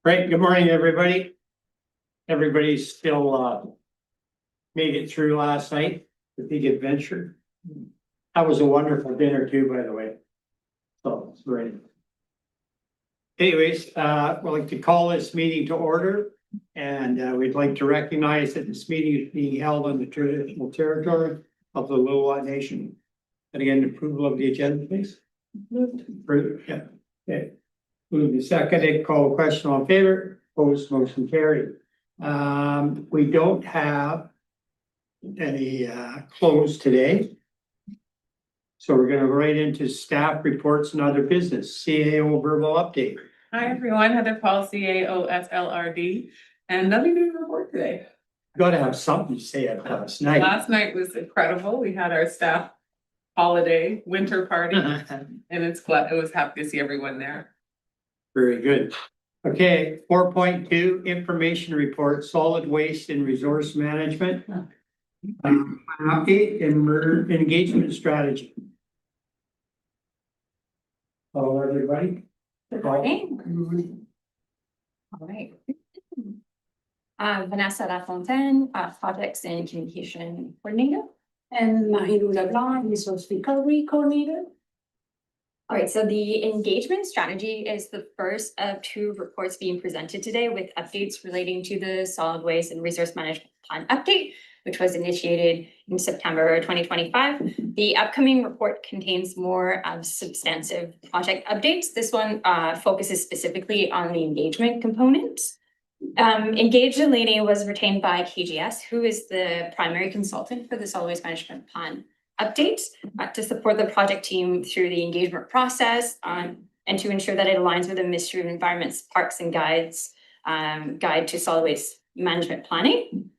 Right, good morning, everybody. Everybody's still made it through last night, the big adventure. That was a wonderful dinner too, by the way. So it's great. Anyways, we'd like to call this meeting to order. And we'd like to recognize that this meeting is being held on the traditional territory of the Lillooet Nation. And again, approval of the agenda, please. Approved. Yeah. Okay. Move the second, call a question on favor, opposed, motion carried. We don't have any close today. So we're gonna go right into staff reports and other business. CAO verbal update. Hi, everyone. Heather Paul, CAO SLRD, and nothing to report today. Gotta have something to say about last night. Last night was incredible. We had our staff holiday winter party, and it was happy to see everyone there. Very good. Okay, 4.2 information report, solid waste and resource management. Update and engagement strategy. Hello, everybody. Good morning. All right. Vanessa Lafontaine, Projects and Communication Coordinator. And Mahiru Leblanc, Resource Recovery Coordinator. All right, so the engagement strategy is the first of two reports being presented today with updates relating to the solid waste and resource management plan update, which was initiated in September 2025. The upcoming report contains more substantive project updates. This one focuses specifically on the engagement component. Engaged Delaney was retained by KGS, who is the primary consultant for the solid waste management plan update to support the project team through the engagement process and to ensure that it aligns with the Ministry of Environment's Parks and Guides Guide to Solid Waste Management Planning.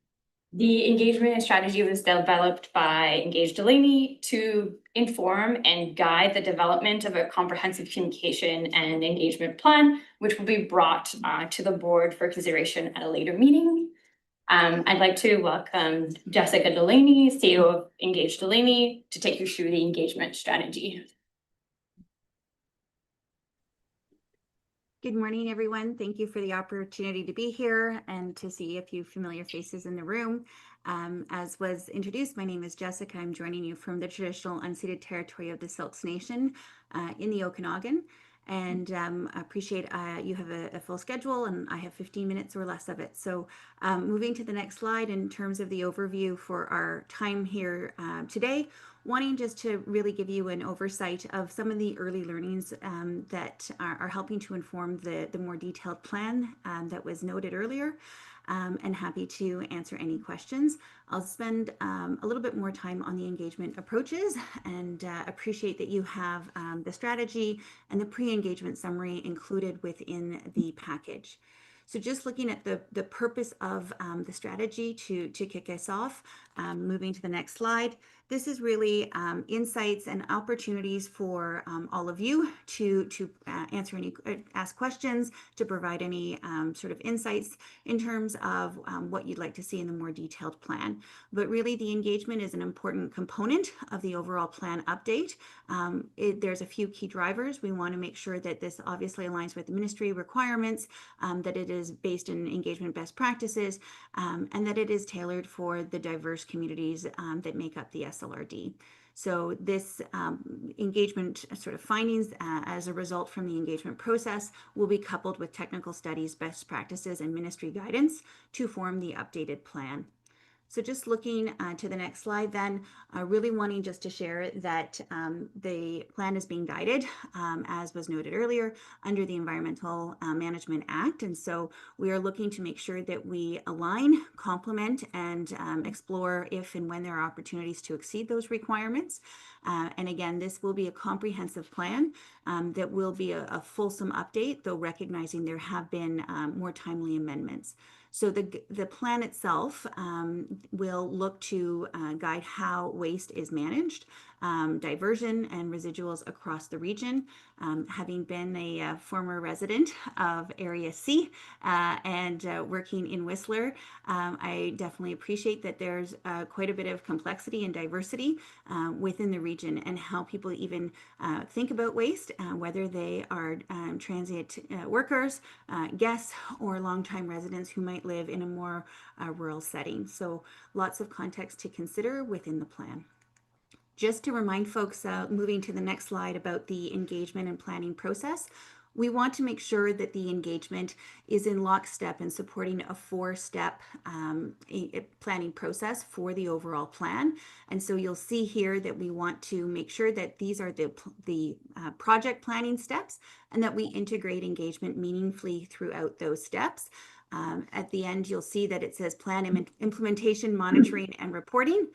The engagement strategy was developed by Engaged Delaney to inform and guide the development of a comprehensive communication and engagement plan, which will be brought to the board for consideration at a later meeting. I'd like to welcome Jessica Delaney, CEO of Engaged Delaney, to take you through the engagement strategy. Good morning, everyone. Thank you for the opportunity to be here and to see a few familiar faces in the room. As was introduced, my name is Jessica. I'm joining you from the traditional unceded territory of the Silks Nation in the Okanagan. And appreciate you have a full schedule and I have 15 minutes or less of it. So moving to the next slide in terms of the overview for our time here today, wanting just to really give you an oversight of some of the early learnings that are helping to inform the more detailed plan that was noted earlier. And happy to answer any questions. I'll spend a little bit more time on the engagement approaches and appreciate that you have the strategy and the pre-engagement summary included within the package. So just looking at the purpose of the strategy to kick us off, moving to the next slide. This is really insights and opportunities for all of you to answer any, ask questions, to provide any sort of insights in terms of what you'd like to see in the more detailed plan. But really the engagement is an important component of the overall plan update. There's a few key drivers. We want to make sure that this obviously aligns with the ministry requirements, that it is based in engagement best practices, and that it is tailored for the diverse communities that make up the SLRD. So this engagement sort of findings as a result from the engagement process will be coupled with technical studies, best practices, and ministry guidance to form the updated plan. So just looking to the next slide then, really wanting just to share that the plan is being guided, as was noted earlier, under the Environmental Management Act. And so we are looking to make sure that we align, complement, and explore if and when there are opportunities to exceed those requirements. And again, this will be a comprehensive plan that will be a fulsome update, though recognizing there have been more timely amendments. So the plan itself will look to guide how waste is managed diversion and residuals across the region. Having been a former resident of Area C and working in Whistler, I definitely appreciate that there's quite a bit of complexity and diversity within the region, and how people even think about waste, whether they are transient workers, guests, or longtime residents who might live in a more rural setting. So lots of context to consider within the plan. Just to remind folks, moving to the next slide, about the engagement and planning process, we want to make sure that the engagement is in lockstep in supporting a 4-step planning process for the overall plan. And so you'll see here that we want to make sure that these are the project planning steps, and that we integrate engagement meaningfully throughout those steps. At the end, you'll see that it says plan implementation, monitoring, and reporting.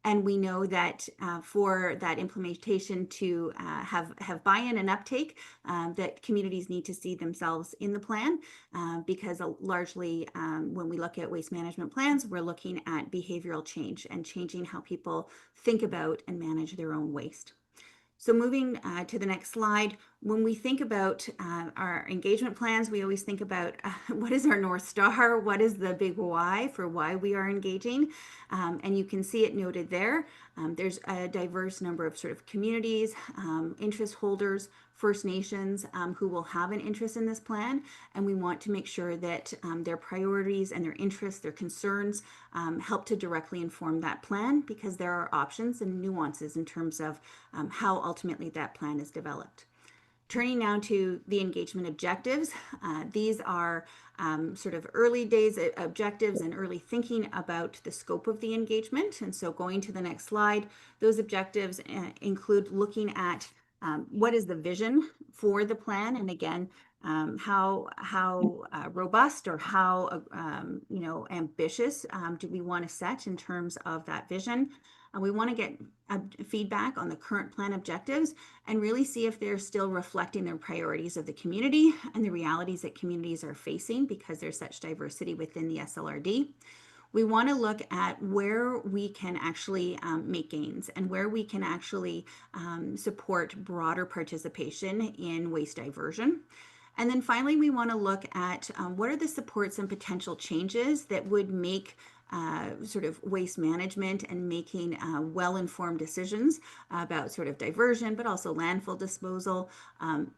And we know that for that implementation to have buy-in and uptake, that communities need to see themselves in the plan, because largely when we look at waste management plans, we're looking at behavioral change and changing how people think about and manage their own waste. So moving to the next slide, when we think about our engagement plans, we always think about what is our North Star, what is the big why for why we are engaging, and you can see it noted there. There's a diverse number of sort of communities, interest holders, First Nations who will have an interest in this plan, and we want to make sure that their priorities and their interests, their concerns help to directly inform that plan, because there are options and nuances in terms of how ultimately that plan is developed. Turning now to the engagement objectives, these are sort of early days objectives and early thinking about the scope of the engagement. And so going to the next slide, those objectives include looking at what is the vision for the plan, and again, how robust or how ambitious do we want to set in terms of that vision. We want to get feedback on the current plan objectives and really see if they're still reflecting the priorities of the community and the realities that communities are facing, because there's such diversity within the SLRD. We want to look at where we can actually make gains, and where we can actually support broader participation in waste diversion. And then finally, we want to look at what are the supports and potential changes that would make sort of waste management and making well-informed decisions about sort of diversion, but also landfill disposal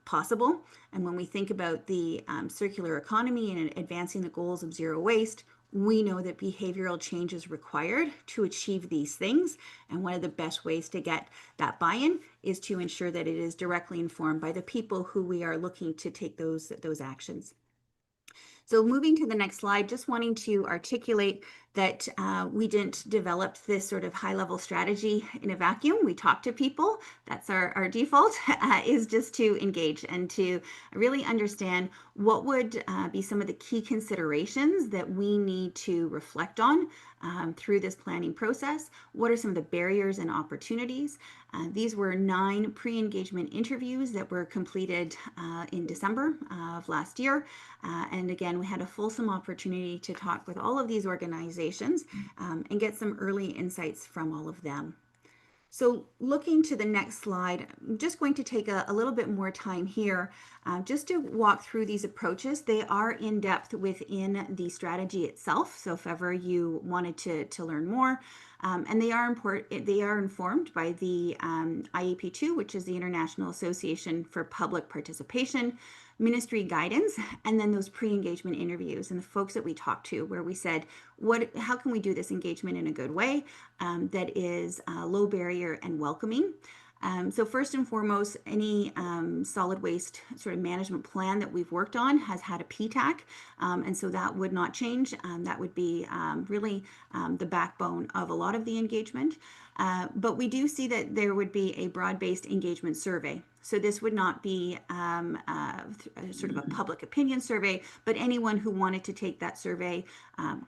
possible. And when we think about the circular economy and advancing the goals of zero waste, we know that behavioral change is required to achieve these things. And one of the best ways to get that buy-in is to ensure that it is directly informed by the people who we are looking to take those actions. So moving to the next slide, just wanting to articulate that we didn't develop this sort of high-level strategy in a vacuum. We talk to people. That's our default, is just to engage and to really understand what would be some of the key considerations that we need to reflect on through this planning process. What are some of the barriers and opportunities? These were 9 pre-engagement interviews that were completed in December of last year. And again, we had a fulsome opportunity to talk with all of these organizations and get some early insights from all of them. So looking to the next slide, I'm just going to take a little bit more time here just to walk through these approaches. They are in depth within the strategy itself, so if ever you wanted to learn more. And they are informed by the IEP2, which is the International Association for Public Participation, ministry guidance, and then those pre-engagement interviews and the folks that we talked to, where we said, how can we do this engagement in a good way that is low barrier and welcoming? So first and foremost, any solid waste sort of management plan that we've worked on has had a PTAC, and so that would not change. That would be really the backbone of a lot of the engagement. But we do see that there would be a broad-based engagement survey. So this would not be sort of a public opinion survey, but anyone who wanted to take that survey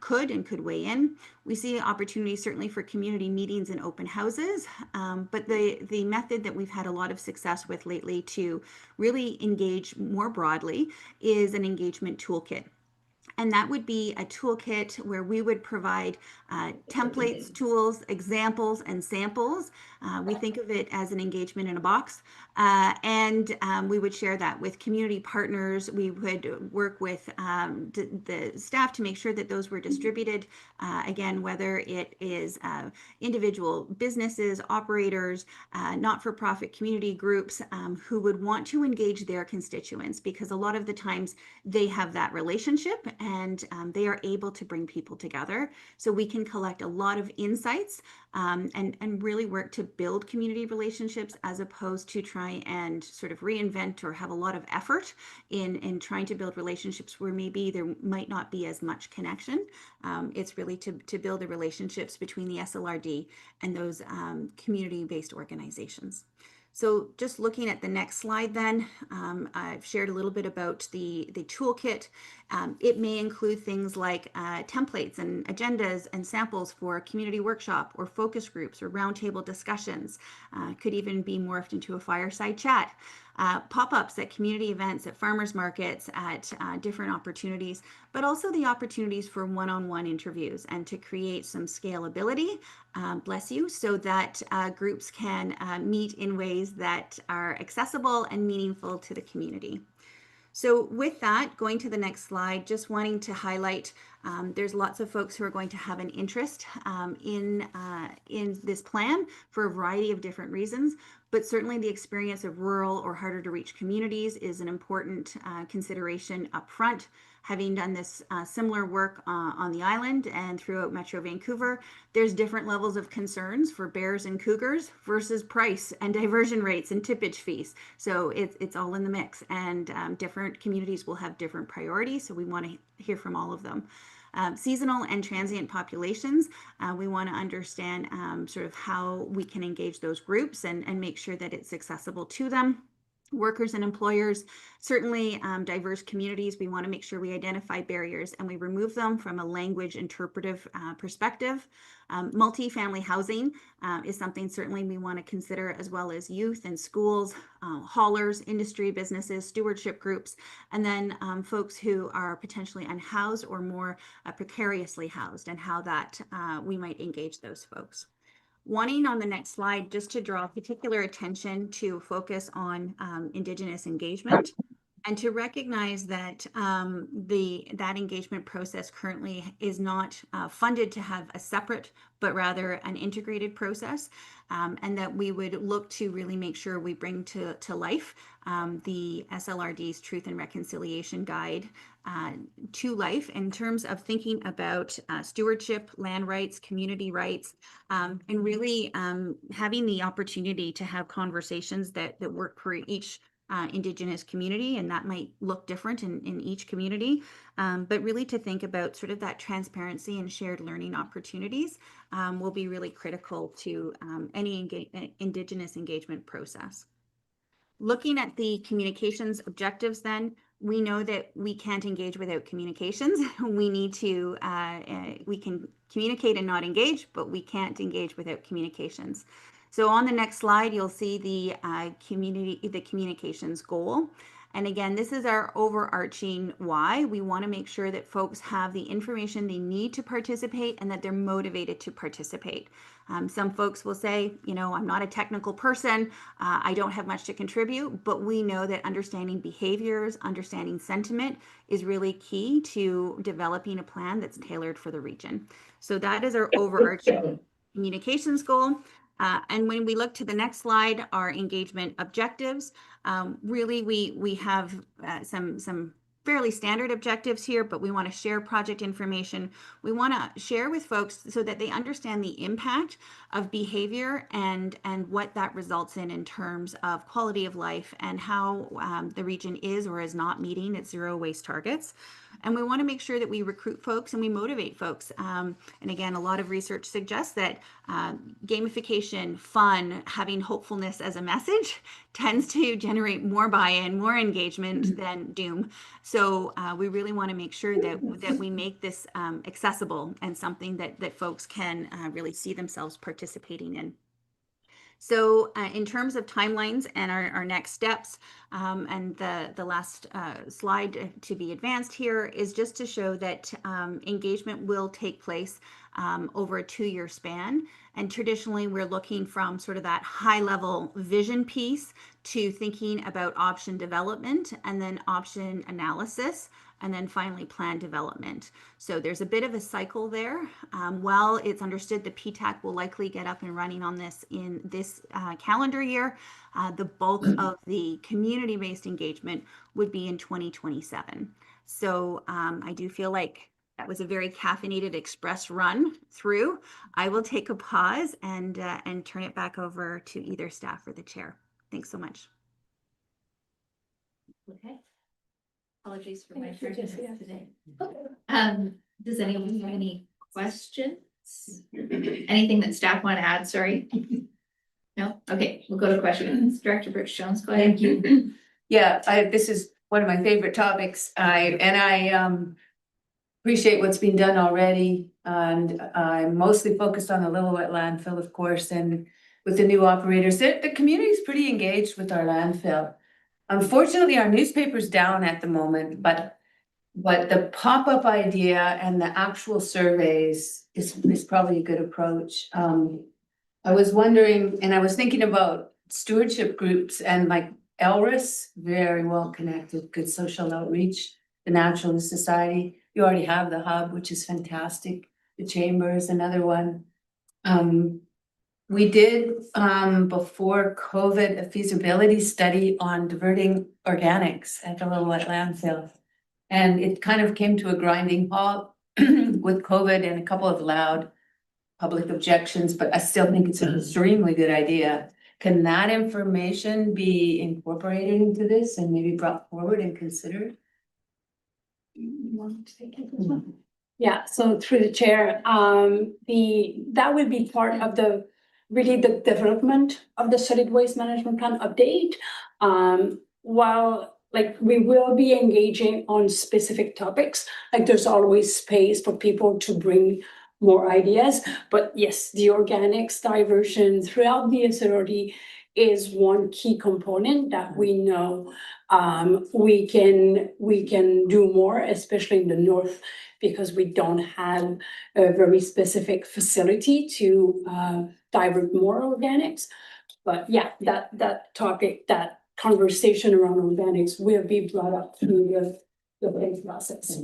could weigh in. We see opportunities certainly for community meetings and open houses, but the method that we've had a lot of success with lately to really engage more broadly is an engagement toolkit. And that would be a toolkit where we would provide templates, tools, examples, and samples. We think of it as an engagement in a box. And we would share that with community partners. We would work with the staff to make sure that those were distributed. Again, whether it is individual businesses, operators, not-for-profit community groups who would want to engage their constituents, because a lot of the times they have that relationship and they are able to bring people together. So we can collect a lot of insights and really work to build community relationships, as opposed to try and sort of reinvent or have a lot of effort in trying to build relationships where maybe there might not be as much connection. It's really to build the relationships between the SLRD and those community-based organizations. So just looking at the next slide then, I've shared a little bit about the toolkit. It may include things like templates and agendas and samples for a community workshop or focus groups or roundtable discussions. Could even be morphed into a fireside chat. Pop-ups at community events, at farmers markets, at different opportunities, but also the opportunities for one-on-one interviews and to create some scalability, bless you, so that groups can meet in ways that are accessible and meaningful to the community. So with that, going to the next slide, just wanting to highlight, there's lots of folks who are going to have an interest in this plan for a variety of different reasons, but certainly the experience of rural or harder to reach communities is an important consideration up front. Having done this similar work on the island and throughout Metro Vancouver, there's different levels of concerns for bears and cougars versus price and diversion rates and tippage fees. So it's all in the mix, and different communities will have different priorities. So we want to hear from all of them. Seasonal and transient populations, we want to understand sort of how we can engage those groups and make sure that it's accessible to them. Workers and employers, certainly diverse communities, we want to make sure we identify barriers and we remove them from a language interpretive perspective. Multi-family housing is something certainly we want to consider, as well as youth and schools, haulers, industry, businesses, stewardship groups, and then folks who are potentially unhoused or more precariously housed, and how that we might engage those folks. Wanting on the next slide just to draw particular attention to focus on Indigenous engagement, and to recognize that that engagement process currently is not funded to have a separate, but rather an integrated process, and that we would look to really make sure we bring to life the SLRD's Truth and Reconciliation Guide to life in terms of thinking about stewardship, land rights, community rights, and really having the opportunity to have conversations that work for each Indigenous community, and that might look different in each community, but really to think about sort of that transparency and shared learning opportunities will be really critical to any Indigenous engagement process. Looking at the communications objectives then, we know that we can't engage without communications. We need to, we can communicate and not engage, but we can't engage without communications. So on the next slide, you'll see the communications goal. And again, this is our overarching why. We want to make sure that folks have the information they need to participate and that they're motivated to participate. Some folks will say, you know, I'm not a technical person, I don't have much to contribute, but we know that understanding behaviors, understanding sentiment is really key to developing a plan that's tailored for the region. So that is our overarching communications goal. And when we look to the next slide, our engagement objectives, really we have some fairly standard objectives here, but we want to share project information. We want to share with folks so that they understand the impact of behavior and what that results in terms of quality of life and how the region is or is not meeting its zero waste targets. And we want to make sure that we recruit folks and we motivate folks. And again, a lot of research suggests that gamification, fun, having hopefulness as a message tends to generate more buy-in, more engagement than doom. So we really want to make sure that we make this accessible and something that folks can really see themselves participating in. So in terms of timelines and our next steps, and the last slide to be advanced here is just to show that engagement will take place over a 2-year span. And traditionally, we're looking from sort of that high level vision piece to thinking about option development and then option analysis, and then finally plan development. So there's a bit of a cycle there. While it's understood the PTAC will likely get up and running on this in this calendar year, the bulk of the community-based engagement would be in 2027. So I do feel like that was a very caffeinated express run through. I will take a pause and turn it back over to either staff or the chair. Thanks so much. Okay. Apologies for my Thank you, tardiness Jessica. today. Does anyone have any questions? Anything that staff want to add? Sorry. No? Okay, we'll go to questions. Director Brooks Jones, go ahead. Thank you. Yeah, this is one of my favorite topics. I appreciate what's been done already. And I'm mostly focused on the Lillooet landfill, of course, and with the new operators. The community is pretty engaged with our landfill. Unfortunately, our newspaper's down at the moment, but the pop-up idea and the actual surveys is probably a good approach. I was wondering, and I was thinking about stewardship groups and like Elris, very well connected, good social outreach, the Naturalist Society. You already have the hub, which is fantastic. The chamber is another one. We did, before COVID, a feasibility study on diverting organics at the Lillooet landfill. And it kind of came to a grinding halt with COVID and a couple of loud public objections, but I still think it's an extremely good idea. Can that information be incorporated into this and maybe brought forward and considered? You want to take it? Yeah, so through the chair, that will be part of the development of the solid waste management plan update. While like we will be engaging on specific topics, like there's always space for people to bring more ideas. But yes, the organics diversion throughout the SLRD is one key component that we know we can do more, especially in the north, because we don't have a very specific facility to divert more organics. But yeah, that topic, that conversation around organics will be brought up through the planning process.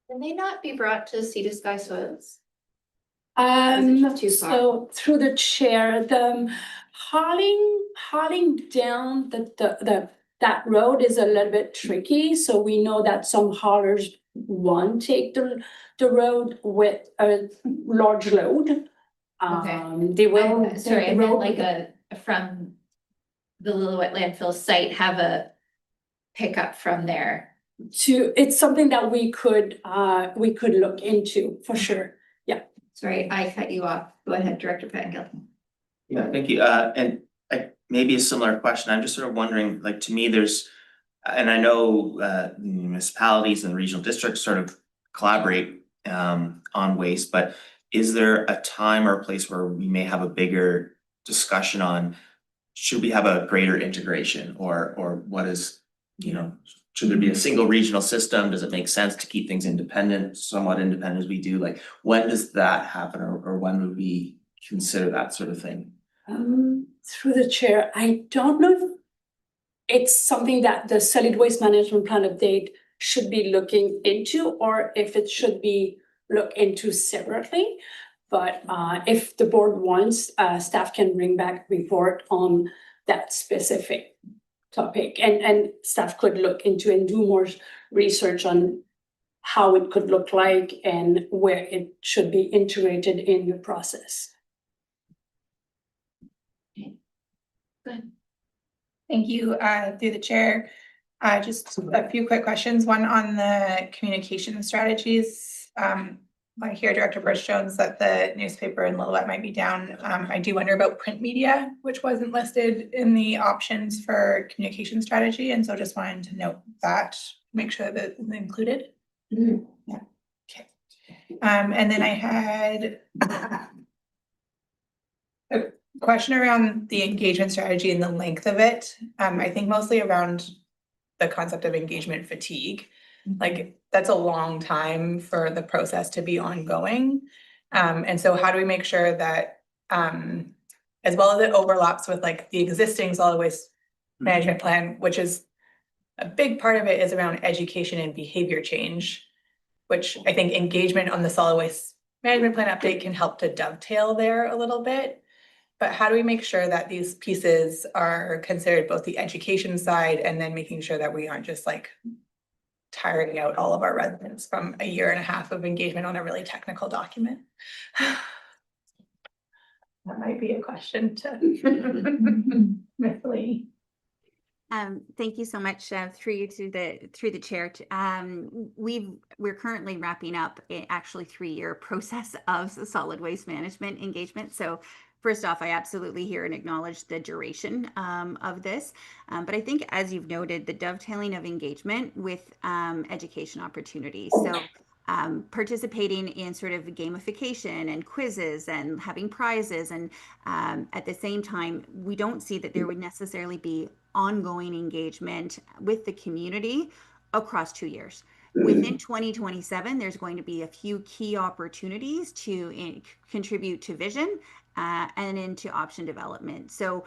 Can they not be brought to Sea to Sky Soils? Too far? So through the chair, the hauling down that road is a little bit tricky. So we know that some haulers won't take the road with a large load. They will take Sorry, the I meant road like from the Lillooet landfill site, have a pickup from there. it's something that we could look into for sure. Yeah. Sorry, I cut you off. Go ahead, Director Pettengill. Yeah, thank you. And maybe a similar question. I'm just sort of wondering, like, to me, there's, and I know municipalities and regional districts sort of collaborate on waste, but is there a time or a place where we may have a bigger discussion on, should we have a greater integration, or what is, should there be a single regional system? Does it make sense to keep things independent, somewhat independent as we do? Like, when does that happen, or when would we consider that sort of thing? Through the chair, I don't know if it's something that the solid waste management plan update should be looking into, or if it should be looked into separately. But if the board wants, staff can bring back a report on that specific topic, and staff could look into and do more research on how it could look like and where it should be integrated in the process. Good. Thank you, through the chair. Just a few quick questions. One on the communication strategies. I hear Director Bruce Jones that the newspaper in Lillooet might be down. I do wonder about print media, which wasn't listed in the options for communication strategy. And so just wanted to note that, make sure that it's included. Mhm. Yeah, okay. And then I had question around the engagement strategy and the length of it. I think mostly around the concept of engagement fatigue. Like, that's a long time for the process to be ongoing. And so how do we make sure that, as well as it overlaps with like the existing solid waste management plan, which is a big part of it is around education and behavior change, which I think engagement on the solid waste management plan update can help to dovetail there a little bit. But how do we make sure that these pieces are considered both the education side and then making sure that we aren't just like tiring out all of our residents from a year and a half of engagement on a really technical document? That might be a question to Ms. Lee. Thank you so much, through you to the chair. We're currently wrapping up actually 3-year process of solid waste management engagement. So first off, I absolutely hear and acknowledge the duration of this. But I think, as you've noted, the dovetailing of engagement with education opportunities. So participating in sort of gamification and quizzes and having prizes, and at the same time, we don't see that there would necessarily be ongoing engagement with the community across 2 years. Within 2027, there's going to be a few key opportunities to contribute to vision and into option development. So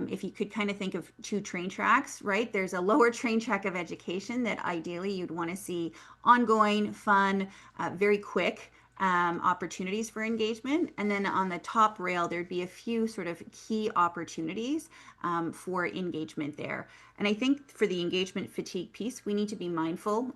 if you could kind of think of 2 train tracks, right? There's a lower train track of education that ideally you'd want to see ongoing, fun, very quick opportunities for engagement. And then on the top rail, there'd be a few sort of key opportunities for engagement there. And I think for the engagement fatigue piece, we need to be mindful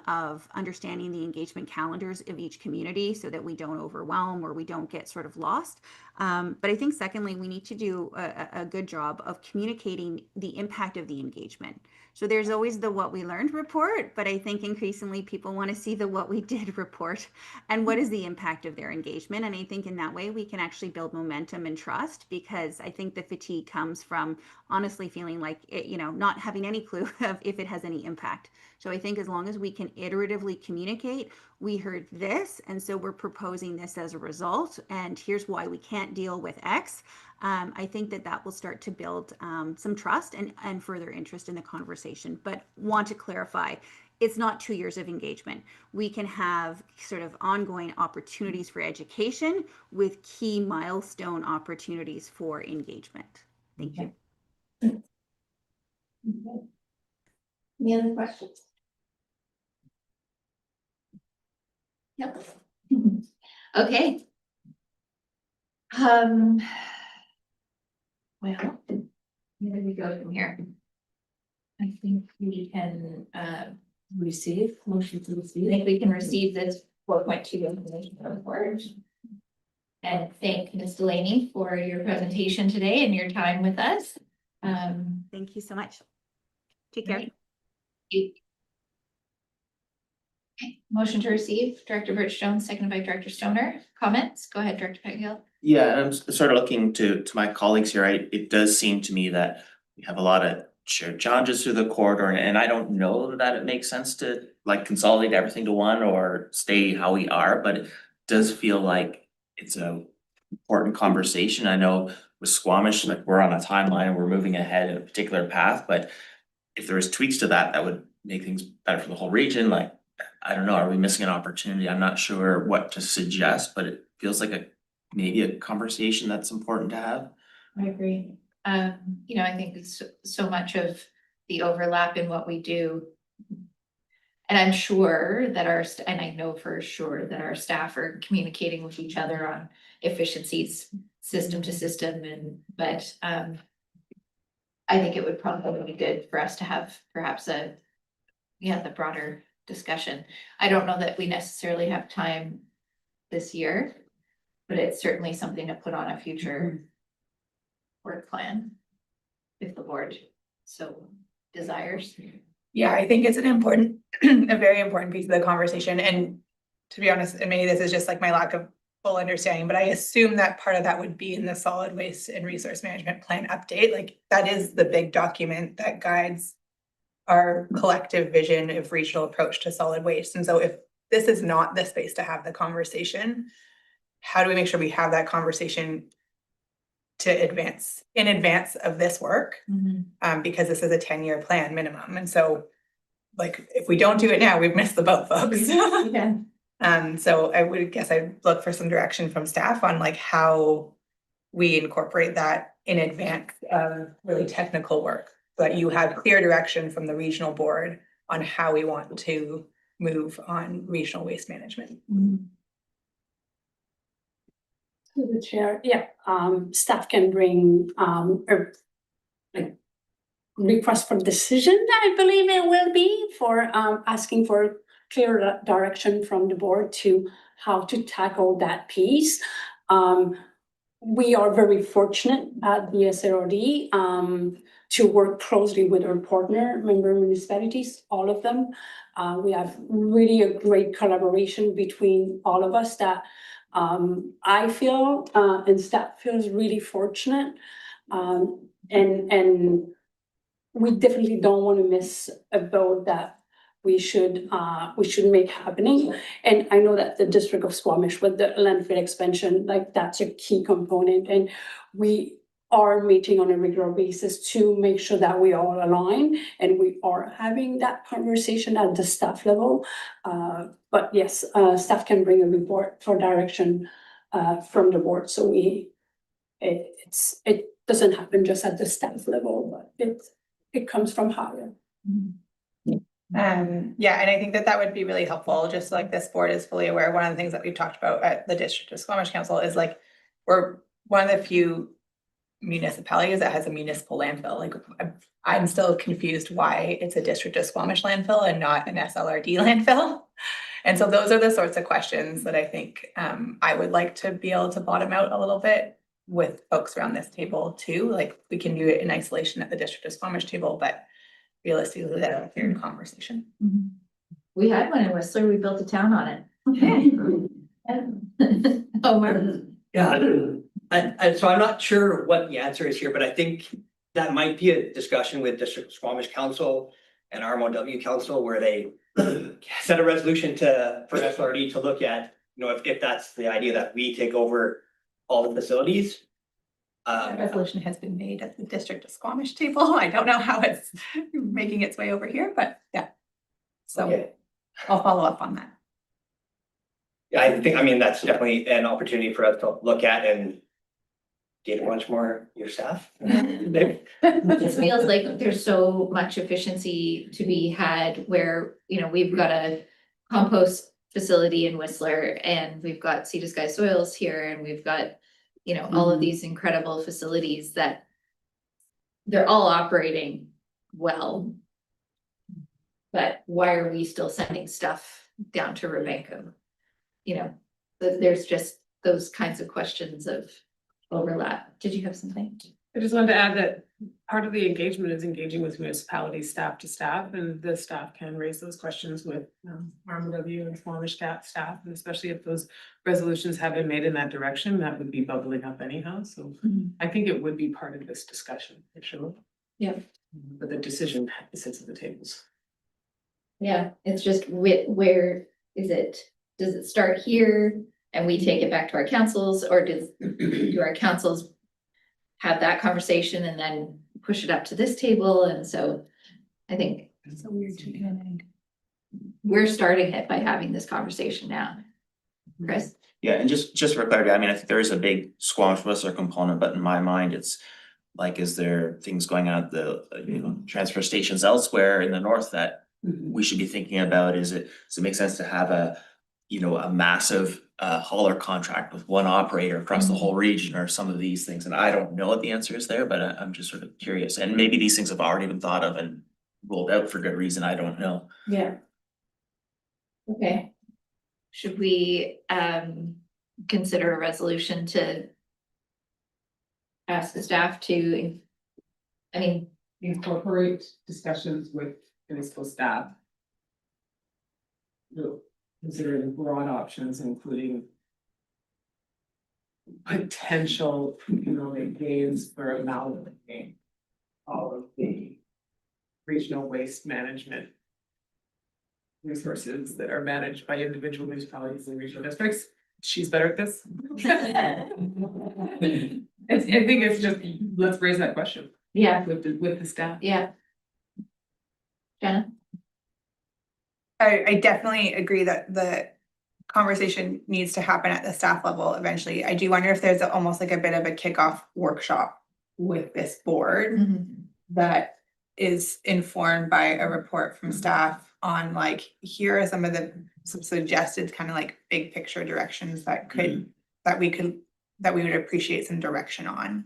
of understanding the engagement calendars of each community so that we don't overwhelm or we don't get sort of lost. But I think secondly, we need to do a good job of communicating the impact of the engagement. So there's always the what we learned report, but I think increasingly people want to see the what we did report and what is the impact of their engagement. And I think in that way we can actually build momentum and trust, because I think the fatigue comes from honestly feeling like it, not having any clue of if it has any impact. So I think as long as we can iteratively communicate, we heard this, and so we're proposing this as a result, and here's why we can't deal with X. I think that will start to build some trust and further interest in the conversation. But want to clarify, it's not 2 years of engagement. We can have sort of ongoing opportunities for education with key milestone opportunities for engagement. Thank you. Any other questions? Yep. Okay. Well, where do we go from here? I think we can motion to receive. I think we can receive this 4.2 information report. And thank Ms. Delaney for your presentation today and your time with us. Thank you so much. Take care. Right. Okay, motion to receive, Director Birch-Jones, seconded by Director Stoner. Comments? Go ahead, Director Petgill. Yeah, I'm sort of looking to my colleagues here. It does seem to me that we have a lot of shared challenges through the corridor, and I don't know that it makes sense to like consolidate everything to one or stay how we are, but it does feel like it's a important conversation. I know with Squamish, like we're on a timeline and we're moving ahead in a particular path, but if there was tweaks to that, that would make things better for the whole region. Like, I don't know, are we missing an opportunity? I'm not sure what to suggest, but it feels like maybe a conversation that's important to have. I agree. I think it's so much of the overlap in what we do. And I'm sure that and I know for sure that our staff are communicating with each other on efficiencies, system to system, but I think it would probably be good for us to have perhaps the broader discussion. I don't know that we necessarily have time this year, but it's certainly something to put on a future work plan if the board so desires. Yeah, I think it's an important, a very important piece of the conversation. And to be honest, and maybe this is just like my lack of full understanding, but I assume that part of that would be in the solid waste and resource management plan update. Like that is the big document that guides our collective vision of regional approach to solid waste. And so if this is not the space to have the conversation, how do we make sure we have that conversation in advance of this work. Because this is a 10-year plan minimum, and so like, if we don't do it now, we've missed the boat, folks. So I would guess I'd look for some direction from staff on like how we incorporate that in advance of really technical work, so that you have clear direction from the regional board on how we want to move on regional waste management. To the chair, yeah, staff can bring, like request for decision, I believe it will be, for, asking for clear direction from the board to how to tackle that piece. We are very fortunate at the SLRD, to work closely with our partner member municipalities, all of them. We have really a great collaboration between all of us that I feel, and staff feels really fortunate. And we definitely don't want to miss a boat that we should make happening. And I know that the district of Squamish with the landfill expansion, like that's a key component, and we are meeting on a regular basis to make sure that we all align and we are having that conversation at the staff level. But yes, staff can bring a report for direction from the board. So it doesn't happen just at the staff level, but it comes from higher. Yeah, and I think that would be really helpful, just like this board is fully aware. One of the things that we've talked about at the District of Squamish Council is like, we're one of the few municipalities that has a municipal landfill. Like, I'm still confused why it's a District of Squamish landfill and not an SLRD landfill. And so those are the sorts of questions that I think I would like to be able to bottom out a little bit with folks around this table too. Like, we can do it in isolation at the District of Squamish table, but realistically, that's a fair conversation. We had one in Whistler, we built a town on it. Oh, Martin. Yeah, and so I'm not sure what the answer is here, but I think that might be a discussion with District of Squamish Council and RMOW Council, where they set a resolution for SLRD to look at, you know, if that's the idea that we take over all the facilities. That resolution has been made at the District of Squamish table. I don't know how it's making its way over here, but yeah. So Okay. I'll follow up on that. Yeah, I mean, that's definitely an opportunity for us to look at and get a bunch more your staff. It just feels like there's so much efficiency to be had where, you know, we've got a compost facility in Whistler and we've got Sea to Sky Soils here and we've got, you know, all of these incredible facilities that they're all operating well. But why are we still sending stuff down to Rubenko? You know, there's just those kinds of questions of overlap. Did you have something? I just wanted to add that part of the engagement is engaging with municipalities, staff to staff, and the staff can raise those questions with RMW and Squamish staff, and especially if those resolutions have been made in that direction, that would be bubbling up anyhow. So I think it would be part of this discussion for sure. Yeah. But the decision sits at the tables. Yeah, it's just where is it? Does it start here and we take it back to our councils, or do our councils have that conversation and then push it up to this table? And so I think It's a weird chicken and egg. we're starting it by having this conversation now. Chris? Yeah, and just for clarity, I mean, I think there is a big Squamish Whistler component, but in my mind, it's like, is there things going on at the, you know, transfer stations elsewhere in the north that we should be thinking about? Does it make sense to have a massive hauler contract with one operator across the whole region, or some of these things? And I don't know what the answer is there, but I'm just sort of curious. And maybe these things have already been thought of and rolled out for good reason. I don't know. Yeah. Okay. Should we consider a resolution to ask the staff to, I mean, Incorporate discussions with municipal staff. Considering broad options, including potential economic gains for amalgamating all of the regional waste management resources that are managed by individual municipalities and regional districts. She's better at this. I think it's just, let's raise that question Yeah, with the staff. yeah. Jenna? I definitely agree that the conversation needs to happen at the staff level eventually. I do wonder if there's almost like a bit of a kickoff workshop with this board that is informed by a report from staff on like, here are some of the some suggested kind of like big picture directions that could, that we would appreciate some direction on.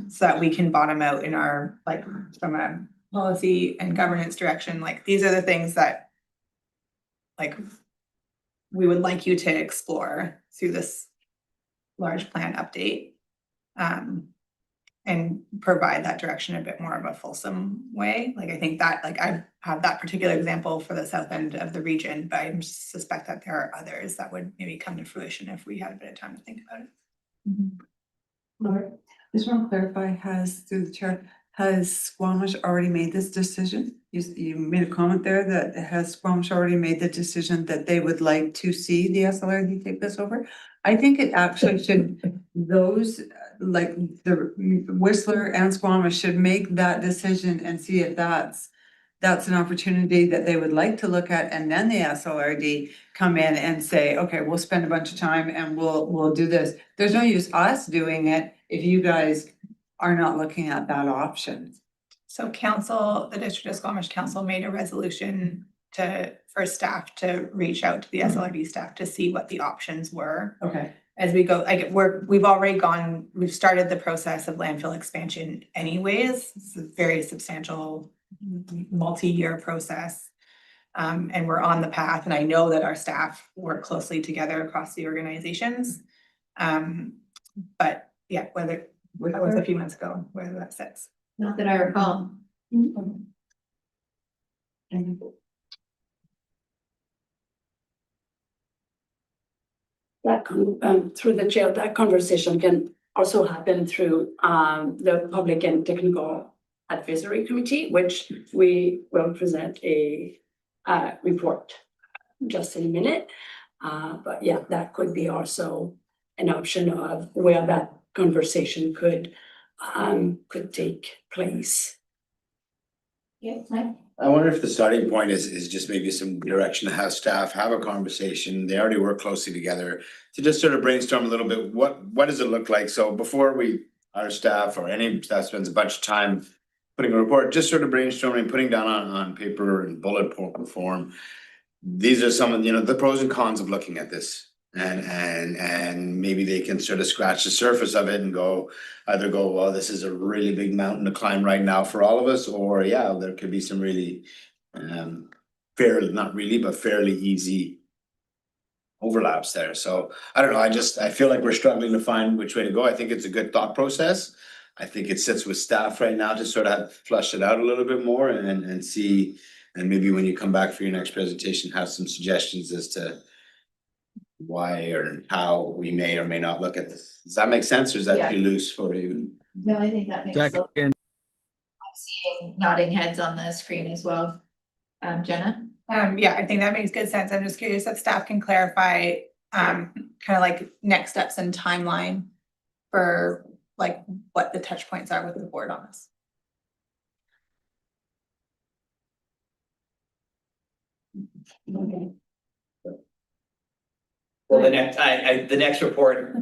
So that we can bottom out in our, like, from a policy and governance direction, like, these are the things that like we would like you to explore through this large plan update. And provide that direction a bit more of a fulsome way. Like, I think that, like, I have that particular example for the south end of the region, but I suspect that there are others that would maybe come to fruition if we had a bit of time to think about it. Laura, just want to clarify, through the chair, has Squamish already made this decision? You made a comment there that has Squamish already made the decision that they would like to see the SLRD take this over? I think it actually should, those, like the Whistler and Squamish should make that decision and see if that's an opportunity that they would like to look at, and then the SLRD come in and say, okay, we'll spend a bunch of time and we'll do this. There's no use us doing it if you guys are not looking at that option. So council, the District of Squamish Council made a resolution for staff to reach out to the SLRD staff to see what the options were. Okay. As we go, like, we've started the process of landfill expansion anyways. It's a very substantial multi-year process. And we're on the path, and I know that our staff work closely together across the organizations. But yeah, that was a few months ago, whether that sits. Not that I recall. That through the chair, that conversation can also happen through the Public and Technical Advisory Committee, which we will present a report just in a minute. But yeah, that could be also an option of where that conversation could take place. Yeah, Mike? I wonder if the starting point is just maybe some direction to have staff have a conversation. They already work closely together to just sort of brainstorm a little bit. What does it look like? So before our staff or any staff spends a bunch of time putting a report, just sort of brainstorming, putting down on paper and bullet point form. These are some of, the pros and cons of looking at this. And maybe they can sort of scratch the surface of it and either go, well, this is a really big mountain to climb right now for all of us, or yeah, there could be some really fairly easy overlaps there. So I don't know, I feel like we're struggling to find which way to go. I think it's a good thought process. I think it sits with staff right now to sort of flush it out a little bit more and see, and maybe when you come back for your next presentation, have some suggestions as to why or how we may or may not look at this. Does that make sense, or is that too loose for you? No, I think that makes sense. I'm seeing nodding heads on the screen as well. Jenna? Yeah, I think that makes good sense. I'm just curious if staff can clarify kind of like next steps and timeline for like what the touch points are with the board on this. Okay. Well, the next report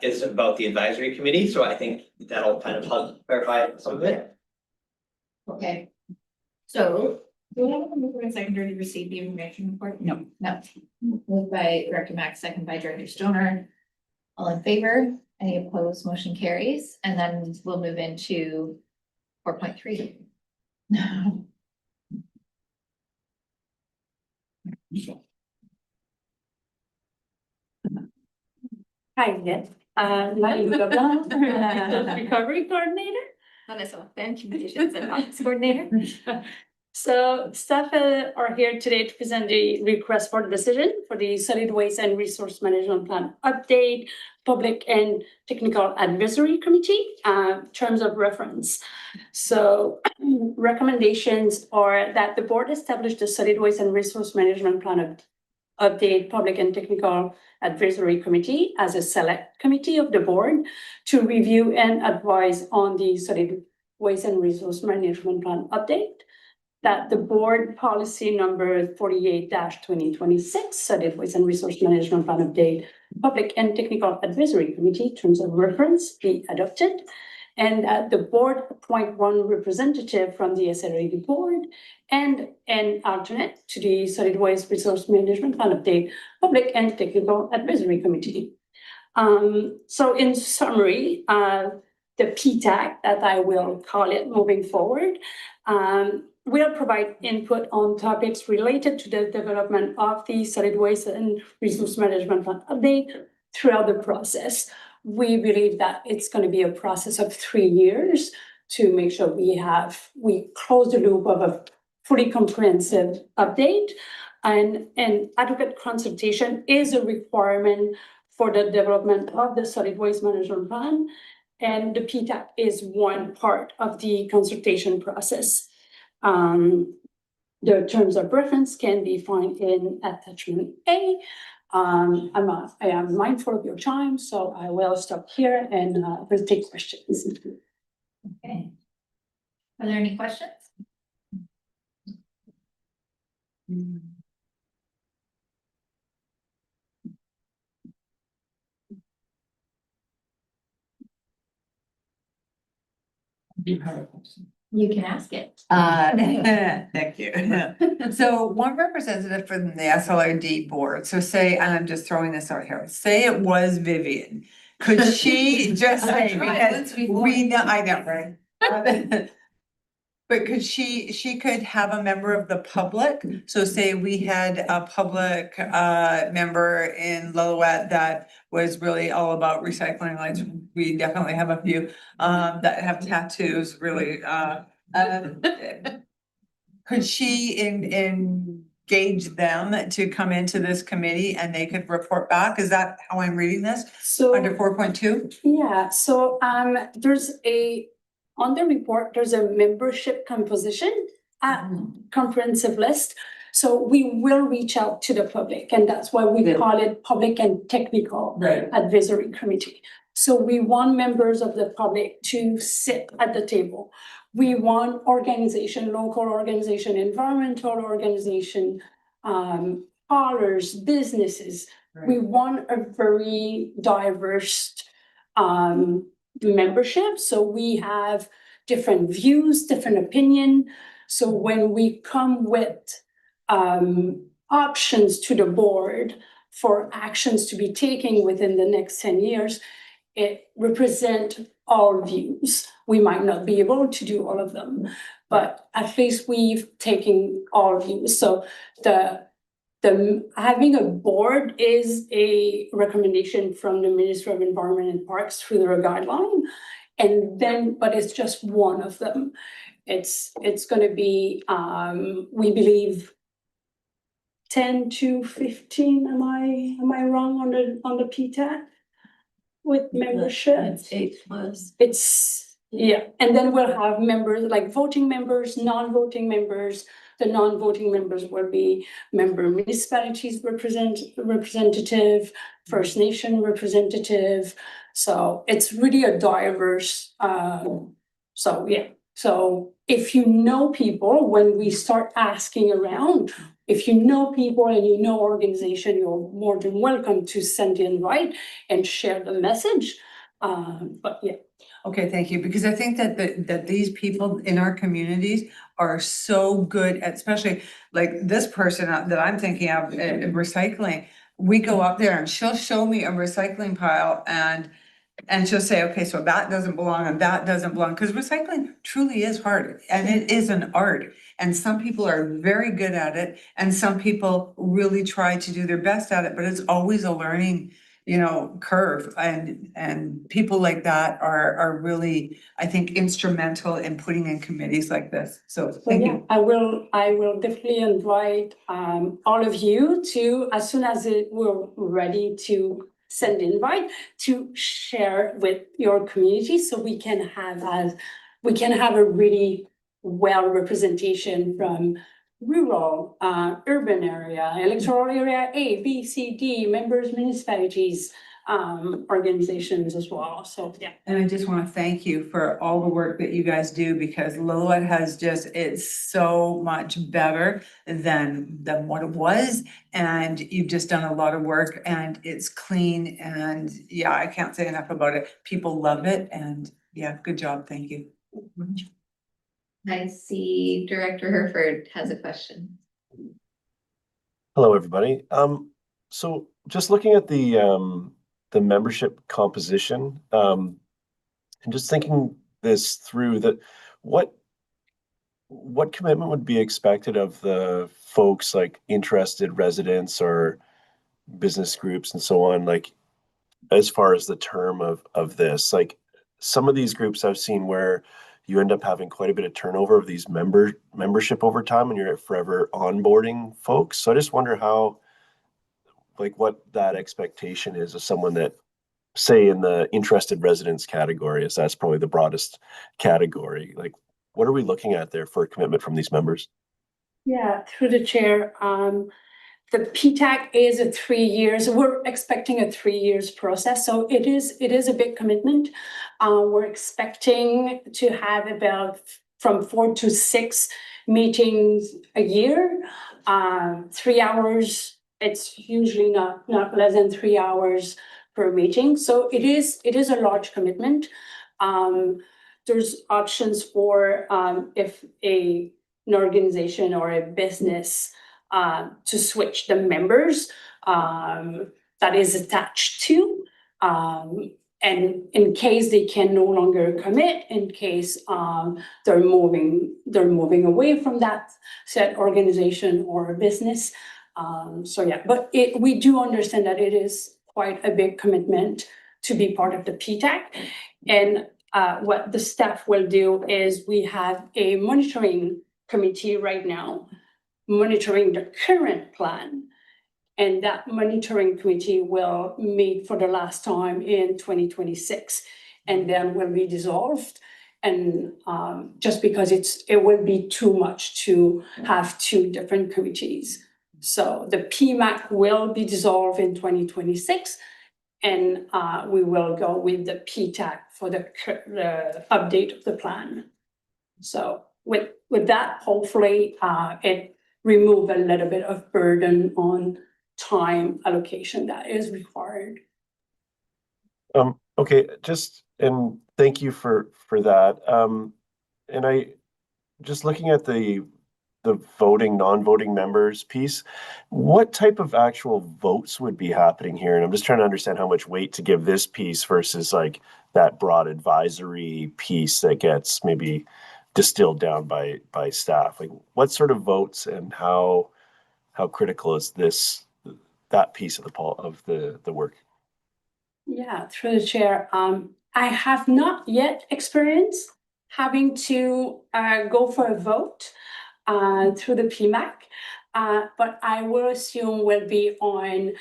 is about the advisory committee, so I think that'll kind of help clarify some of it. Okay. So, do we have a mover and seconder to receive the information report? No. Moved by Director Mack, second by Director Stoner. All in favor? Any opposed? Motion carries. And then we'll move into 4.3. Hi, Ned. Marie Gablan, Recovery Coordinator. Vanessa, and Communications and Ops Coordinator. So staff are here today to present the request for the decision for the Solid Waste and Resource Management Plan update, Public and Technical Advisory Committee, terms of reference. So recommendations are that the board establish the Solid Waste and Resource Management Plan Update Public and Technical Advisory Committee as a select committee of the board to review and advise on the solid waste and resource management plan update. That the board policy number 48-2026, solid waste and resource management plan update, Public and Technical Advisory Committee terms of reference be adopted. And that the board appoint one representative from the SLRD Board and an alternate to the Solid Waste Resource Management Plan Update Public and Technical Advisory Committee. So in summary, the PTAC, that I will call it moving forward, will provide input on topics related to the development of the Solid Waste and Resource Management Plan Update throughout the process. We believe that it's going to be a process of 3 years to make sure we close the loop of a fully comprehensive update. And adequate consultation is a requirement for the development of the solid waste management plan. And the PTAC is one part of the consultation process. The terms of reference can be found in attachment A. I am mindful of your time, so I will stop here and will take questions. Okay. Are there any questions? You can ask it. Thank you. So one representative from the SLRD board, so say, and I'm just throwing this out here, say it was Vivian. Could she just say, because we know, I know, right? But could she could have a member of the public, so say we had a public member in Lillooet that was really all about recycling, like we definitely have a few that have tattoos, really could she engage them to come into this committee and they could report back? Is that how I'm reading this? So Under 4.2? yeah, so on the report, there's a membership composition, comprehensive list. So we will reach out to the public, and that's why we call it Public and Technical Advisory Committee. So we want members of the public to sit at the table. We want organization, local organization, environmental organization, parlors, businesses. We want a very diverse membership. So we have different views, different opinion. So when we come with options to the board for actions to be taken within the next 10 years, it represents all views. We might not be able to do all of them, but at least we've taken all views. So the having a board is a recommendation from the Ministry of Environment and Parks through their guideline. And then, but it's just one of them. It's going to be, we believe 10 to 15. Am I wrong on the PTAC with membership? It's 8+. It's, yeah. And then we'll have members like voting members, non-voting members. The non-voting members will be member municipalities representative, First Nation representative. So it's really a diverse, so yeah. So if you know people, when we start asking around, if you know people and you know organization, you're more than welcome to send the invite and share the message. But yeah. Okay, thank you, because I think that these people in our communities are so good at, especially like this person that I'm thinking of, recycling. We go up there and she'll show me a recycling pile and she'll say, okay, so that doesn't belong and that doesn't belong, because recycling truly is hard and it is an art. And some people are very good at it and some people really try to do their best at it, but it's always a learning, curve, and people like that are really, I think, instrumental in putting in committees like this. So thank you. I will definitely invite all of you to, as soon as we're ready to send invite, to share with your community so we can have a really well representation from rural, urban area, electoral area A, B, C, D, members, municipalities, organizations as well, so, yeah. And I just want to thank you for all the work that you guys do because Lillooet has just, it's so much better than what it was. And you've just done a lot of work and it's clean and yeah, I can't say enough about it. People love it and yeah, good job. Thank you. I see Director Herford has a question. Hello, everybody. So just looking at the membership composition, and just thinking this through, that what commitment would be expected of the folks like interested residents or business groups and so on, like as far as the term of this, like some of these groups I've seen where you end up having quite a bit of turnover of these membership over time and you're forever onboarding folks. So I just wonder how, like what that expectation is of someone that, say in the interested residents category, as that's probably the broadest category, like what are we looking at there for a commitment from these members? Yeah, through the chair, the PTAC is a 3 years, we're expecting a 3 years process, so it is a big commitment. We're expecting to have about from 4 to 6 meetings a year. 3 hours, it's usually not less than 3 hours per meeting, so it is a large commitment. There's options for if an organization or a business to switch the members that is attached to. And in case they can no longer commit, in case they're moving away from that said organization or business. So yeah, but we do understand that it is quite a big commitment to be part of the PTAC. And what the staff will do is we have a monitoring committee right now monitoring the current plan. And that monitoring committee will meet for the last time in 2026 and then will be dissolved. And just because it will be too much to have 2 different committees. So the PMAC will be dissolved in 2026 and we will go with the PTAC for the update of the plan. So with that, hopefully it remove a little bit of burden on time allocation that is required. Okay, and thank you for that. And I just looking at the voting, non-voting members piece, what type of actual votes would be happening here? And I'm just trying to understand how much weight to give this piece versus like that broad advisory piece that gets maybe distilled down by staff. Like what sort of votes and how critical is that piece of the work? Yeah, through the chair. I have not yet experienced having to go for a vote through the PMAC, but I will assume will be on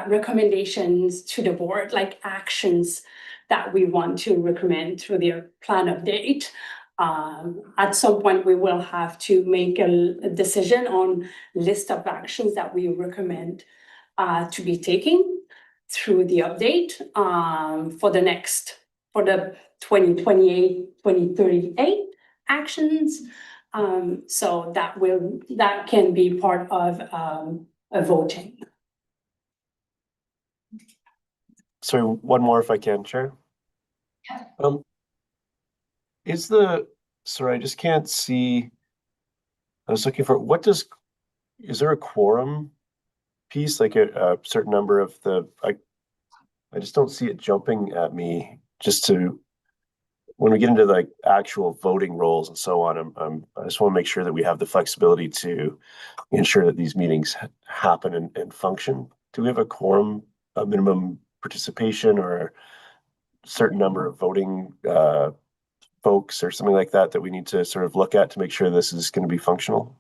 recommendations to the board, like actions that we want to recommend through the plan update. At some point, we will have to make a decision on list of actions that we recommend to be taken through the update for the 2028, 2038 actions. So that can be part of a voting. Sorry, one more if I can, Chair. Yeah. Sorry, I just can't see. I was looking for, is there a quorum piece, like a certain number of I just don't see it jumping at me when we get into like actual voting roles and so on. I just want to make sure that we have the flexibility to ensure that these meetings happen and function. Do we have a quorum, a minimum participation or a certain number of voting folks or something like that we need to sort of look at to make sure this is going to be functional?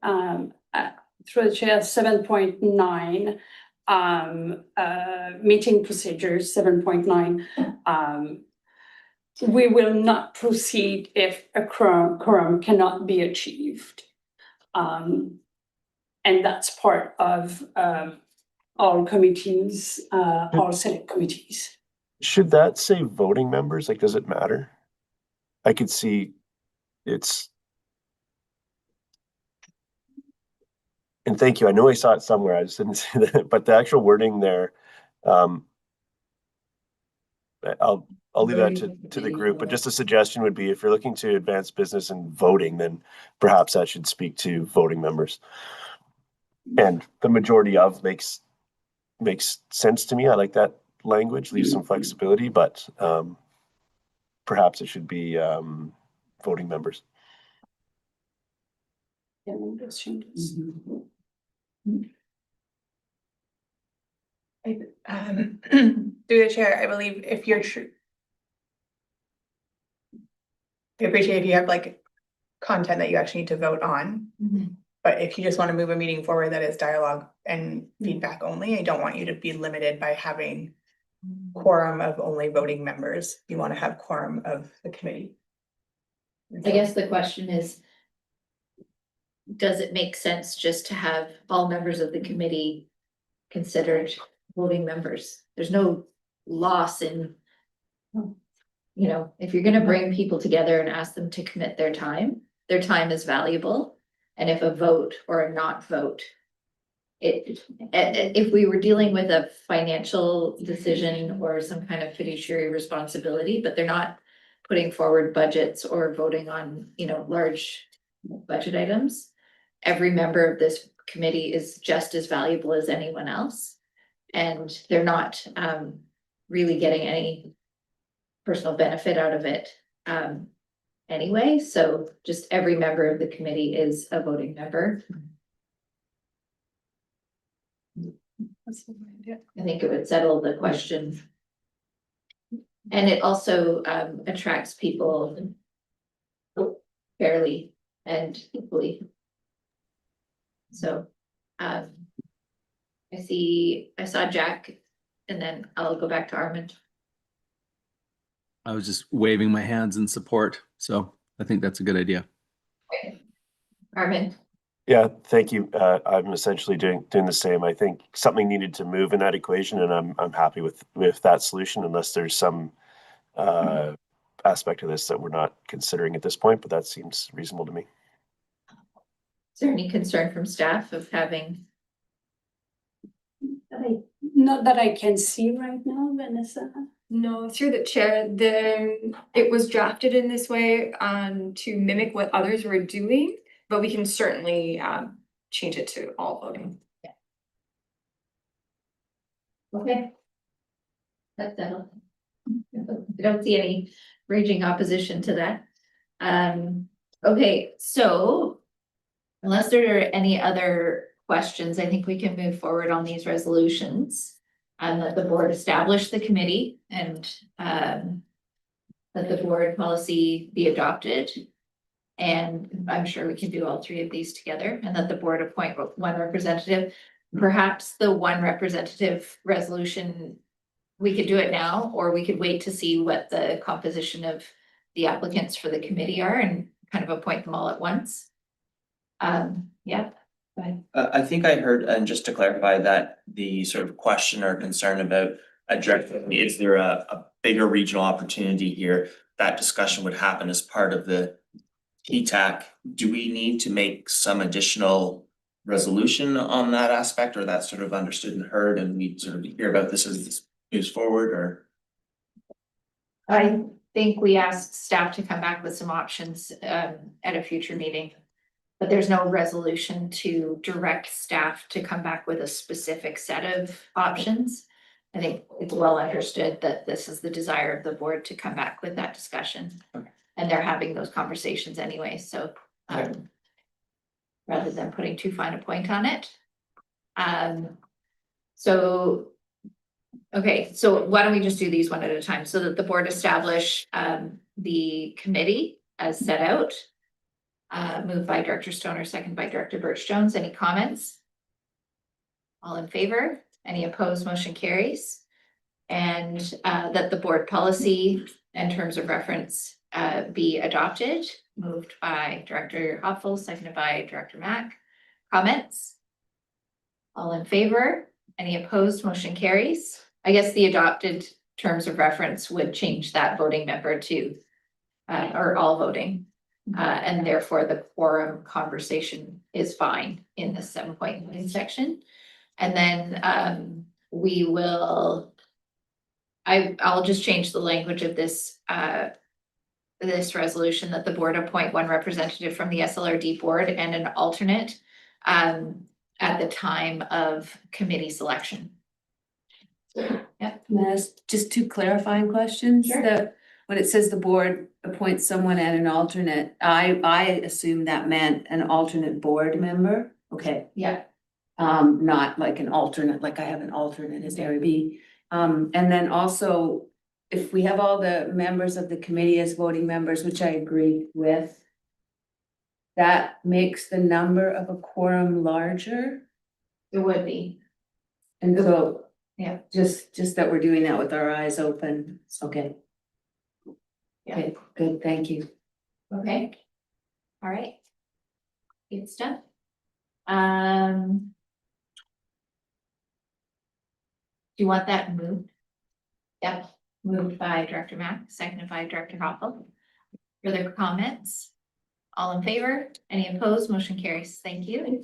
Through the chair, 7.9 meeting procedures, 7.9. We will not proceed if a quorum cannot be achieved. And that's part of all committees, all select committees. Should that say voting members? Like, does it matter? I could see it's. And thank you. I know I saw it somewhere. I just didn't see that, but the actual wording there, I'll leave that to the group, but just a suggestion would be if you're looking to advance business and voting, then perhaps that should speak to voting members. And the majority of makes sense to me. I like that language, leaves some flexibility, but perhaps it should be voting members. Yeah, those changes. Through the chair, I believe if you're I appreciate if you have like content that you actually need to vote on. But if you just want to move a meeting forward that is dialogue and feedback only, I don't want you to be limited by having quorum of only voting members. You want to have quorum of the committee. I guess the question is, does it make sense just to have all members of the committee considered voting members? There's no loss in, you know, if you're gonna bring people together and ask them to commit their time is valuable. And if a vote or a not vote, if we were dealing with a financial decision or some kind of fiduciary responsibility, but they're not putting forward budgets or voting on, you know, large budget items, every member of this committee is just as valuable as anyone else. And they're not really getting any personal benefit out of it anyway. So just every member of the committee is a voting member. I think it would settle the question. And it also attracts people fairly and equally. So I saw Jack, and then I'll go back to Armand. I was just waving my hands in support, so I think that's a good idea. Armand? Yeah, thank you. I'm essentially doing the same. I think something needed to move in that equation, and I'm happy with that solution, unless there's some aspect of this that we're not considering at this point, but that seems reasonable to me. Is there any concern from staff of having? Not that I can see right now, Vanessa. No, through the chair, it was drafted in this way to mimic what others were doing, but we can certainly change it to all voting. Okay. That's settled. I don't see any raging opposition to that. Okay, so unless there are any other questions, I think we can move forward on these resolutions. And let the board establish the committee and let the board policy be adopted. And I'm sure we can do all three of these together, and that the board appoint one representative. Perhaps the one representative resolution, we could do it now, or we could wait to see what the composition of the applicants for the committee are and kind of appoint them all at once. Yeah. Go ahead. I think I heard, and just to clarify, that the sort of question or concern about addressing, is there a bigger regional opportunity here? That discussion would happen as part of the PTAC. Do we need to make some additional resolution on that aspect, or that's sort of understood and heard, and we sort of hear about this as this moves forward, or? I think we asked staff to come back with some options at a future meeting. But there's no resolution to direct staff to come back with a specific set of options. I think it's well understood that this is the desire of the board to come back with that discussion. Okay. And they're having those conversations anyway, so Okay. rather than putting too fine a point on it. So why don't we just do these one at a time, so that the board establish the committee as set out. Moved by Director Stoner, second by Director Birch Jones. Any comments? All in favor? Any opposed? Motion carries. And that the board policy and terms of reference be adopted. moved by Director Hoffel, seconded by Director Mack. Comments? All in favor? Any opposed? Motion carries. I guess the adopted terms of reference would change that voting member to or all voting. And therefore the quorum conversation is fine in the 7.9 section. And then we will, I'll just change the language of this this resolution that the board appoint one representative from the SLRD board and an alternate at the time of committee selection. Yeah. May I ask just two clarifying questions? Sure. That when it says the board appoints someone and an alternate, I assume that meant an alternate board member. Okay. Yeah. Not like an alternate, like I have an alternate as Area B. And then also, if we have all the members of the committee as voting members, which I agree with, that makes the number of a quorum larger. It would be. And so, Yeah. just that we're doing that with our eyes open. Okay. Yeah. Okay, good, thank you. Okay. All right. Good stuff. Do you want that moved? Yep, moved by Director Mack, seconded by Director Hoffel. Further comments? All in favor? Any opposed? Motion carries. Thank you.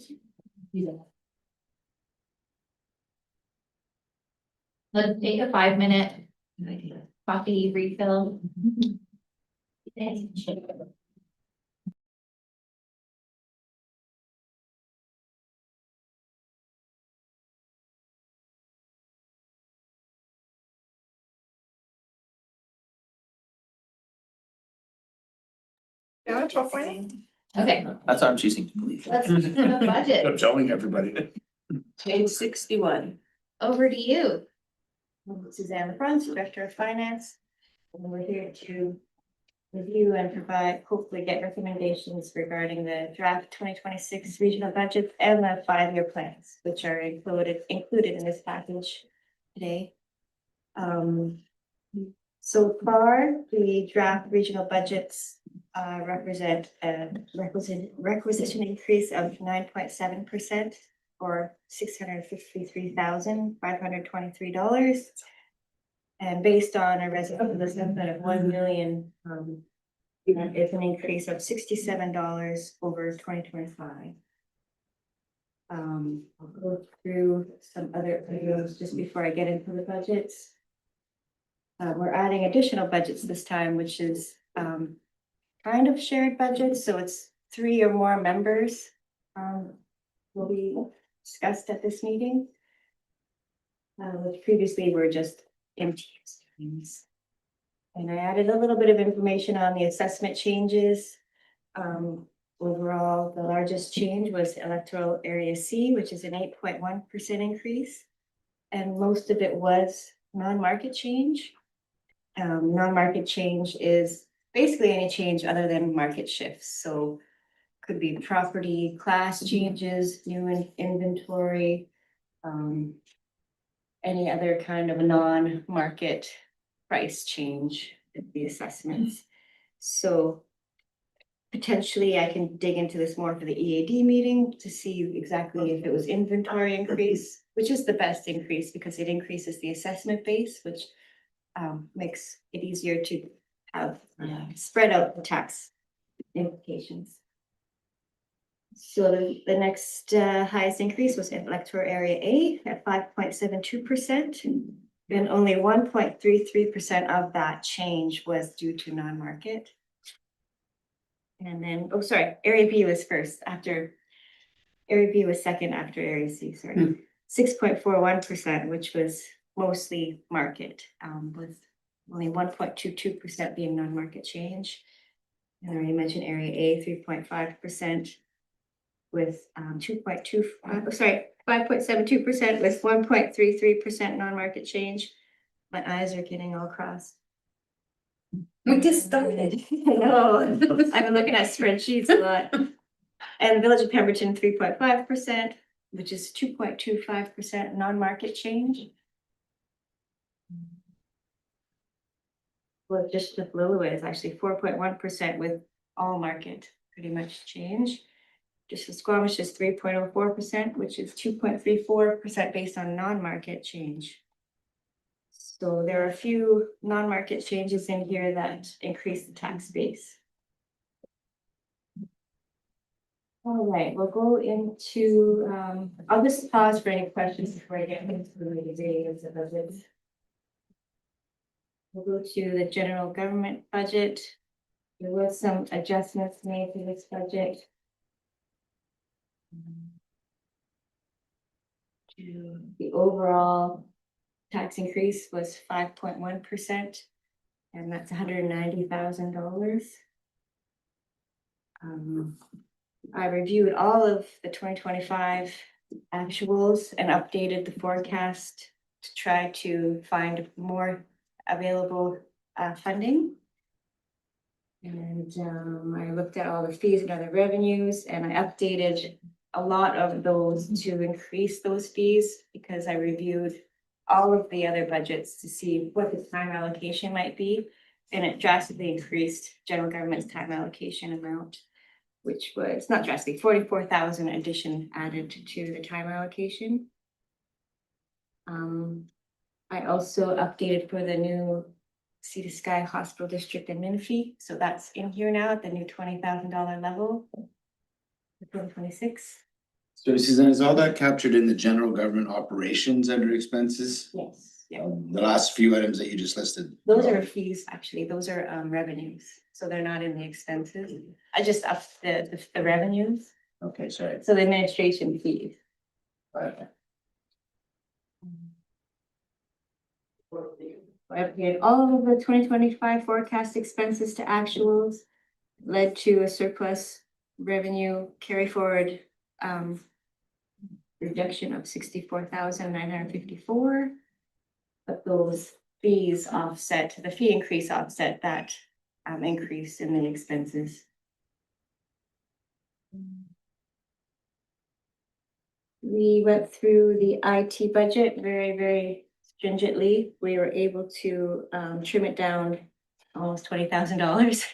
Let's take a 5-minute coffee refill. Okay, That's what I'm choosing to believe. let's do the budget. I'm telling everybody. Page 61. Over to you. Suzanne LaFrance, Director of Finance. And we're here to review and provide, hopefully get recommendations regarding the draft 2026 regional budget and the 5-year plans, which are included in this package today. So far, the draft regional budgets represent a requisition increase of 9.7% or $653,523. And based on a resident estimate of 1 million, it's an increase of $67 over 2025. I'll go through some other items just before I get into the budgets. We're adding additional budgets this time, which is kind of shared budgets, so it's 3 or more members will be discussed at this meeting. Which previously were just empty streams. And I added a little bit of information on the assessment changes. Overall, the largest change was electoral area C, which is an 8.1% increase. And most of it was non-market change. Non-market change is basically any change other than market shifts. So could be property class changes, new inventory, any other kind of non-market price change in the assessments. So potentially I can dig into this more for the EAD meeting to see exactly if it was inventory increase, which is the best increase because it increases the assessment base, which makes it easier to have spread out the tax implications. So the next highest increase was in electoral area A at 5.72%. And only 1.33% of that change was due to non-market. And then, oh, sorry, area B was first after, area B was second after area C, sorry. 6.41%, which was mostly market, with only 1.22% being non-market change. And I already mentioned area A, 3.5%. With 5.72% with 1.33% non-market change. My eyes are getting all crossed. We just started. No, I've been looking at spreadsheets a lot. And Village of Pemberton, 3.5%, which is 2.25% non-market change. Well, just with Lillooet is actually 4.1% with all market pretty much change. Just for Squamish is 3.04%, which is 2.34% based on non-market change. So there are a few non-market changes in here that increase the tax base. All right, we'll go into, I'll just pause for any questions before I get into the reading of the budget. We'll go to the general government budget. There was some adjustments made to this budget. The overall tax increase was 5.1%, and that's $190,000. I reviewed all of the 2025 actuals and updated the forecast to try to find more available funding. And I looked at all the fees and other revenues, and I updated a lot of those to increase those fees because I reviewed all of the other budgets to see what the time allocation might be. And it drastically increased general government's time allocation amount, which was not drastically, 44,000 addition added to the time allocation. I also updated for the new Sea to Sky Hospital District admin fee. So that's in here now at the new $20,000 level. 2026. So Suzanne, is all that captured in the general government operations under expenses? Yes, yeah. The last few items that you just listed? Those are fees, actually. Those are revenues. So they're not in the expenses. I just upped the revenues. Okay, sorry. So the administration fees. Okay. I updated all of the 2025 forecast expenses to actuals, led to a surplus revenue carry forward reduction of 64,954. But those fees offset, the fee increase offset that increase in the expenses. We went through the IT budget very stringently. We were able to trim it down almost $20,000,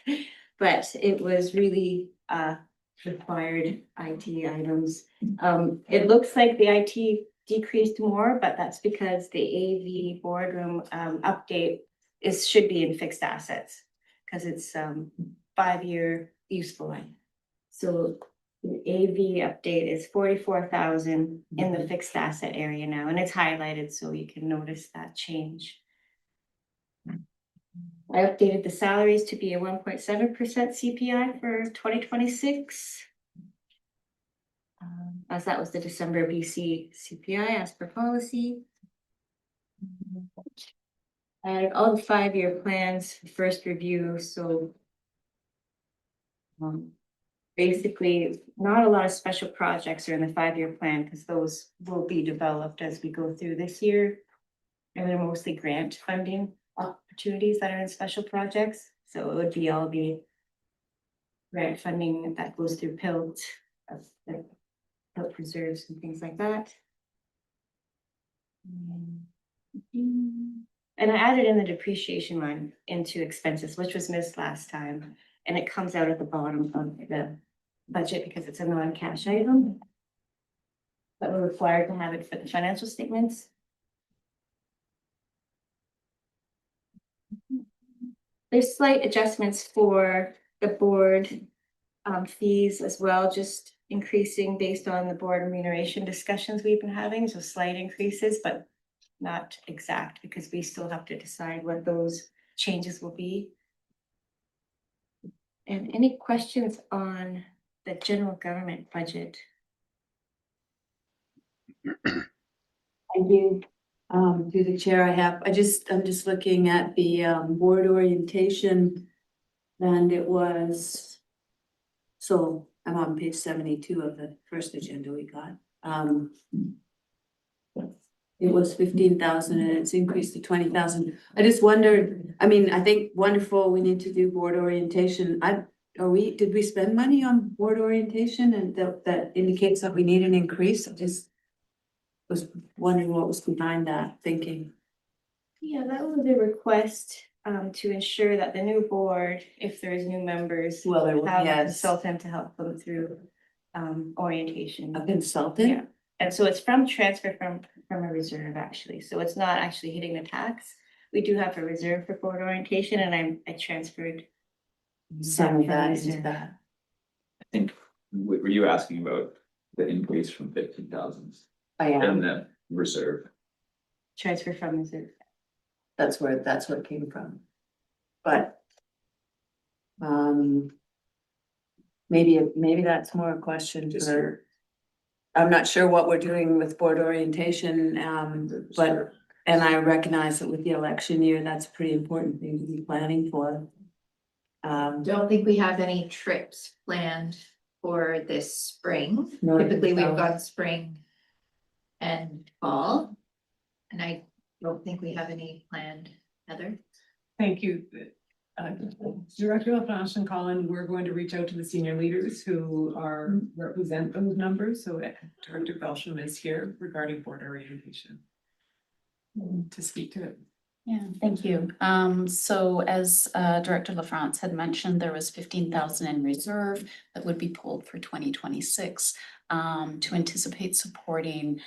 but it was really required IT items. It looks like the IT decreased more, but that's because the AV boardroom update should be in fixed assets because it's 5-year useful life. So the AV update is 44,000 in the fixed asset area now, and it's highlighted so you can notice that change. I updated the salaries to be a 1.7% CPI for 2026. As that was the December BC CPI as per policy. And all the 5-year plans, first review, so basically not a lot of special projects are in the 5-year plan because those will be developed as we go through this year. And they're mostly grant funding opportunities that are in special projects. So it would be all the grant funding that goes through PILT, PILT preserves and things like that. And I added in the depreciation line into expenses, which was missed last time. And it comes out at the bottom of the budget because it's a non-cash item. But we're required to have it for the financial statements. There's slight adjustments for the board fees as well, just increasing based on the board remuneration discussions we've been having. So slight increases, but not exact because we still have to decide what those changes will be. And any questions on the general government budget? Thank you. Through the chair, I'm just looking at the board orientation. And it was, so I'm on page 72 of the first agenda we got. It was 15,000 and it's increased to 20,000. I just wondered, I mean, I think wonderful, we need to do board orientation. Did we spend money on board orientation and that indicates that we need an increase? I just was wondering what was behind that thinking. Yeah, that was a request to ensure that the new board, if there's new members, Well, there will, have a yes, consultant to help them through orientation. a consultant? Yeah, and so it's from transfer from a reserve actually, so it's not actually hitting the tax. We do have a reserve for board orientation and I transferred. Some of that from into reserve. that. I think, were you asking about the increase from 15,000 I in am, the reserve? Transfer from reserve. that's where it came from. But. Maybe that's more a question for. I'm not sure what we're doing with board orientation, but, and I recognize that with the election year, that's a pretty important thing to be planning for. Don't think we have any trips planned for this spring. Nor do Typically, we've so. got spring and fall. And I don't think we have any planned, Heather. Thank you. Director LaFranche and Colin, we're going to reach out to the senior leaders who are represent those numbers. So Director Belsham is here regarding board orientation to speak to it. Yeah, thank you. So as Director LaFrance had mentioned, there was 15,000 in reserve that would be pulled for 2026 to anticipate supporting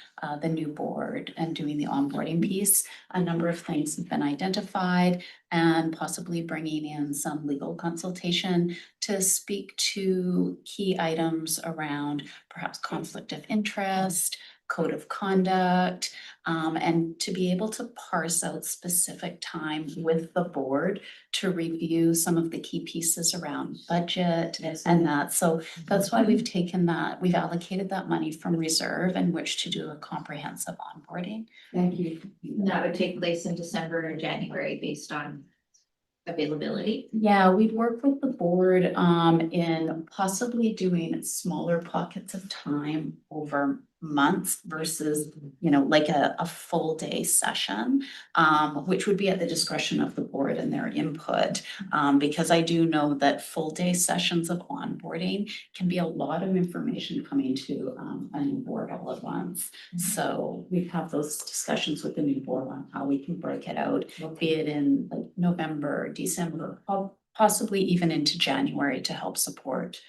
the new board and doing the onboarding piece. A number of things have been identified and possibly bringing in some legal consultation to speak to key items around perhaps conflict of interest, code of conduct, and to be able to parse out specific time with the board to review some of the key pieces around budget and that. So that's why we've taken that, we've allocated that money from reserve in which to do a comprehensive onboarding. Thank you. And that would take place in December or January based on availability. Yeah, we'd work with the board in possibly doing smaller pockets of time over months versus, you know, like a full day session, which would be at the discretion of the board and their input. Because I do know that full day sessions of onboarding can be a lot of information coming to a new board all at once. So we have those discussions with the new board on how we can break it out, be it in like November, December, possibly even into January to help support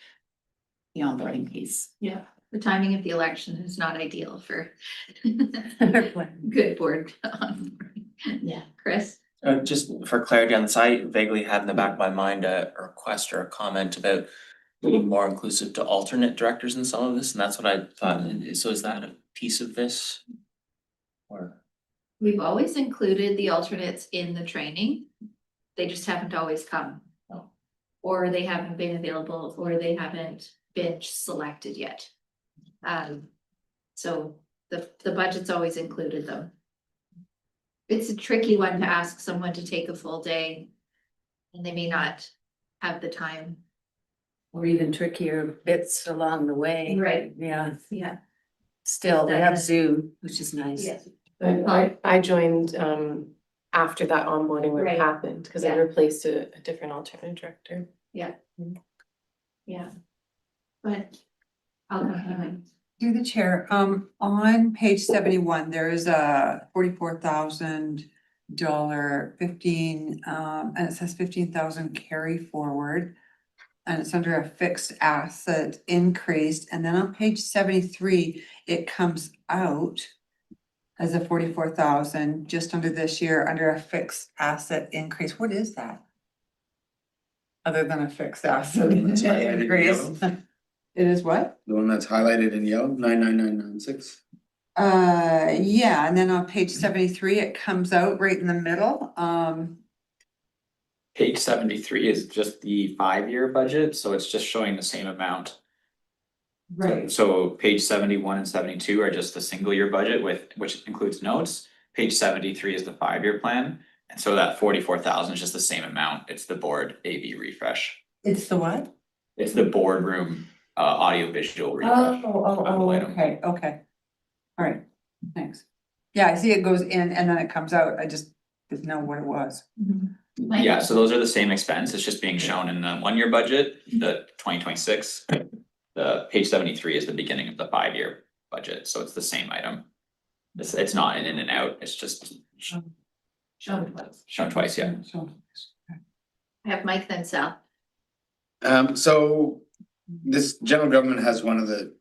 the onboarding piece. Yeah. The timing of the election is not ideal for good board onboarding. Yeah. Chris? Just for clarity on this, I vaguely had in the back of my mind a request or a comment about being more inclusive to alternate directors in some of this, and that's what I thought. So is that a piece of this? Or? We've always included the alternates in the training. They just haven't always come. Or they haven't been available, or they haven't been selected yet. So the budget's always included them. It's a tricky one to ask someone to take a full day and they may not have the time. Or even trickier bits along the way. Right. Yeah, Yeah. still, they have Zoom, which is nice. Yes. I joined after that onboarding would Right. have happened because I Yeah. replaced a different alternate director. Yeah. Yeah. But I'll have Through the chair, on page 71, there is a $44,000 and it says 15,000 carry forward. And it's under a fixed asset increased, and then on page 73, it comes out as a 44,000 just under this year, under a fixed asset increase. What is that? Other than a fixed asset It's highlighted in increase. yellow. It is what? The one that's highlighted in yellow, 99996. Yeah, and then on page 73, it comes out right in the middle. Page 73 is just the 5-year budget, so it's just showing the same amount. Right. So page 71 and 72 are just the single year budget which includes notes. Page 73 is the 5-year plan. And so that 44,000 is just the same amount. It's the board AV refresh. It's the what? It's the boardroom audio visual refresh. Okay. All right, thanks. Yeah, I see it goes in and then it comes out. I just didn't know what it was. Yeah, so those are the same expense. It's just being shown in the 1-year budget, the 2026. The page 73 is the beginning of the 5-year budget, so it's the same item. It's not an in and out, it's just Shown twice. Shown twice, yeah. I have Mike then Sal. So this general government has one of the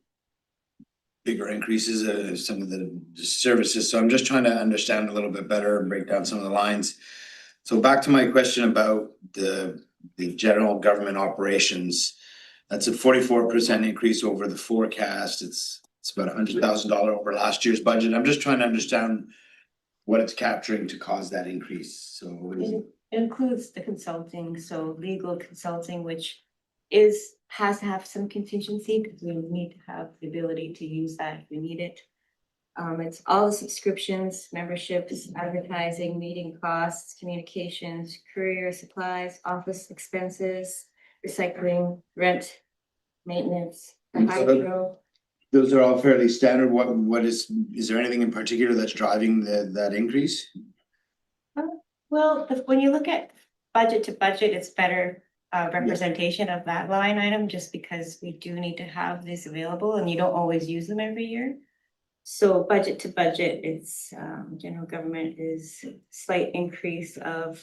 bigger increases of some of the services, so I'm just trying to understand a little bit better and break down some of the lines. So back to my question about the general government operations. That's a 44% increase over the forecast. It's about $100,000 over last year's budget. I'm just trying to understand what it's capturing to cause that increase, so. It includes the consulting, so legal consulting, which has to have some contingency because we need to have the ability to use that if we need it. It's all the subscriptions, memberships, advertising, meeting costs, communications, courier supplies, office expenses, recycling, rent, maintenance, the hydro. Those are all fairly standard. What is there anything in particular that's driving that increase? Well, when you look at budget to budget, it's better representation of that line item, just because we do need to have this available and you don't always use them every year. So budget to budget, it's general government is slight increase of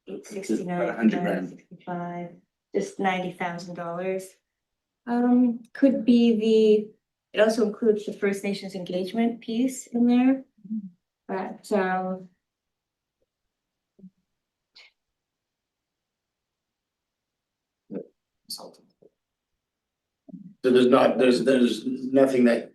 $869,565, just $90,000. Could be it also includes the First Nations engagement piece in there, but So there's nothing that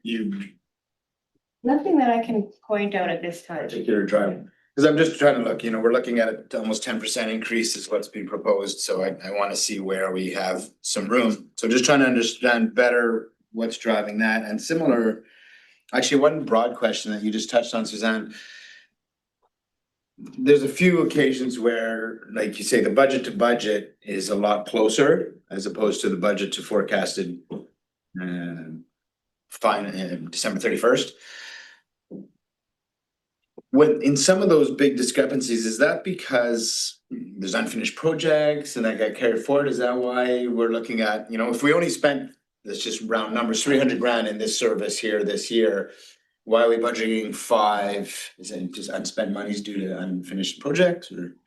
nothing that I can point out at this time. particular drive, because I'm just trying to look, we're looking at it, almost 10% increase is what's being proposed, so I want to see where we have some room. So just trying to understand better what's driving that, and similar, actually, one broad question that you just touched on, Suzanne. There's a few occasions where, like you say, the budget to budget is a lot closer as opposed to the budget to forecasted December 31st. In some of those big discrepancies, is that because there's unfinished projects and that got carried forward? Is that why we're looking at, if we only spent, let's just round numbers, 300 grand in this service here this year, why are we budgeting 5? Is it just unspent monies due to unfinished projects, or?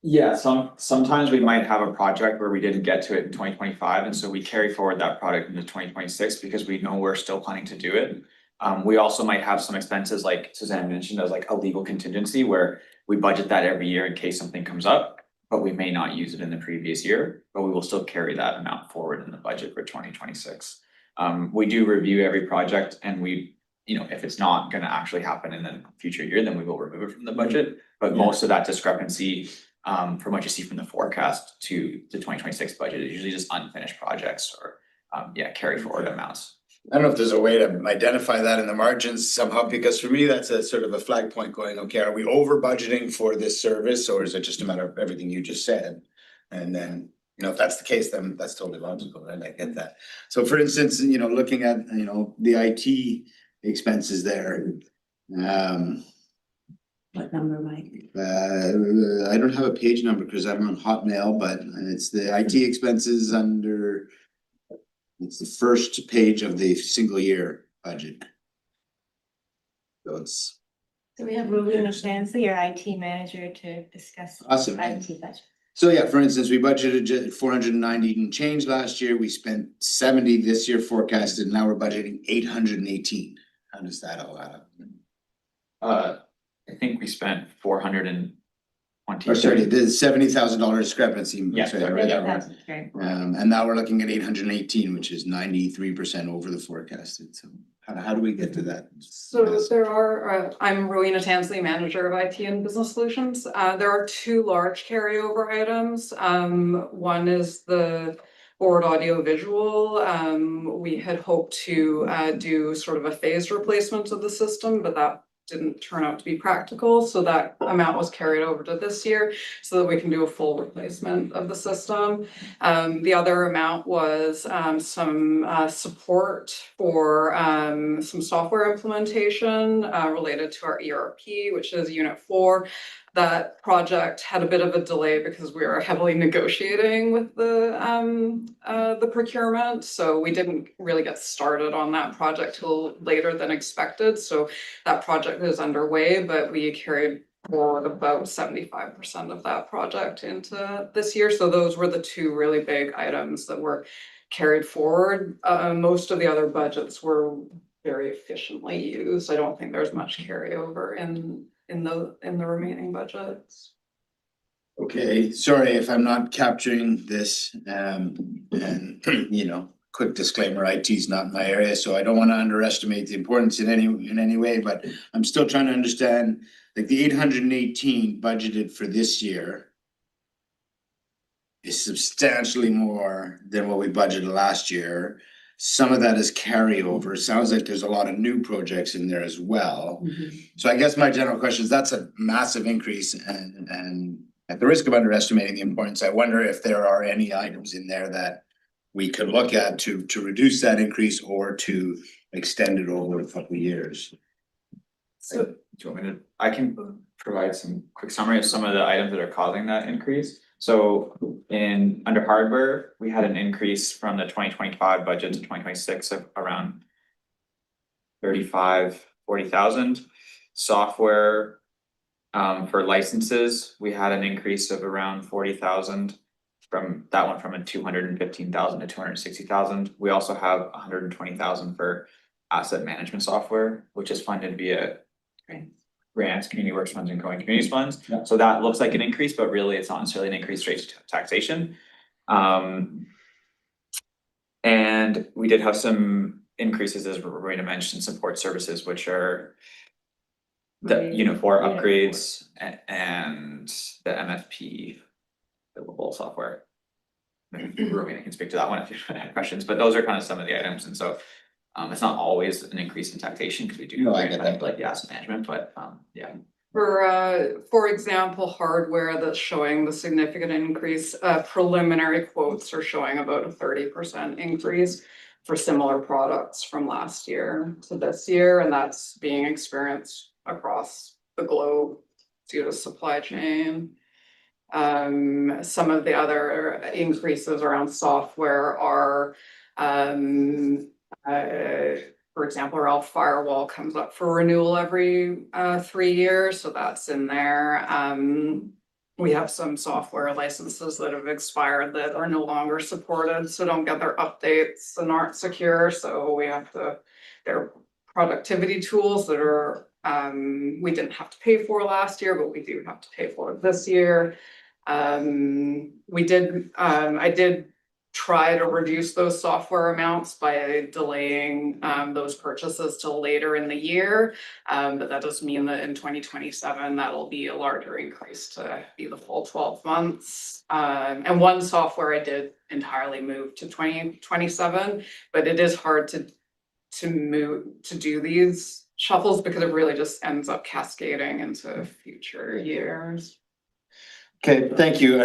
Yeah, sometimes we might have a project where we didn't get to it in 2025, and so we carry forward that project into 2026 because we know we're still planning to do it. We also might have some expenses, like Suzanne mentioned, as like a legal contingency where we budget that every year in case something comes up, but we may not use it in the previous year, but we will still carry that amount forward in the budget for 2026. We do review every project, and if it's not gonna actually happen in the future year, then we will remove it from the budget. But most of that discrepancy, from what you see from the forecast to the 2026 budget, is usually just unfinished projects or carry forward amounts. I don't know if there's a way to identify that in the margins somehow, because for me, that's a sort of a flag point going, okay, are we over budgeting for this service, or is it just a matter of everything you just said? And then, if that's the case, then that's totally logical, right? I get that. So for instance, looking at, the IT expenses there. What number, Mike? I don't have a page number because I'm on Hotmail, but it's the IT expenses under. It's the first page of the single year budget. So we have Rowena Stanley, your IT manager, to discuss. Awesome. IT budget. So yeah, for instance, we budgeted 490 and change last year. We spent 70 this year forecasted. Now we're budgeting 818. How does that all add up? I think we spent 420. Or sorry, the $70,000 discrepancy. Yeah, Sorry, I read that wrong. Right. And now we're looking at 818, which is 93% over the forecasted. So how do we get to that? So there are, I'm Rowena Tansley, manager of IT and business solutions. There are 2 large carryover items. One is the board audio visual. We had hoped to do sort of a phased replacement of the system, but that didn't turn out to be practical, so that amount was carried over to this year so that we can do a full replacement of the system. The other amount was some support for some software implementation related to our ERP, which is Unit 4. That project had a bit of a delay because we were heavily negotiating with the procurement, so we didn't really get started on that project till later than expected. So that project is underway, but we carried poured about 75% of that project into this year. So those were the two really big items that were carried forward. Most of the other budgets were very efficiently used. I don't think there's much carryover in the remaining budgets. Okay, sorry if I'm not capturing this, and, you know, quick disclaimer, IT is not my area, so I don't wanna underestimate the importance in any way, but I'm still trying to understand, like, the 818 budgeted for this year is substantially more than what we budgeted last year. Some of that is carryover. Sounds like there's a lot of new projects in there as well. So I guess my general question is, that's a massive increase, and at the risk of underestimating the importance, I wonder if there are any items in there that we could look at to reduce that increase or to extend it over a couple of years. So, do you want me to, I can provide some quick summary of some of the items that are causing that increase. So under hardware, we had an increase from the 2025 budget to 2026 of around 40,000. Software, for licenses, we had an increase of around 40,000. From that one, from a 215,000 to 260,000. We also have 120,000 for asset management software, which is funded via grants, community works funds, and growing communities funds. So that looks like an increase, but really it's not necessarily an increase straight to taxation. And we did have some increases, as Rowena mentioned, support services, which are the Unit 4 upgrades and the MFP billable software. Maybe Rowena can speak to that one if you have questions, but those are kind of some of the items, and so it's not always an increase in taxation, because we do I get that. like the asset management, but yeah. For example, hardware that's showing the significant increase, preliminary quotes are showing about a 30% increase for similar products from last year to this year, and that's being experienced across the globe due to supply chain. Some of the other increases around software are, for example, our firewall comes up for renewal every 3 years, so that's in there. We have some software licenses that have expired that are no longer supported, so don't get their updates and aren't secure, so we have to, they're productivity tools that are, we didn't have to pay for last year, but we do have to pay for it this year. I did try to reduce those software amounts by delaying those purchases till later in the year. But that does mean that in 2027, that'll be a larger increase to be the full 12 months. And one software I did entirely move to 2027, but it is hard to do these shuffles because it really just ends up cascading into future years. Okay, thank you.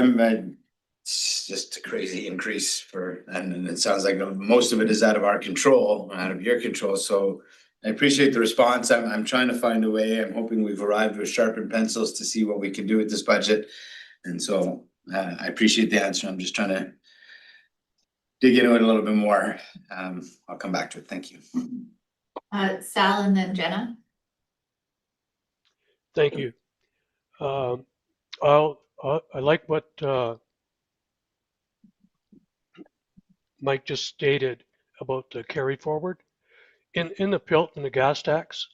It's just a crazy increase and it sounds like most of it is out of our control, out of your control. So I appreciate the response. I'm trying to find a way. I'm hoping we've arrived with sharpened pencils to see what we can do with this budget. And so I appreciate the answer. I'm just trying to dig into it a little bit more. I'll come back to it. Thank you. Sal and then Jenna. Thank you. I like what Mike just stated about the carry forward. In the PILT and the gas tax,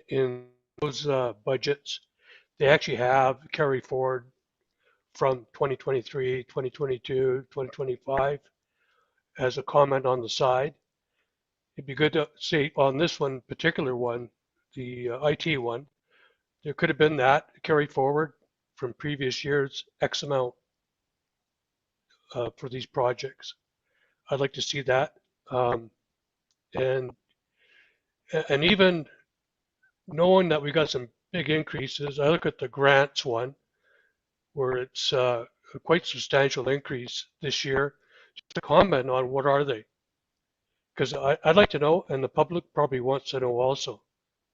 in those budgets, they actually have carry forward from 2023, 2022, 2025 as a comment on the side. It'd be good to see on this one, particular one, the IT one, there could have been that carry forward from previous years, X amount for these projects. I'd like to see that. And even knowing that we got some big increases, I look at the grants one, where it's a quite substantial increase this year. Just a comment on what are they? Because I'd like to know, and the public probably wants to know also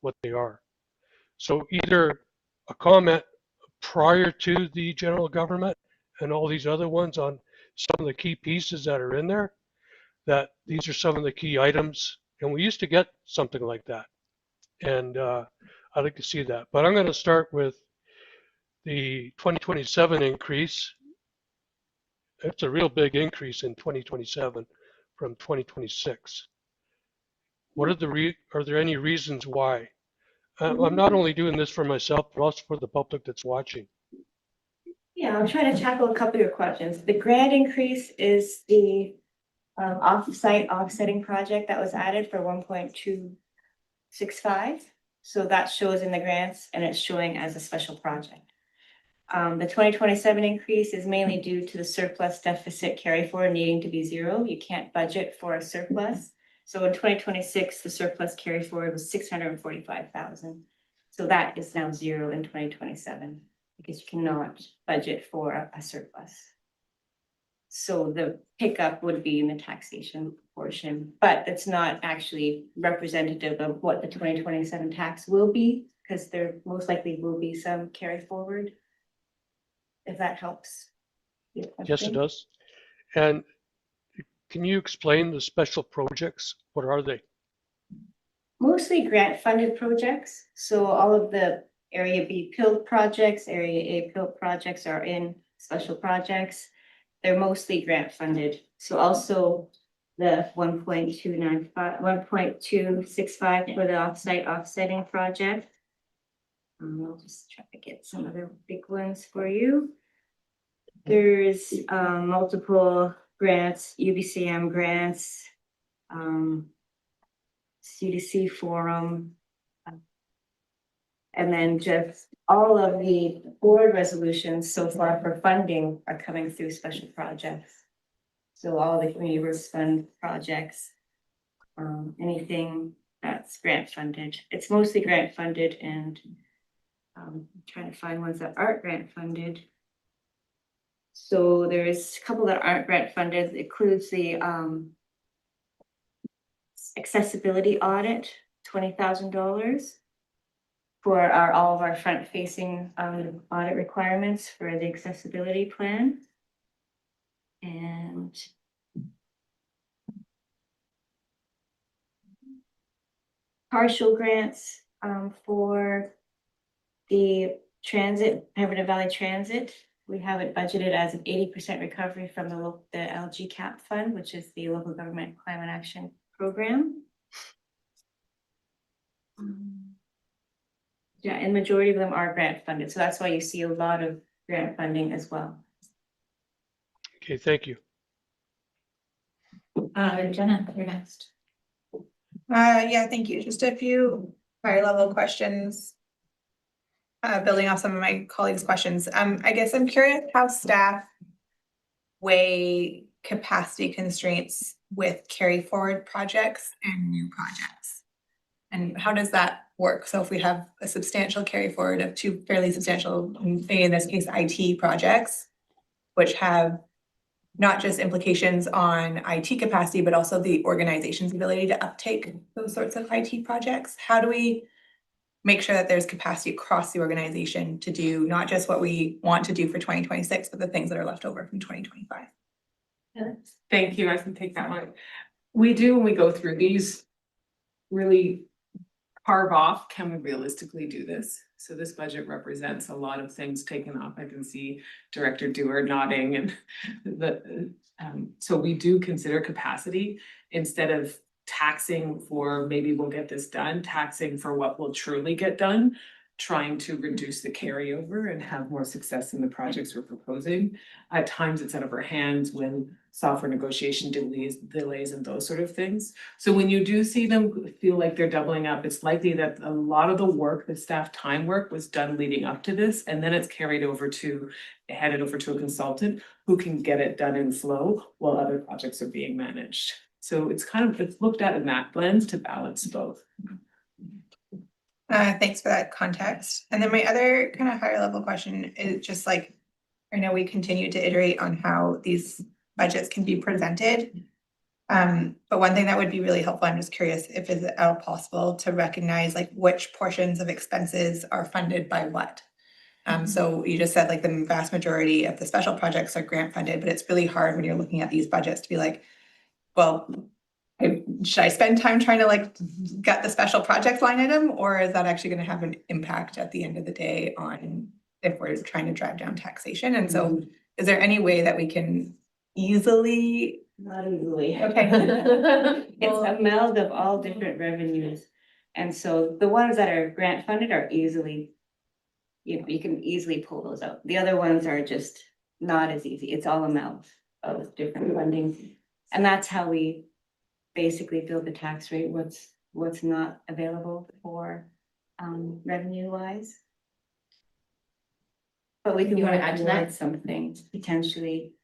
what they are. So either a comment prior to the general government and all these other ones on some of the key pieces that are in there, that these are some of the key items, and we used to get something like that. And I'd like to see that, but I'm gonna start with the 2027 increase. It's a real big increase in 2027 from 2026. What are there any reasons why? I'm not only doing this for myself, but also for the public that's watching. Yeah, I'm trying to tackle a couple of your questions. The grant increase is the off-site offsetting project that was added for 1.265. So that shows in the grants and it's showing as a special project. The 2027 increase is mainly due to the surplus deficit carry forward needing to be zero. You can't budget for a surplus. So in 2026, the surplus carry forward was 645,000. So that is now zero in 2027 because you cannot budget for a surplus. So the pickup would be in the taxation portion, but it's not actually representative of what the 2027 tax will be because there most likely will be some carry forward. If that helps. Yes, it does. And can you explain the special projects? What are they? Mostly grant funded projects. So all of the Area B PILT projects, Area A PILT projects are in special projects. They're mostly grant funded. So also the 1.265 for the offsite offsetting project. I'll just try to get some other big ones for you. There's multiple grants, UBCM grants, CDC forum, and then just all of the board resolutions so far for funding are coming through special projects. So all the community roots fund projects, anything that's grant funded. It's mostly grant funded and trying to find ones that aren't grant funded. So there's a couple that aren't grant funded. It includes the accessibility audit, $20,000 for all of our front facing audit requirements for the accessibility plan. And partial grants for the transit, Pemberton Valley Transit. We have it budgeted as an 80% recovery from the LGCAP fund, which is the Local Government Climate Action Program. Yeah, and majority of them are grant funded. So that's why you see a lot of grant funding as well. Okay, thank you. Jenna, you're next. Yeah, thank you. Just a few higher level questions. Building off some of my colleagues' questions. I guess I'm curious how staff weigh capacity constraints with carry forward projects and new projects. And how does that work? So if we have a substantial carry forward of two fairly substantial, in this case, IT projects, which have not just implications on IT capacity, but also the organization's ability to uptake those sorts of IT projects. How do we make sure that there's capacity across the organization to do not just what we want to do for 2026, but the things that are left over from 2025? Thank you. I can take that one. We do, when we go through these, really carve off, can we realistically do this? So this budget represents a lot of things taken off. I can see Director Dewar nodding and so we do consider capacity instead of taxing for maybe we'll get this done, taxing for what will truly get done, trying to reduce the carryover and have more success in the projects we're proposing. At times it's out of our hands when software negotiation delays and those sort of things. So when you do see them feel like they're doubling up, it's likely that a lot of the work, the staff time work was done leading up to this, and then it's headed over to a consultant who can get it done in flow while other projects are being managed. So it's looked at in that lens to balance both. Thanks for that context. And then my other kind of higher level question is just like, I know we continue to iterate on how these budgets can be presented. But one thing that would be really helpful, I'm just curious if it's at all possible to recognize like which portions of expenses are funded by what. So you just said like the vast majority of the special projects are grant funded, but it's really hard when you're looking at these budgets to be like, well, should I spend time trying to like get the special projects line item, or is that actually gonna have an impact at the end of the day on if we're trying to drive down taxation? And so is there any way that we can easily? Not easily. Okay. It's a meld of all different revenues. And so the ones that are grant funded are easily, you can easily pull those out. The other ones are just not as easy. It's all a meld of different funding. And that's how we basically build the tax rate, what's not available for revenue wise. But we can You wanna work add to that? towards something potentially.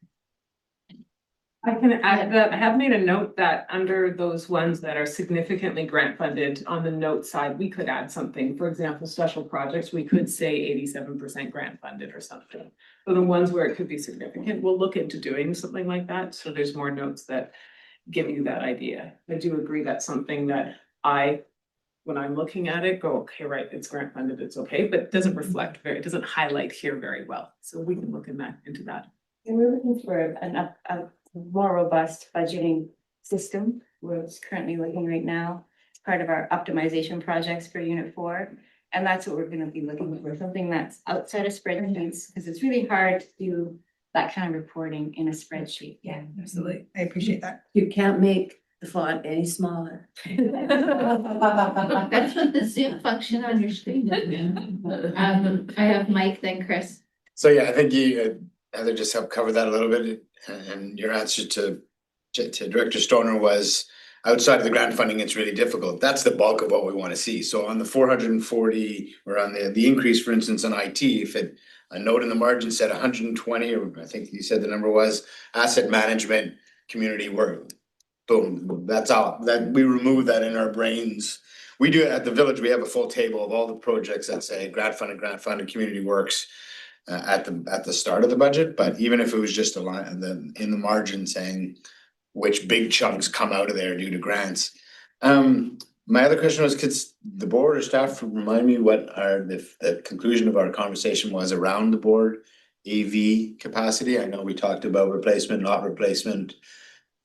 I can add that, I have made a note that under those ones that are significantly grant funded, on the note side, we could add something. For example, special projects, we could say 87% grant funded or something. For the ones where it could be significant, we'll look into doing something like that, so there's more notes that give you that idea. I do agree that's something that when I'm looking at it, go, okay, right, it's grant funded, it's okay, but it doesn't reflect it doesn't highlight here very well. So we can look into that. And we're looking for a more robust budgeting system. We're currently looking right now, it's part of our optimization projects for Unit 4. And that's what we're gonna be looking for, something that's outside of spreadsheets, because it's really hard to do that kind of reporting in a spreadsheet. Yeah, absolutely. I appreciate that. You can't make the font any smaller. That's what the Zoom function on your screen is. I have Mike, then Chris. So yeah, I think you, Heather just helped cover that a little bit, and your answer to Director Stoner was outside of the grant funding, it's really difficult. That's the bulk of what we want to see. So on the 440 or on the increase, for instance, on IT, if a note in the margin said 120, or I think you said the number was asset management, community work. Boom, that's all. That we remove that in our brains. We do it at the village. We have a full table of all the projects that say grant funded, community works at the start of the budget. But even if it was just a line in the margin saying which big chunks come out of there due to grants. My other question was, could the board or staff remind me what the conclusion of our conversation was around the board AV capacity? I know we talked about replacement, not replacement.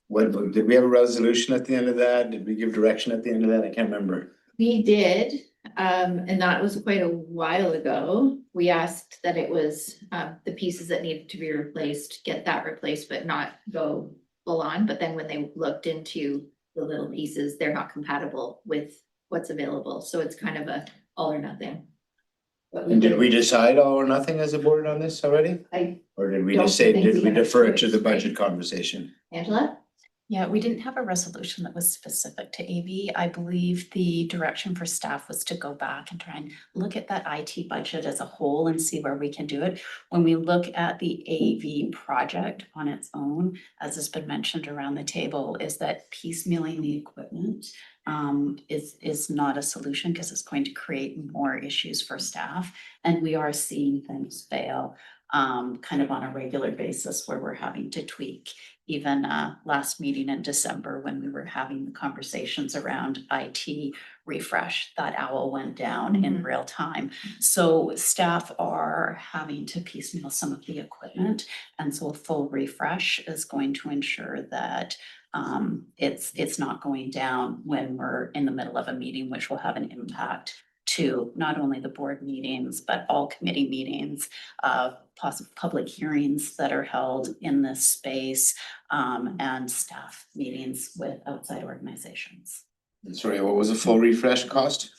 Did we have a resolution at the end of that? Did we give direction at the end of that? I can't remember. We did, and that was quite a while ago. We asked that it was the pieces that needed to be replaced, get that replaced, but not go full on. But then when they looked into the little pieces, they're not compatible with what's available. So it's kind of a all or nothing. And did we decide all or nothing as a board on this already? Or did we just say, did we defer it to the budget conversation? Angela? Yeah, we didn't have a resolution that was specific to AV. I believe the direction for staff was to go back and try and look at that IT budget as a whole and see where we can do it. When we look at the AV project on its own, as has been mentioned around the table, is that piecemealing the equipment is not a solution because it's going to create more issues for staff. And we are seeing things fail kind of on a regular basis where we're having to tweak. Even last meeting in December when we were having the conversations around IT refresh, that owl went down in real time. So staff are having to piecemeal some of the equipment. And so a full refresh is going to ensure that it's not going down when we're in the middle of a meeting, which will have an impact to not only the board meetings, but all committee meetings, possible public hearings that are held in this space, and staff meetings with outside organizations. Sorry, what was the full refresh cost?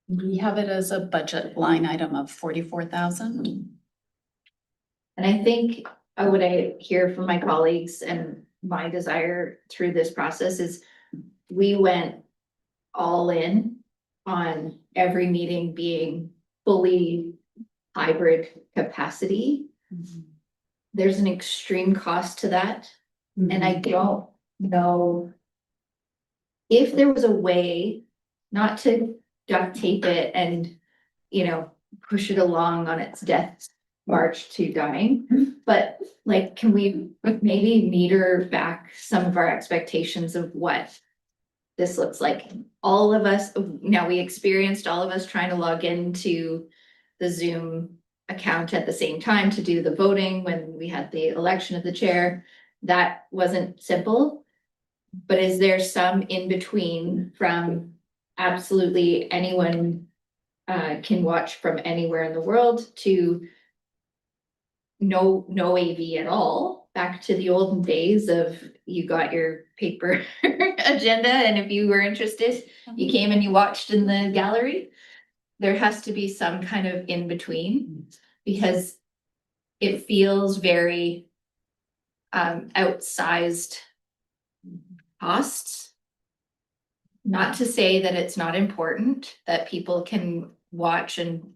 We have it as a budget line item of 44,000. And I think what I hear from my colleagues and my desire through this process is we went all in on every meeting being fully hybrid capacity. There's an extreme cost to that. And I don't know if there was a way not to duct tape it and, push it along on its death march to dying, but like, can we maybe meter back some of our expectations of what this looks like? All of us, now we experienced all of us trying to log into the Zoom account at the same time to do the voting when we had the election of the chair. That wasn't simple. But is there some in between from absolutely anyone can watch from anywhere in the world to no AV at all, back to the olden days of you got your paper agenda, and if you were interested, you came and you watched in the gallery? There has to be some kind of in between, because it feels very outsized costs. Not to say that it's not important, that people can watch and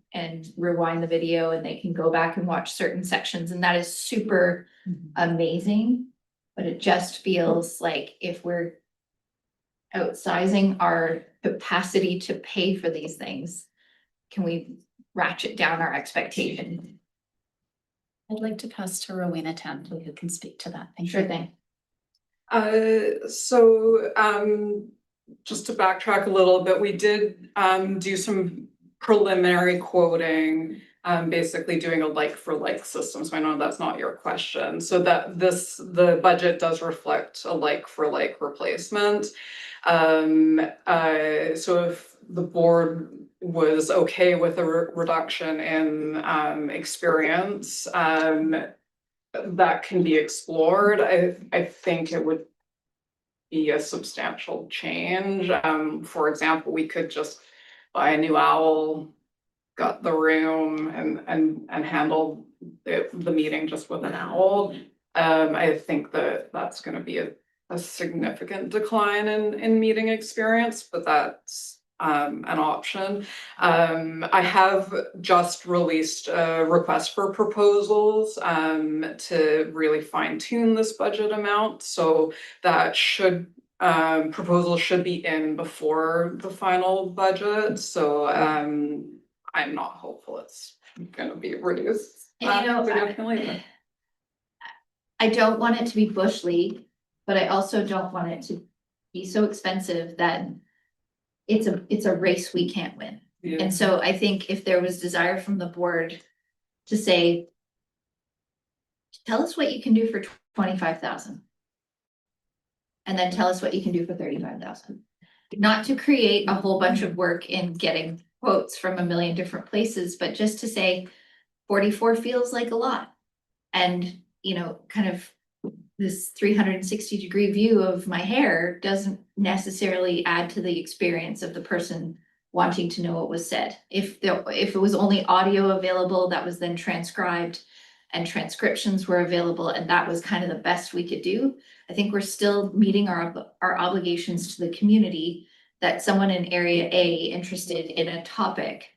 rewind the video and they can go back and watch certain sections, and that is super amazing. But it just feels like if we're outsizing our capacity to pay for these things, can we ratchet down our expectation? I'd like to pass to Rowena Tampley, who can speak to that. Thank Sure you. thing. Just to backtrack a little bit, we did do some preliminary quoting, basically doing a like for like system. So I know that's not your question. So that the budget does reflect a like for like replacement. So if the board was okay with a reduction in experience, that can be explored. I think it would be a substantial change. For example, we could just buy a new owl, gut the room, and handle the meeting just with an owl. I think that that's going to be a significant decline in meeting experience, but that's an option. I have just released a request for proposals to really fine tune this budget amount. So that proposals should be in before the final budget. So I'm not hopeful it's gonna be reduced. And I don't want it to be Bush League, but I also don't want it to be so expensive that it's a race we can't win. Yeah. And so I think if there was desire from the board to say, tell us what you can do for 25,000. And then tell us what you can do for 35,000. Not to create a whole bunch of work in getting quotes from a million different places, but just to say 44 feels like a lot. And, kind of this 360-degree view of my hair doesn't necessarily add to the experience of the person wanting to know what was said. If it was only audio available that was then transcribed and transcriptions were available and that was kind of the best we could do, I think we're still meeting our obligations to the community, that someone in area A interested in a topic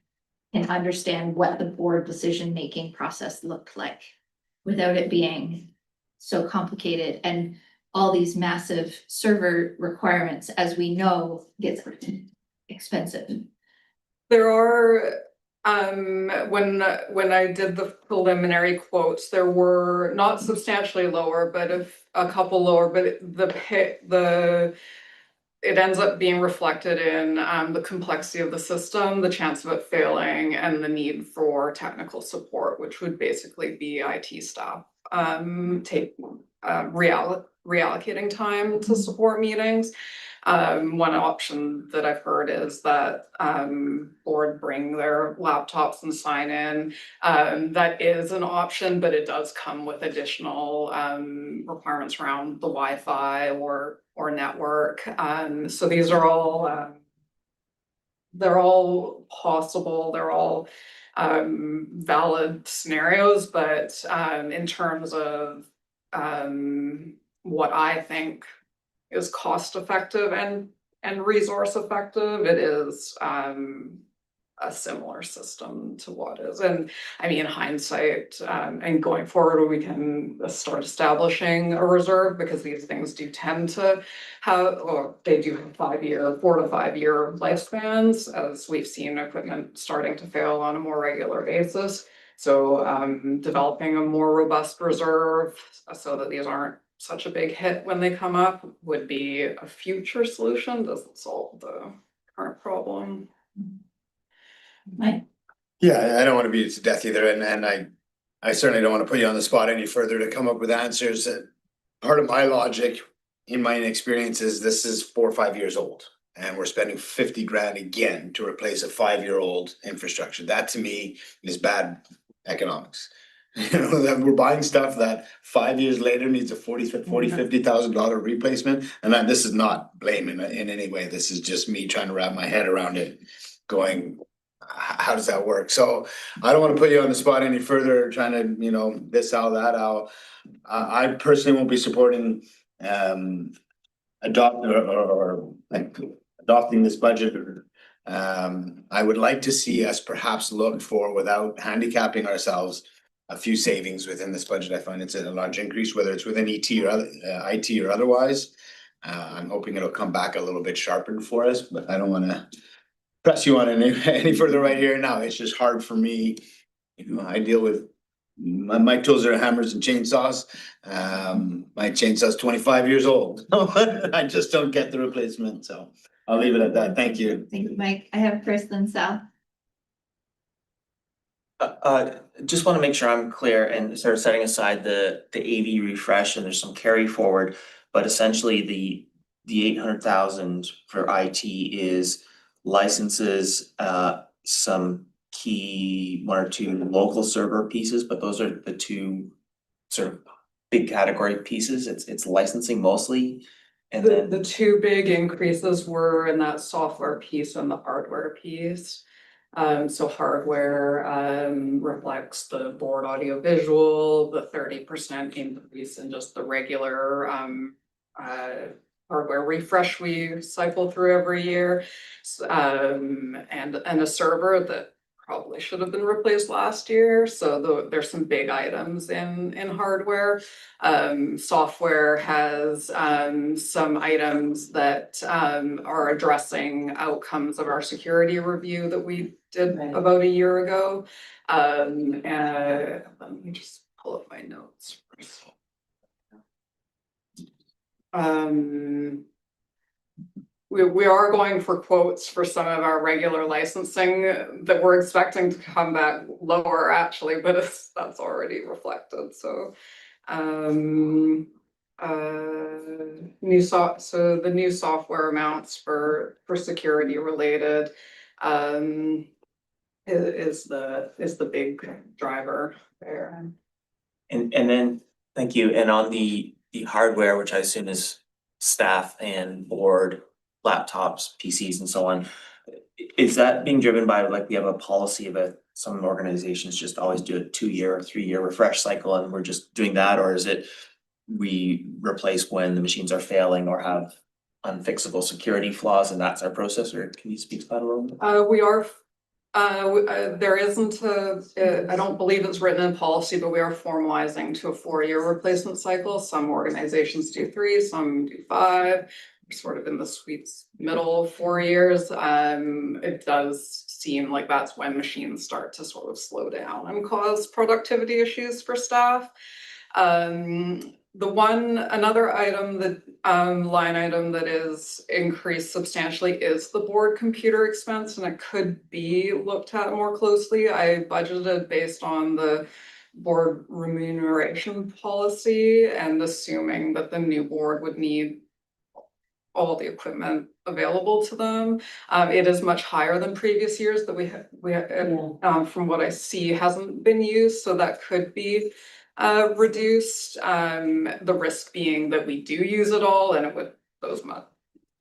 can understand what the board decision-making process looked like without it being so complicated and all these massive server requirements, as we know, gets expensive. There are, when I did the preliminary quotes, there were not substantially lower, but a couple lower, but it ends up being reflected in the complexity of the system, the chance of it failing, and the need for technical support, which would basically be IT staff reallocating time to support meetings. One option that I've heard is that board bring their laptops and sign in. That is an option, but it does come with additional requirements around the Wi-Fi or network. So these are all they're all possible. They're all valid scenarios, but in terms of what I think is cost effective and resource effective, it is a similar system to what is. And I mean, in hindsight, and going forward, we can start establishing a reserve, because these things do tend to have, or they do have 4 to 5 year lifespans, as we've seen equipment starting to fail on a more regular basis. So developing a more robust reserve so that these aren't such a big hit when they come up would be a future solution. Doesn't solve the current problem. Right. Yeah, I don't want to beat it to death either, and I certainly don't want to put you on the spot any further to come up with answers. Part of my logic in my experiences, this is 4 or 5 years old. And we're spending 50 grand again to replace a 5-year-old infrastructure. That to me is bad economics. You know, that we're buying stuff that 5 years later needs a $50,000 replacement. And that this is not blame in any way. This is just me trying to wrap my head around it, going, how does that work? So I don't want to put you on the spot any further, trying to, you know, this out, that out. I personally won't be supporting adopting this budget. I would like to see us perhaps look for, without handicapping ourselves, a few savings within this budget. I find it's a large increase, whether it's within ET or other, IT or otherwise. I'm hoping it'll come back a little bit sharpened for us, but I don't want to press you on any further right here and now. It's just hard for me. You know, I deal with my tools are hammers and chainsaws. My chainsaw's 25 years old. I just don't get the replacement, so I'll leave it at that. Thank you. Thank you, Mike. I have Chris and Sal. Just want to make sure I'm clear and sort of setting aside the AV refresh and there's some carry forward, but essentially the 800,000 for IT is licenses, some key 1 or 2 local server pieces, but those are the 2 sort of big category pieces. It's licensing mostly. And then The 2 big increases were in that software piece and the hardware piece. So hardware reflects the board audio visual, the 30% increase in just the regular hardware refresh we cycle through every year. And a server that probably should have been replaced last year. So there's some big items in hardware. Software has some items that are addressing outcomes of our security review that we did about a year ago. And let me just pull up my notes first. We are going for quotes for some of our regular licensing that we're expecting to come back lower actually, but that's already reflected. So so the new software amounts for security related is the big driver there. And then, thank you. And on the hardware, which I assume is staff and board, laptops, PCs and so on, is that being driven by, like, we have a policy of it, some organizations just always do a 2-year or 3-year refresh cycle and we're just doing that, or is it we replace when the machines are failing or have unfixable security flaws and that's our process? Or can you speak to that a little bit? There isn't I don't believe it's written in policy, but we are formalizing to a 4-year replacement cycle. Some organizations do 3, some do 5. We're sort of in the sweet middle of 4 years. It does seem like that's when machines start to sort of slow down and cause productivity issues for staff. Another item that line item that is increased substantially is the board computer expense, and it could be looked at more closely. I budgeted based on the board remuneration policy and assuming that the new board would need all the equipment available to them. It is much higher than previous years that from what I see hasn't been used, so that could be reduced. The risk being that we do use it all and those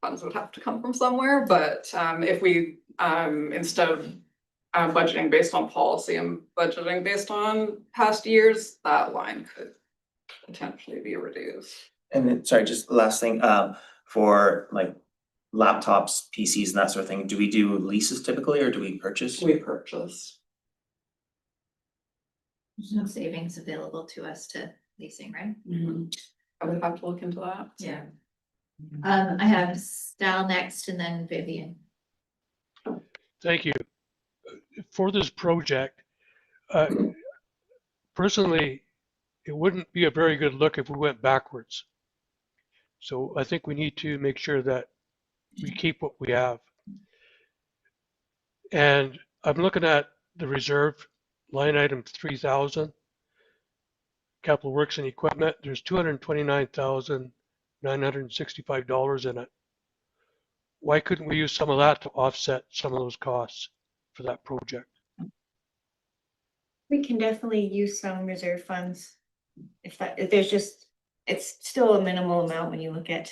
funds would have to come from somewhere. But if we instead of budgeting based on policy and budgeting based on past years, that line could potentially be reduced. And then, sorry, just the last thing, for like laptops, PCs and that sort of thing, do we do leases typically or do we purchase? We purchase. There's no savings available to us to leasing, right? I would have to look into that. Yeah. I have Sal next and then Vivian. Thank you. For this project, personally, it wouldn't be a very good look if we went backwards. So I think we need to make sure that we keep what we have. And I'm looking at the reserve line item 3,000, capital works and equipment. There's 229,000 $965 in it. Why couldn't we use some of that to offset some of those costs for that project? We can definitely use some reserve funds. If there's just, it's still a minimal amount when you look at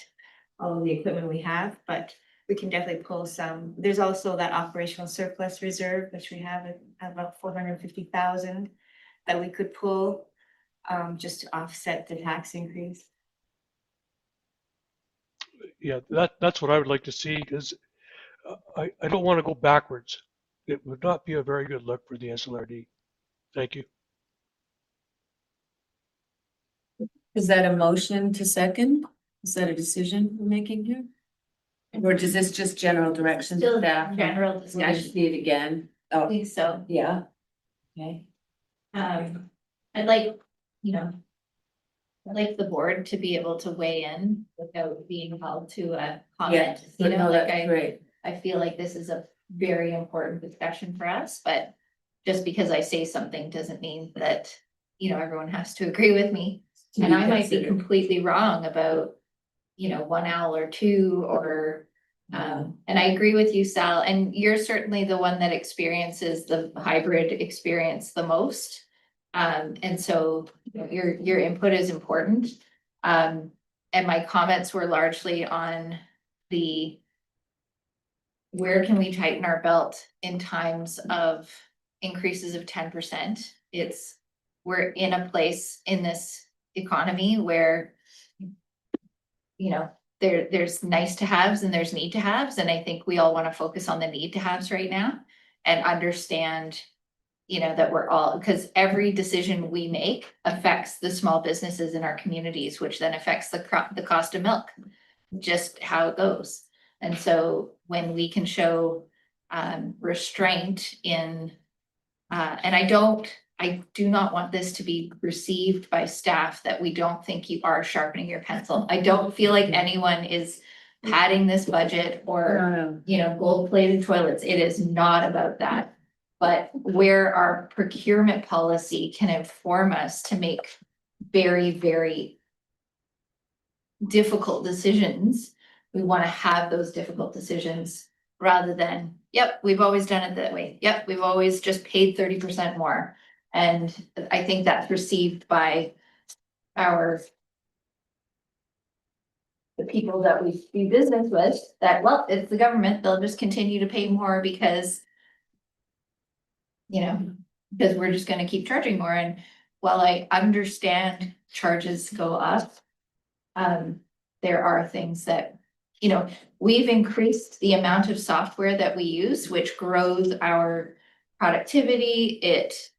all of the equipment we have, but we can definitely pull some. There's also that operational surplus reserve, which we have at about 450,000 that we could pull just to offset the tax increase. Yeah, that's what I would like to see, because I don't want to go backwards. It would not be a very good look for the SLRD. Thank you. Is that a motion to second? Is that a decision we're making here? Or is this just general direction? Still staff? general Yeah, I discussion. should see it again. I Oh, think so. yeah. Okay. I'd like, you know, I'd like the board to be able to weigh in without being held to a Yeah, comment. You know, no, like that's great. I feel like this is a very important discussion for us, but just because I say something doesn't mean that, you know, everyone has to agree with me. To And be I might be considered. completely wrong about, you know, 1 owl or 2 or, and I agree with you, Sal, and you're certainly the one that experiences the hybrid experience the most. And so your input is important. And my comments were largely on the where can we tighten our belt in times of increases of 10%? We're in a place in this economy where, you know, there's nice to haves and there's need to haves, and I think we all want to focus on the need to haves right now and understand, you know, that we're all, because every decision we make affects the small businesses in our communities, which then affects the cost of milk, just how it goes. And so when we can show restraint in, and I do not want this to be received by staff that we don't think you are sharpening your pencil. I don't feel like anyone is padding this budget or, you know, gold-plated toilets. It is not about that. But where our procurement policy can inform us to make very, very difficult decisions, we want to have those difficult decisions rather than, yep, we've always done it that way. Yep, we've always just paid 30% more. And I think that's received by the people that we do business with, that, well, it's the government, they'll just continue to pay more because, you know, because we're just gonna keep charging more. And while I understand charges go up, there are things that, you know, we've increased the amount of software that we use, which grows our productivity. It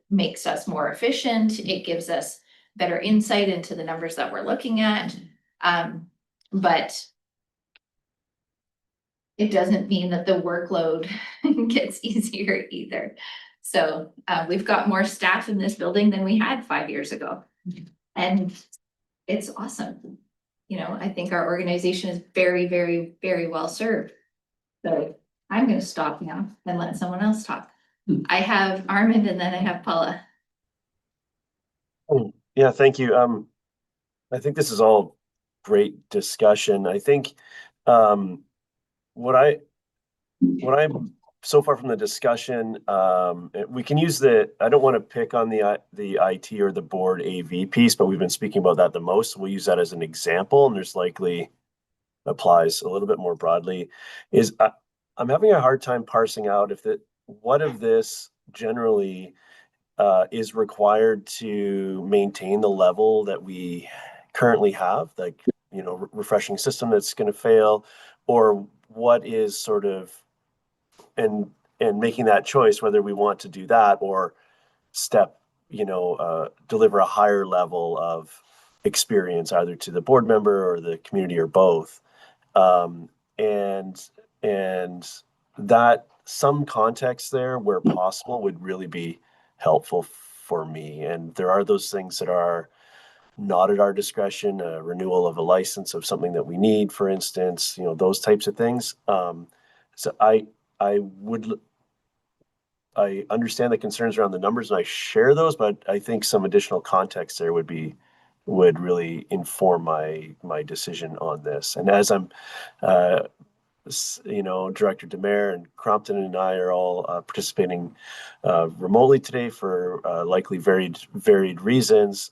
makes us more efficient. It gives us better insight into the numbers that we're looking at. But it doesn't mean that the workload gets easier either. So we've got more staff in this building than we had 5 years ago. And it's awesome. You know, I think our organization is very, very, very well served. So I'm going to stop now and let someone else talk. I have Armand and then I have Paula. Yeah, thank you. I think this is all great discussion. I think what I'm so far from the discussion, we can use I don't want to pick on the IT or the board AV piece, but we've been speaking about that the most. We'll use that as an example, and there's likely applies a little bit more broadly. I'm having a hard time parsing out what of this generally is required to maintain the level that we currently have, like, you know, refreshing system that's going to fail, or what is sort of, and making that choice whether we want to do that or deliver a higher level of experience either to the board member or the community or both. And that some context there where possible would really be helpful for me. And there are those things that are not at our discretion, a renewal of a license of something that we need, for instance, you know, those types of things. So I understand the concerns around the numbers and I share those, but I think some additional context there would be would really inform my decision on this. And as I'm Director Demare and Crompton and I are all participating remotely today for likely varied reasons.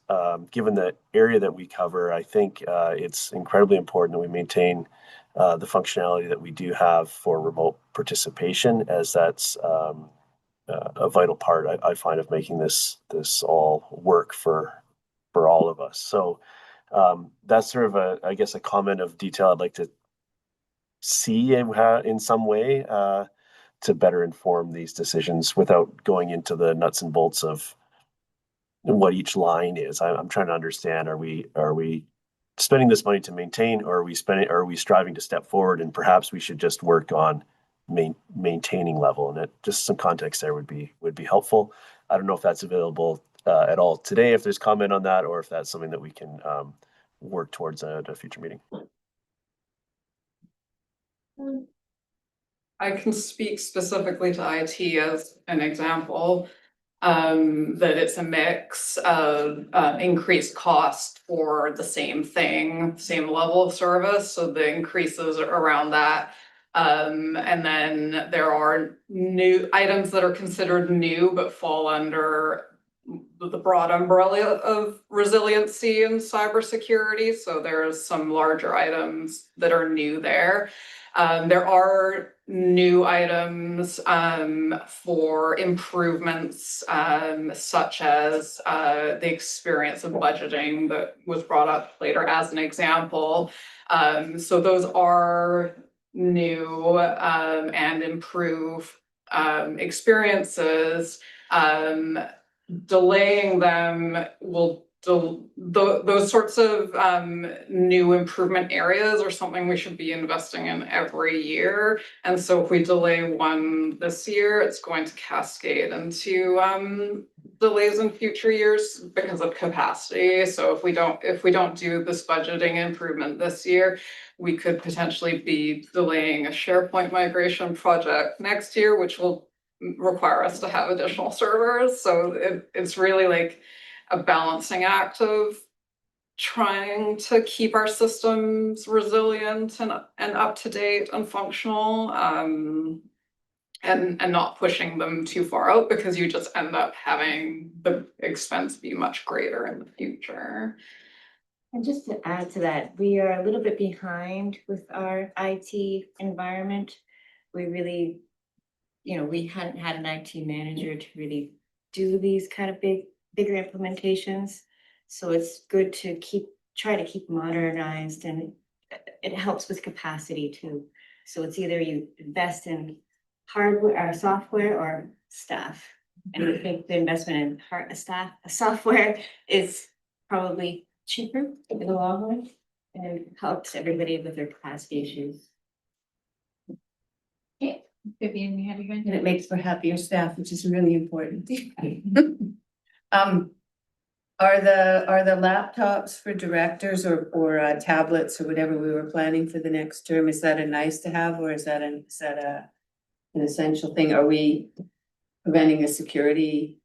Given the area that we cover, I think it's incredibly important that we maintain the functionality that we do have for remote participation, as that's a vital part I find of making this all work for all of us. So that's sort of I guess a comment of detail I'd like to see in some way to better inform these decisions without going into the nuts and bolts of what each line is. I'm trying to understand: are we spending this money to maintain, or are we striving to step forward? And perhaps we should just work on maintaining level. And just some context there would be helpful. I don't know if that's available at all today, if there's comment on that, or if that's something that we can work towards at a future meeting. I can speak specifically to IT as an example, that it's a mix of increased cost for the same thing, same level of service, so the increases around that. And then there are new items that are considered new but fall under the broad umbrella of resiliency and cybersecurity. So there's some larger items that are new there. There are new items for improvements, such as the experience of budgeting that was brought up later as an example. So those are new and improve experiences. Delaying them will those sorts of new improvement areas are something we should be investing in every year. And so if we delay one this year, it's going to cascade into delays in future years because of capacity. So if we don't do this budgeting improvement this year, we could potentially be delaying a SharePoint migration project next year, which will require us to have additional servers. So it's really like a balancing act of trying to keep our systems resilient and up to date and functional, and not pushing them too far out, because you just end up having the expense be much greater in the future. And just to add to that, we are a little bit behind with our IT environment. We really, we hadn't had an IT manager to really do these kind of bigger implementations. So it's good to try to keep modernized, and it helps with capacity too. So it's either you invest in hardware or software or staff. And I think the investment in software is probably cheaper in the long run and helps everybody with their capacity issues. Okay, Vivian, you have your hand? And it makes for happier staff, which is really important. Are the laptops for directors or tablets or whatever we were planning for the next term, is that a nice to have, or is that an essential thing? Are we preventing a security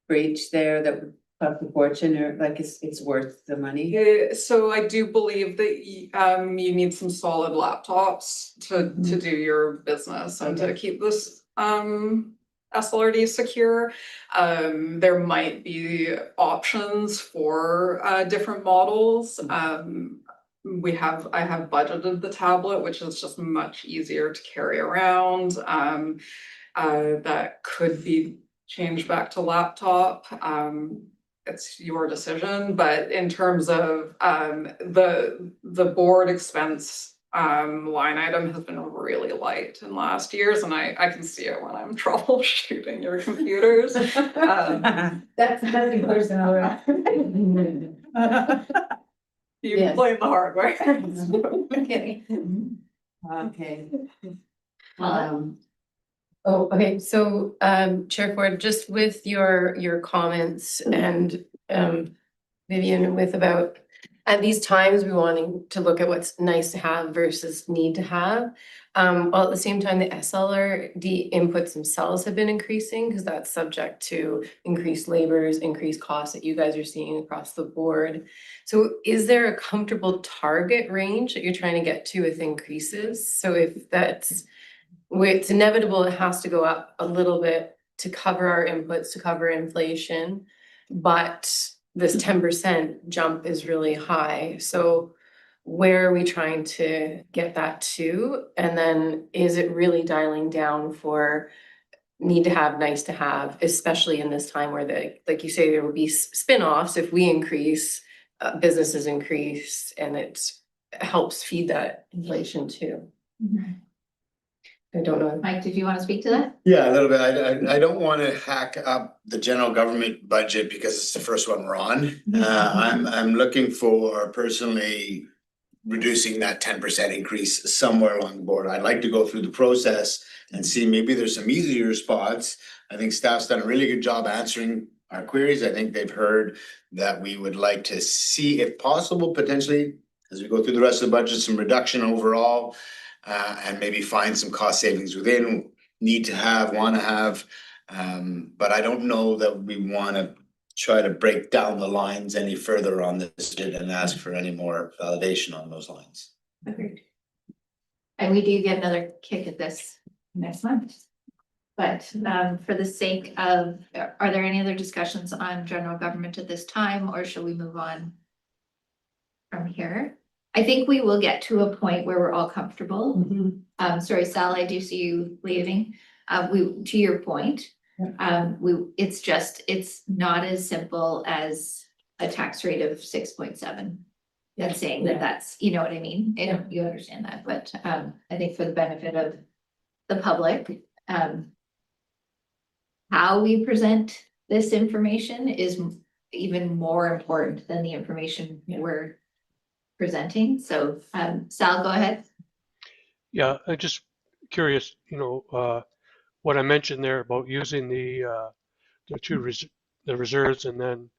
breach there that would cost a fortune, or like it's worth the money? So I do believe that you need some solid laptops to do your business and to keep this SLRD secure. There might be options for different models. I have budgeted the tablet, which is just much easier to carry around. That could be changed back to laptop. It's your decision, but in terms of the board expense line item has been really light in last years, and I can see it when I'm troubleshooting your computers. That's nothing personal, right? You Yes. blame the hardware. Okay. Okay. Okay, so Chair Ford, just with your comments and Vivian with about at these times, we wanting to look at what's nice to have versus need to have. While at the same time, the SLRD inputs themselves have been increasing because that's subject to increased labors, increased costs that you guys are seeing across the board. So is there a comfortable target range that you're trying to get to with increases? So if that's, where it's inevitable, it has to go up a little bit to cover our inputs, to cover inflation. But this 10% jump is really high. So where are we trying to get that to? And then is it really dialing down for need to have, nice to have, especially in this time where like you say, there will be spin-offs if we increase, businesses increase, and it helps feed that inflation too. I don't know. Mike, did you want to speak to that? Yeah, a little bit. I don't want to hack up the general government budget because it's the first one we're on. I'm looking for personally reducing that 10% increase somewhere along the board. I'd like to go through the process and see maybe there's some easier spots. I think staff's done a really good job answering our queries. I think they've heard that we would like to see, if possible, potentially, as we go through the rest of the budget, some reduction overall. And maybe find some cost savings within, need to have, wanna have. But I don't know that we wanna try to break down the lines any further on this and ask for any more validation on those lines. Agreed. And we do get another kick at this next month. But for the sake of, are there any other discussions on general government at this time, or shall we move on from here? I think we will get to a point where we're all comfortable. Sorry, Sal, I do see you leaving. To your point, it's not as simple as a tax rate of 6.7. That's saying that that's, you know what I mean? You understand that, but I think for the benefit of the public, how we present this information is even more important than the information we're presenting. So Sal, go ahead. Yeah, I'm just curious, what I mentioned there about using the reserves, and then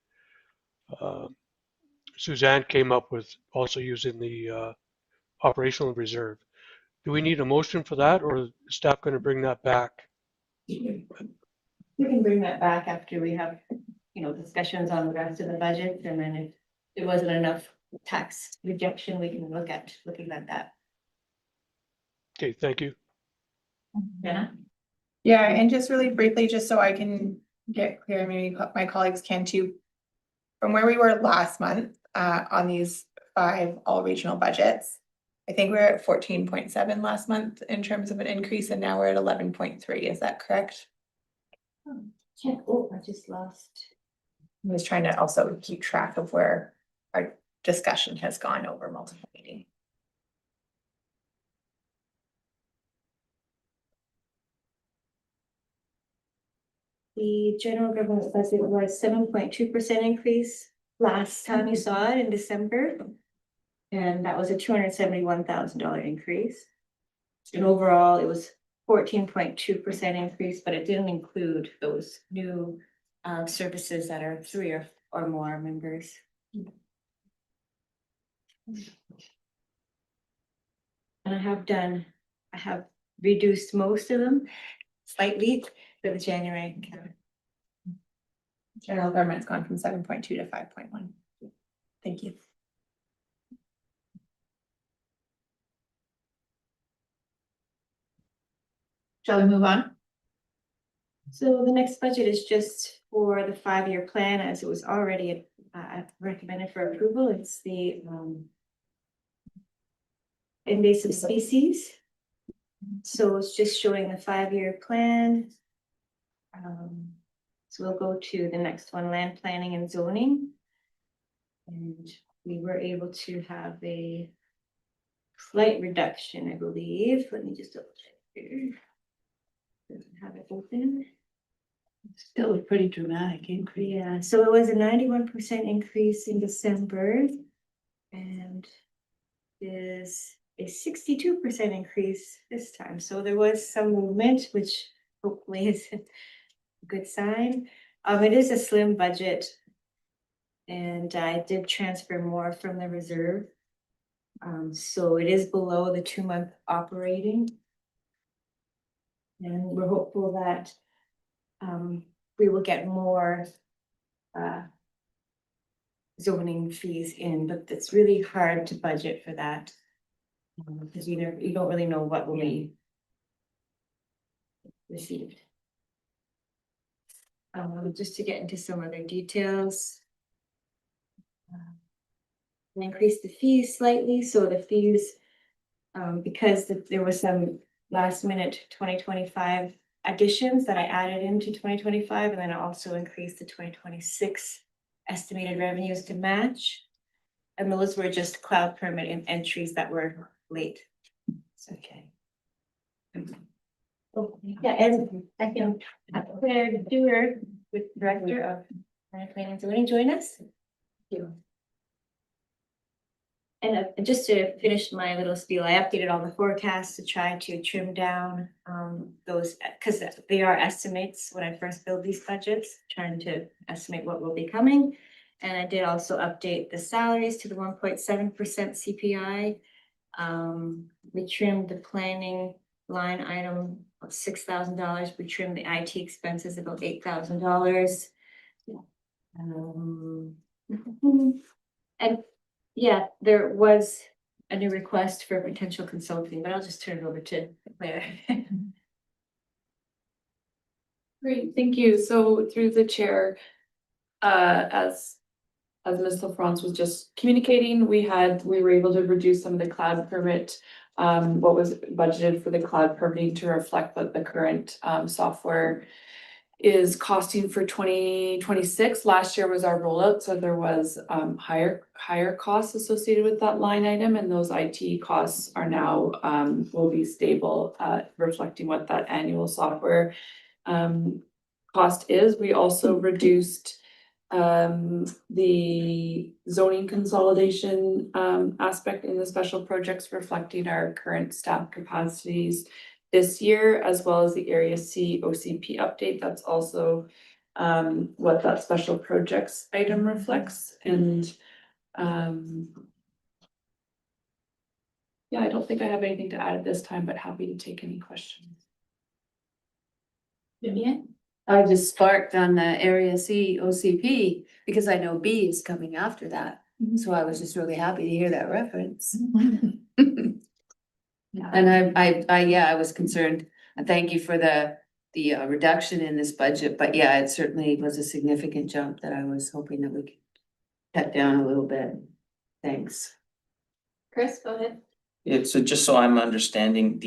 Suzanne came up with also using the operational reserve. Do we need a motion for that, or is staff going to bring that back? We can bring that back after we have, discussions on the rest of the budget, and then if there wasn't enough tax rejection, we can look at looking at that. Okay, thank you. Jenna? Yeah, and just really briefly, just so I can get clear, maybe my colleagues can too. From where we were last month, on these 5 all regional budgets, I think we were at 14.7 last month in terms of an increase, and now we're at 11.3. Is that correct? Oh, I just lost. I was trying to also keep track of where our discussion has gone over multiple meetings. The general government budget was 7.2% increase last time you saw it in December. And that was a $271,000 increase. And overall, it was 14.2% increase, but it didn't include those new services that are 3 or more members. And I have reduced most of them slightly for the January. General government's gone from 7.2 to 5.1. Thank you. Shall we move on? So the next budget is just for the 5-year plan, as it was already recommended for approval. It's the invasive species. So it's just showing the 5-year plan. So we'll go to the next one, land planning and zoning. And we were able to have a slight reduction, I believe. Let me just double check here. Doesn't have it open. Still a pretty dramatic increase. Yeah, so it was a 91% increase in December, and is a 62% increase this time. So there was some movement, which hopefully is a good sign. It is a slim budget. And I did transfer more from the reserve. So it is below the 2-month operating. And we're hopeful that we will get more zoning fees in, but it's really hard to budget for that. Because you don't really know what will be received. Just to get into some other details. I increased the fees slightly, so the fees, because there was some last minute 2025 additions that I added into 2025, and then I also increased the 2026 estimated revenues to match. And those were just cloud permit and entries that were late. It's okay. Oh, yeah, and I can Claire Dewar, with Director of Planning and Zoning, join us. Thank you. And just to finish my little spiel, I updated all the forecasts to try to trim down those, because they are estimates when I first build these budgets, trying to estimate what will be coming. And I did also update the salaries to the 1.7% CPI. We trimmed the planning line item of $6,000. We trimmed the IT expenses about $8,000. And yeah, there was a new request for potential consulting, but I'll just turn it over to Claire. Great, thank you. So through the chair, as Ms. LaFrance was just communicating, we were able to reduce some of the cloud permit, what was budgeted for the cloud permitting to reflect what the current software is costing for 2026. Last year was our rollout, so there was higher costs associated with that line item, and those IT costs are now will be stable, reflecting what that annual software cost is. We also reduced the zoning consolidation aspect in the special projects, reflecting our current staff capacities this year, as well as the Area C OCP update. That's also what that special projects item reflects. And yeah, I don't think I have anything to add at this time, but happy to take any questions. Vivian? I just sparked on the Area C OCP because I know B is coming after that. So I was just really happy to hear that reference. And I was concerned, and thank you for the reduction in this budget, but yeah, it certainly was a significant jump that I was hoping that we could cut down a little bit. Thanks. Chris, go ahead. It's just so I'm understanding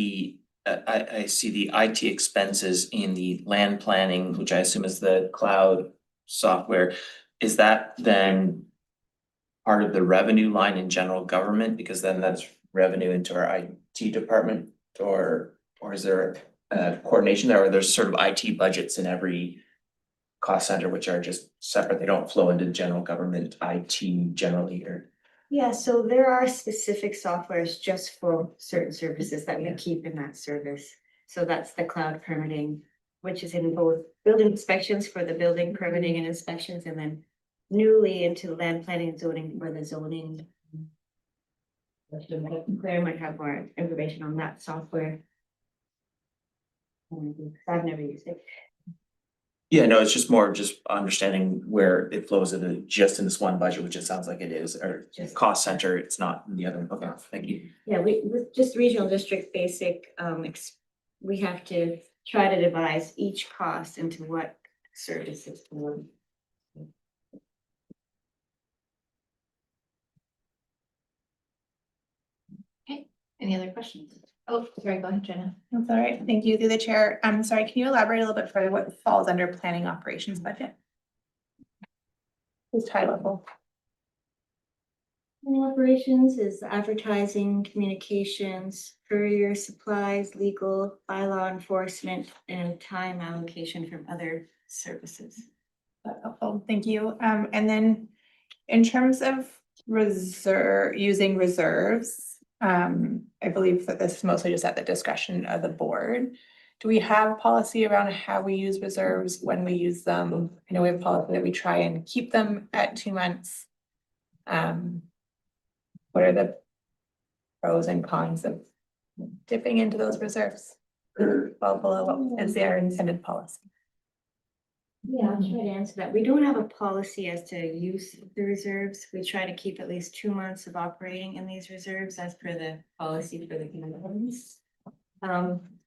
I see the IT expenses in the land planning, which I assume is the cloud software. Is that then part of the revenue line in general government? Because then that's revenue into our IT department, or is there a coordination there, or there's sort of IT budgets in every cost center which are just separate, they don't flow into general government IT generally, or? Yeah, so there are specific softwares just for certain services that we keep in that service. So that's the cloud permitting, which is in both building inspections for the building permitting and inspections, and then newly into land planning and zoning for the zoning. Claire might have more information on that software. I've never used it. Yeah, no, it's just more just understanding where it flows into just in this one budget, which it sounds like it is, or Just- cost center, it's not in the other. Okay, thank you. Yeah, with just regional district basic, we have to try to devise each cost into what services for. Okay, any other questions? Oh, sorry, go ahead, Jenna. That's all right. Thank you through the chair. I'm sorry, can you elaborate a little bit further what falls under planning operations budget? Just high level. Planning operations is advertising, communications, courier, supplies, legal, bylaw enforcement, and time allocation from other services. That's helpful. Thank you. And then in terms of using reserves, I believe that this is mostly just at the discretion of the board. do we have policy around how we use reserves, when we use them? I know we have a policy that we try and keep them at 2 months. What are the pros and cons of dipping into those reserves? Well below what is their intended policy? Yeah, I'll try to answer that. We don't have a policy as to use of the reserves. We try to keep at least 2 months of operating in these reserves as per the policy for the communities.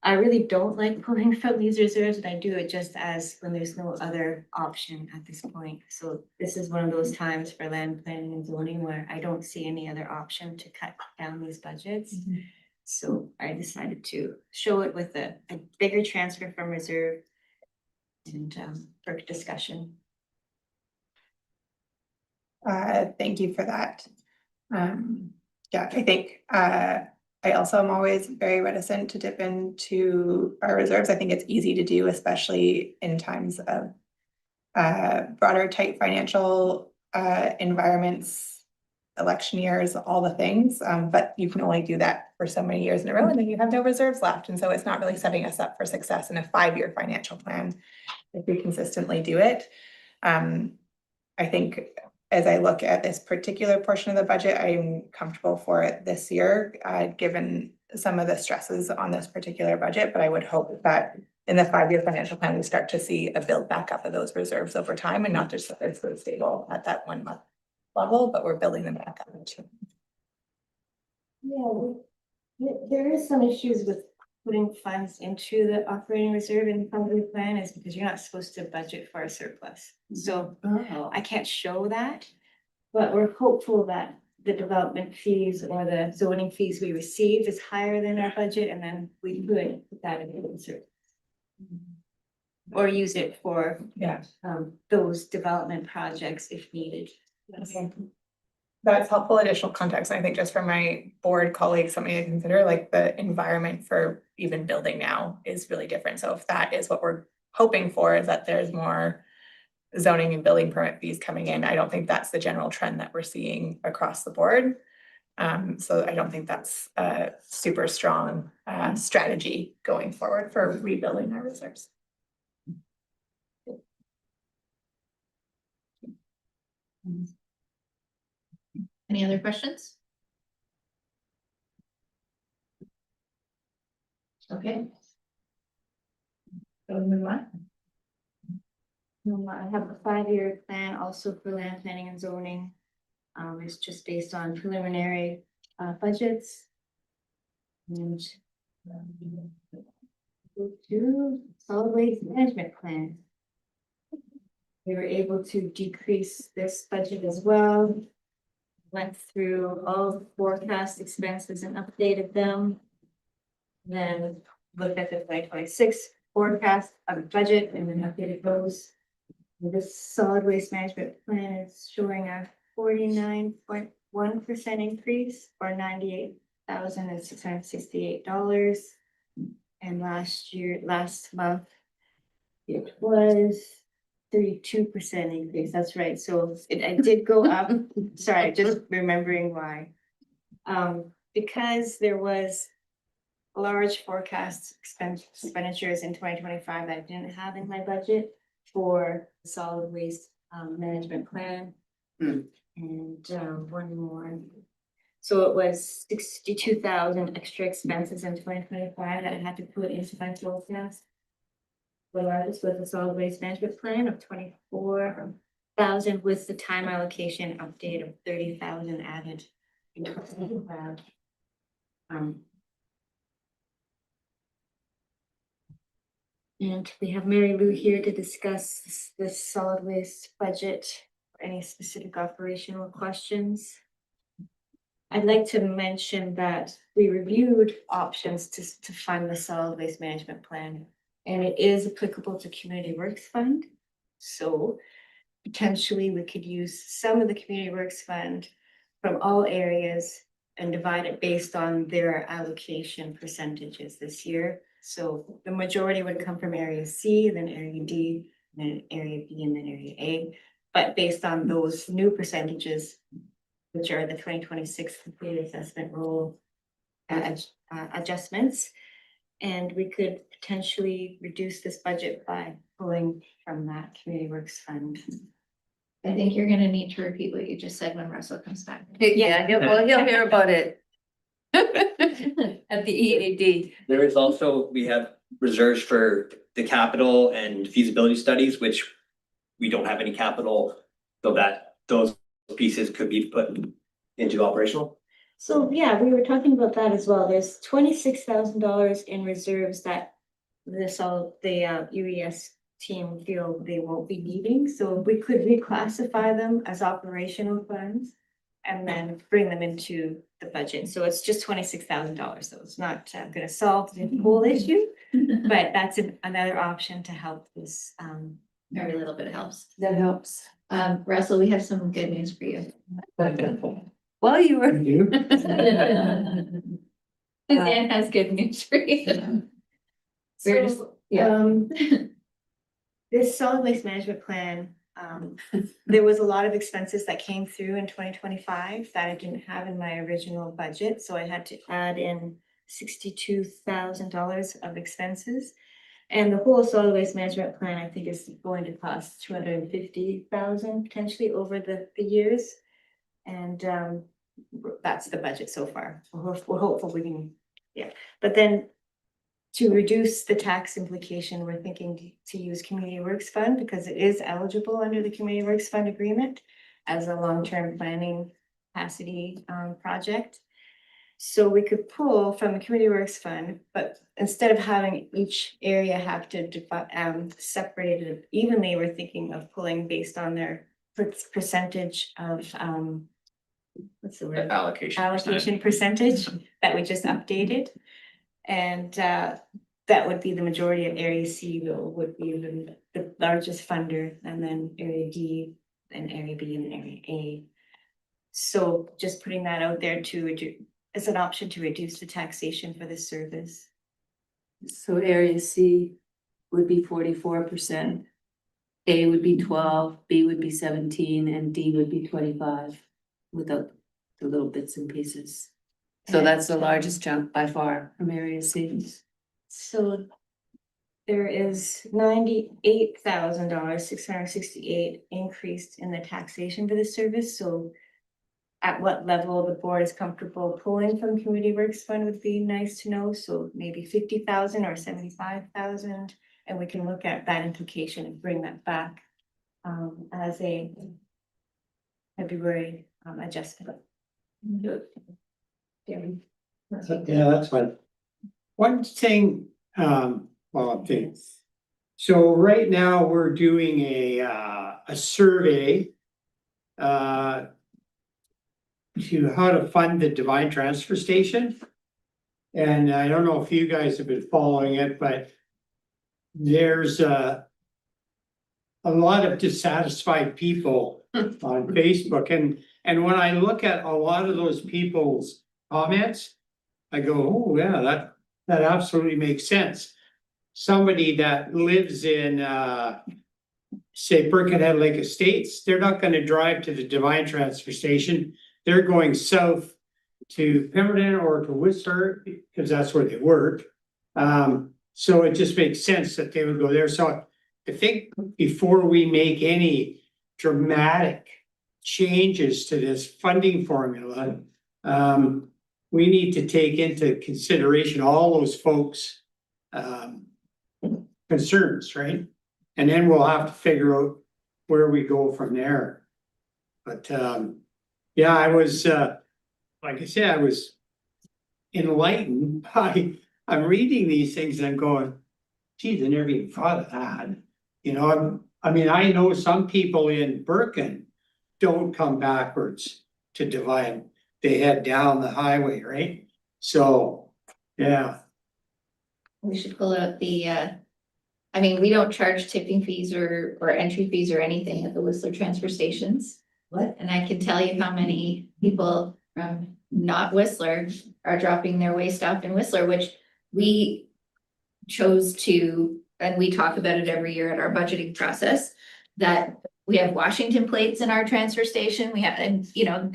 I really don't like pulling from these reserves, and I do it just as when there's no other option at this point. So this is one of those times for land planning and zoning where I don't see any other option to cut down these budgets. So I decided to show it with a bigger transfer from reserve and for discussion. Thank you for that. Yeah, I think I also am always very reticent to dip into our reserves. I think it's easy to do, especially in times of broader, tight financial environments, election years, all the things. But you can only do that for so many years in a row, and then you have no reserves left. And so it's not really setting us up for success in a 5-year financial plan if we consistently do it. I think as I look at this particular portion of the budget, I'm comfortable for it this year, given some of the stresses on this particular budget. But I would hope that in the 5-year financial plan, we start to see a build back up of those reserves over time, and not just that they're sort of stable at that 1 month level, but we're building them back up too. Yeah, there is some issues with putting funds into the operating reserve in the company plan is because you're not supposed to budget for a surplus. So I can't show that, but we're hopeful that the development fees or the zoning fees we receive is higher than our budget, and then we could put that in the reserve. Or use it for those development projects if needed. Okay. That's helpful additional context. I think just for my board colleagues, something to consider, like the environment for even building now is really different. So if that is what we're hoping for, is that there's more zoning and building permit fees coming in, I don't think that's the general trend that we're seeing across the board. So I don't think that's a super strong strategy going forward for rebuilding our reserves. Any other questions? Okay. So move on. I have a 5-year plan also for land planning and zoning. It's just based on preliminary budgets. And to solid waste management plan. We were able to decrease this budget as well. Went through all the forecast expenses and updated them. Then looked at the 2026 forecast of the budget and then updated those. This solid waste management plan is showing a 49.1% increase or $98,668. And last month, it was 32% increase. That's right. So it did go up. Sorry, just remembering why. Because there was large forecast expenditures in 2025 that I didn't have in my budget for the solid waste management plan. And one more. So it was 62,000 extra expenses in 2025 that I had to put into my forecast. The largest was the solid waste management plan of 24,000 with the time allocation update of 30,000 added. And we have Mary Lou here to discuss this solid waste budget for any specific operational questions. I'd like to mention that we reviewed options to fund the solid waste management plan, and it is applicable to Community Works Fund. So potentially we could use some of the Community Works Fund from all areas and divide it based on their allocation percentages this year. So the majority would come from area C, then area D, then area B, and then area A. But based on those new percentages, which are the 2026 complete assessment rule adjustments, And we could potentially reduce this budget by pulling from that community works fund. I think you're gonna need to repeat what you just said when Russell comes back. Yeah, he'll hear about it. At the EAD. There is also, we have reserves for the capital and feasibility studies, which we don't have any capital, so that those pieces could be put into operational. So yeah, we were talking about that as well. There's $26,000 in reserves that the UES team feel they won't be needing. So we could reclassify them as operational funds and then bring them into the budget. So it's just $26,000. So it's not gonna solve the whole issue, but that's another option to help this. Every little bit helps. That helps. Russell, we have some good news for you. Well, you were. Dan has good news for you. We're just, This solid waste management plan, there was a lot of expenses that came through in 2025 that I didn't have in my original budget, so I had to add in $62,000 of expenses. And the whole solid waste management plan, I think, is going to cost $250,000 potentially over the years. And that's the budget so far. We're hopeful we can, but then to reduce the tax implication, we're thinking to use Community Works Fund because it is eligible under the Community Works Fund agreement as a long-term planning capacity project. So we could pull from the Community Works Fund, but instead of having each area have to separate it evenly, we're thinking of pulling based on their percentage of what's the word? Allocation percentage that we just updated. And that would be the majority of Area C would be the largest funder, and then Area D and Area B and Area A. So just putting that out there as an option to reduce the taxation for this service. So area C would be 44%. A would be 12, B would be 17, and D would be 25 without the little bits and pieces. So that's the largest chunk by far from area C. So there is $98,000, 668 increased in the taxation for this service. So at what level the board is comfortable pulling from Community Works Fund would be nice to know. So maybe 50,000 or 75,000, and we can look at that implication and bring that back as a February adjustment. Yeah, that's fine. One thing, so right now we're doing a survey to how to fund the Divine Transfer Station. And I don't know if you guys have been following it, but there's a lot of dissatisfied people on Facebook. And when I look at a lot of those people's comments, I go, oh yeah, that absolutely makes sense. Somebody that lives in say Birkenhead Lake Estates, they're not gonna drive to the Divine Transfer Station. They're going south to Pemberton or to Whistler because that's where they work. So it just makes sense that they would go there. So I think before we make any dramatic changes to this funding formula, we need to take into consideration all those folks' concerns, right? And then we'll have to figure out where we go from there. But yeah, I was like I said, I was enlightened by I'm reading these things and I'm going, geez, I never even thought of that. You know, I mean, I know some people in Birken don't come backwards to Divine. They head down the highway, right? So, yeah. We should pull out the, I mean, we don't charge tipping fees or entry fees or anything at the Whistler transfer stations. What? And I can tell you how many people from not Whistler are dropping their waste off in Whistler, which we chose to, and we talk about it every year at our budgeting process, that we have Washington plates in our transfer station. We have, and you know,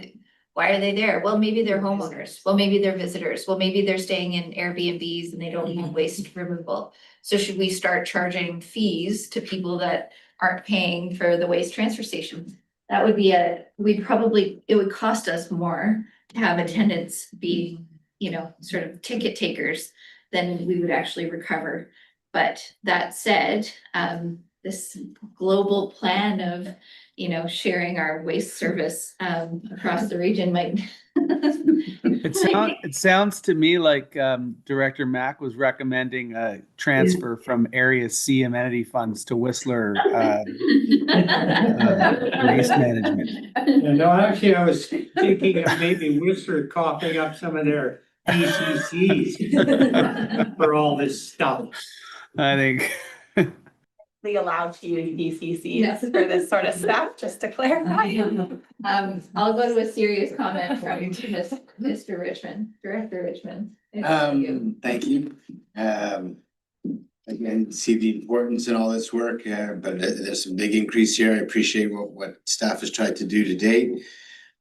Why are they there? Well, maybe they're homeowners. Well, maybe they're visitors. Well, maybe they're staying in Airbnbs and they don't need waste removal. So should we start charging fees to people that aren't paying for the waste transfer station? That would be it would cost us more to have attendants be, sort of ticket takers than we would actually recover. But that said, this global plan of, sharing our waste service across the region might. It sounds to me like Director Mack was recommending a transfer from Area C amenity funds to Whistler waste management. Yeah, no, actually, I was thinking of maybe Whistler coughing up some of their DCCs for all this stuff. I think. Allowed to use DCCs for this sort of stuff, just to clarify. I'll go to a serious comment from Mr. Richmond, Director Richmond. Thank you. Again, see the importance in all this work, but there's some big increase here. I appreciate what staff has tried to do to date.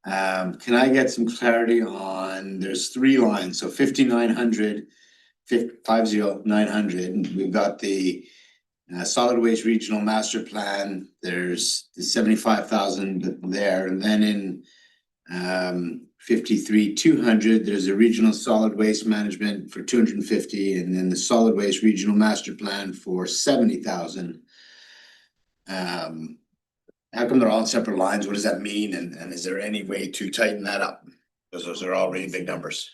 Can I get some clarity on, there's 3 lines, so 5,900, 50,900. We've got the solid waste regional master plan. There's the 75,000 there, and then in 53,200, there's a regional solid waste management for 250, and then the solid waste regional master plan for 70,000. How come they're all on separate lines? What does that mean? And is there any way to tighten that up? Because those are all really big numbers.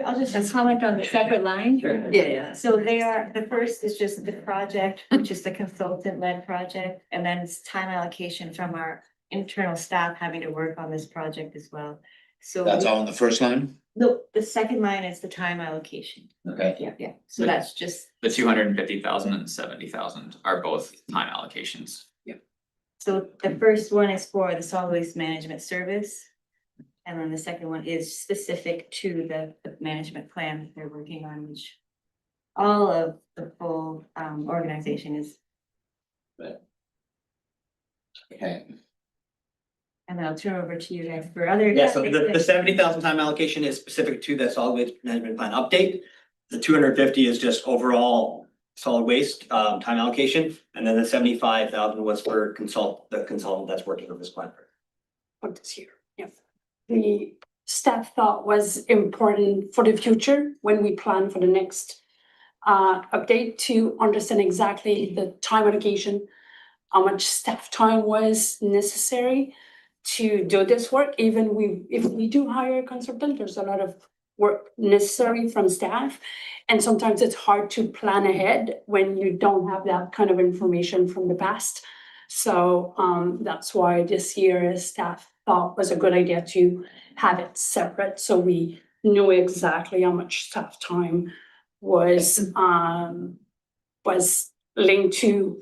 I'll just comment on the separate line. Yeah. So the first is just the project, which is the consultant-led project, and then it's time allocation from our internal staff having to work on this project as well. So That's all in the first line? No, the second line is the time allocation. Okay. Yeah, so that's just, The 250,000 and 70,000 are both time allocations. so the first one is for the solid waste management service. And then the second one is specific to the management plan that they're working on, which all of the full organization is. Okay. And then I'll turn over to you guys for other. Yeah, so the 70,000 time allocation is specific to the solid waste management plan update. The 250 is just overall solid waste time allocation, and then the 75,000 was for the consultant that's working on this plan. For this year, yeah. The staff thought was important for the future when we plan for the next update to understand exactly the time allocation, how much staff time was necessary to do this work. Even if we do hire a consultant, there's a lot of work necessary from staff. And sometimes it's hard to plan ahead when you don't have that kind of information from the past. So that's why this year staff thought was a good idea to have it separate, so we knew exactly how much staff time was linked to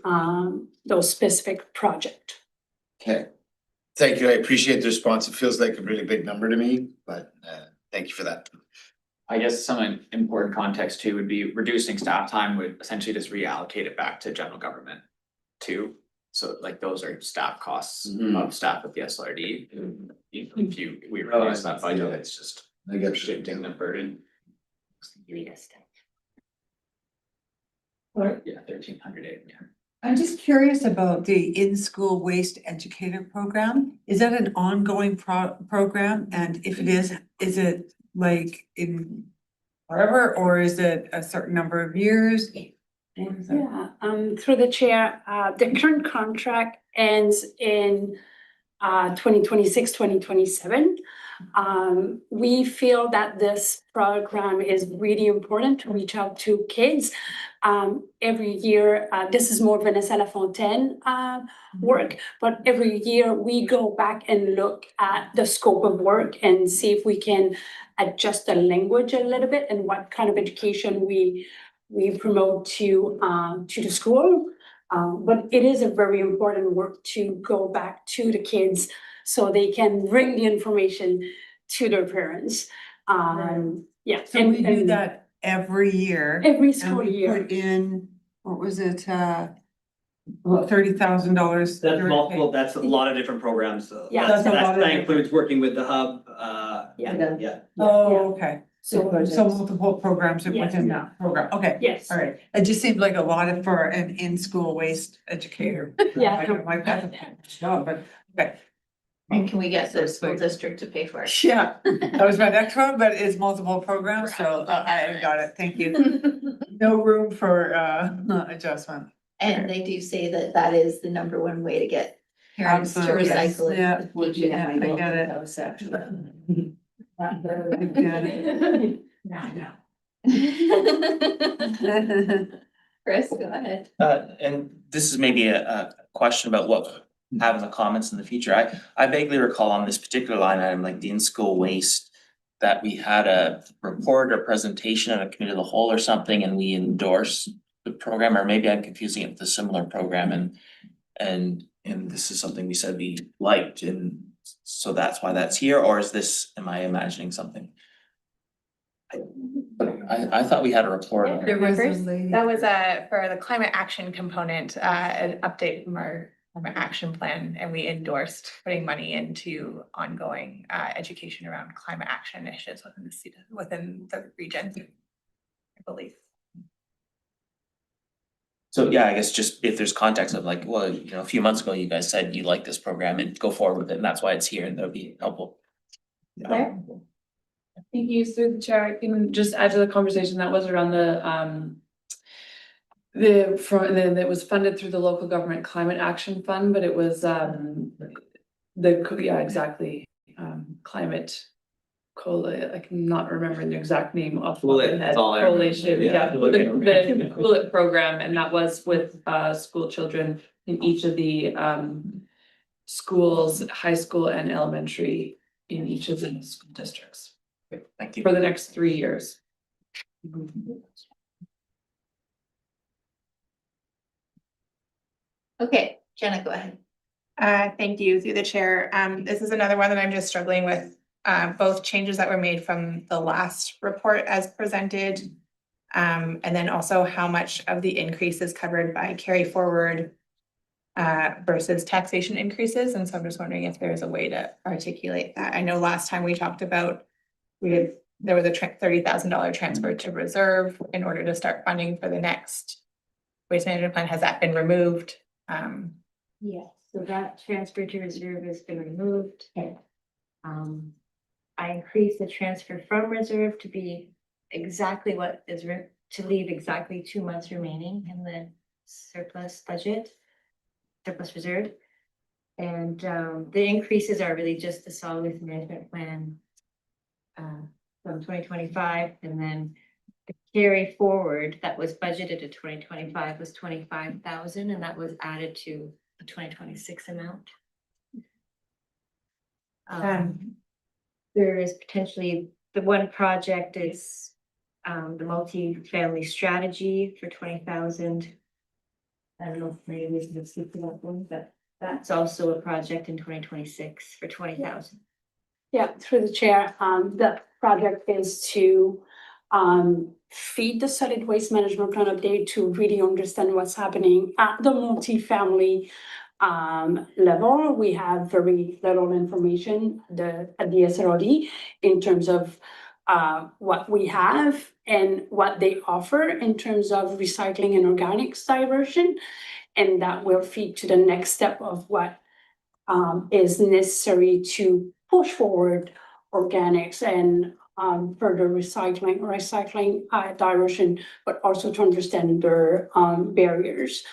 those specific project. Okay. Thank you. I appreciate the response. It feels like a really big number to me, but thank you for that. I guess some important context too would be reducing staff time would essentially just reallocate it back to general government too. So like those are staff costs of staff with the SLRD. If we reduce that budget, it's just shifting the burden. Yeah, 1,300, yeah. I'm just curious about the in-school waste educator program. Is that an ongoing program? And if it is it like in forever, or is it a certain number of years? Yeah, through the chair, the current contract ends in 2026, 2027. We feel that this program is really important to reach out to kids. Every year, this is more of an SLFontaine work, but every year we go back and look at the scope of work and see if we can adjust the language a little bit and what kind of education we promote to the school. But it is a very important work to go back to the kids so they can bring the information to their parents. Yeah. So we do that every year. Every school and we year. Put in, what was it, Well, $30,000. That's multiple, that's a lot of different programs. Yeah. That's a lot of That includes working with the hub, Yeah. Oh, okay. So projects. multiple programs Yes. within that program. Okay. Yes. All right. It just seemed like a lot for an in-school waste educator. Yeah. I don't like that job, but okay. And can we get the school district to pay for it? Yeah, that was my next one, but it's multiple programs, so I got it. Thank you. No room for adjustment. And they do say that that is the number one way to get parents to Absolutely. recycle it. Yeah, Yeah, I get it. That was actually. I get it. Chris, go ahead. And this is maybe a question about what have in the comments in the future. I vaguely recall on this particular line item, like the in-school waste, that we had a report or presentation at a committee of the whole or something, and we endorsed the program, or maybe I'm confusing it with a similar program, and this is something we said we liked, and so that's why that's here, or is this, am I imagining something? I thought we had a report on it. There was that was for the climate action component, an update from our climate action plan, and we endorsed putting money into ongoing education around climate action initiatives within the city, within the region, I believe. So yeah, I guess just if there's context of like, well, you know, a few months ago, you guys said you like this program and go forward with it, and that's why it's here, and that would be helpful. Thank you, through the chair. I can just add to the conversation that was around that was funded through the local government climate action fund, but it was climate I cannot remember the exact name off the top of my head. Coalition, the Lillooet program, and that was with school children in each of the schools, high school and elementary in each of the school districts. Thank you. For the next 3 years. Okay, Jenna, go ahead. Thank you, through the chair. This is another one that I'm just struggling with. Both changes that were made from the last report as presented. And then also how much of the increase is covered by carry forward versus taxation increases. And so I'm just wondering if there's a way to articulate that. I know last time we talked about, there was a $30,000 transfer to reserve in order to start funding for the next waste management plan. Has that been removed? Yes, so that transfer to reserve has been removed. Okay. I increased the transfer from reserve to be exactly what is to leave exactly 2 months remaining in the surplus budget, surplus reserve. And the increases are really just the solid waste management plan from 2025, and then the carry forward that was budgeted to 2025 was 25,000, and that was added to the 2026 amount. There is potentially, the one project is the multi-family strategy for 20,000. I don't know if maybe we can speak to that one, but that's also a project in 2026 for 20,000. Yeah, through the chair, the project is to feed the solid waste management plan update to really understand what's happening at the multifamily level. We have very little information at the SLRD in terms of what we have and what they offer in terms of recycling and organics diversion, and that will feed to the next step of what is necessary to push forward organics and further recycling diversion, but also to understand their barriers.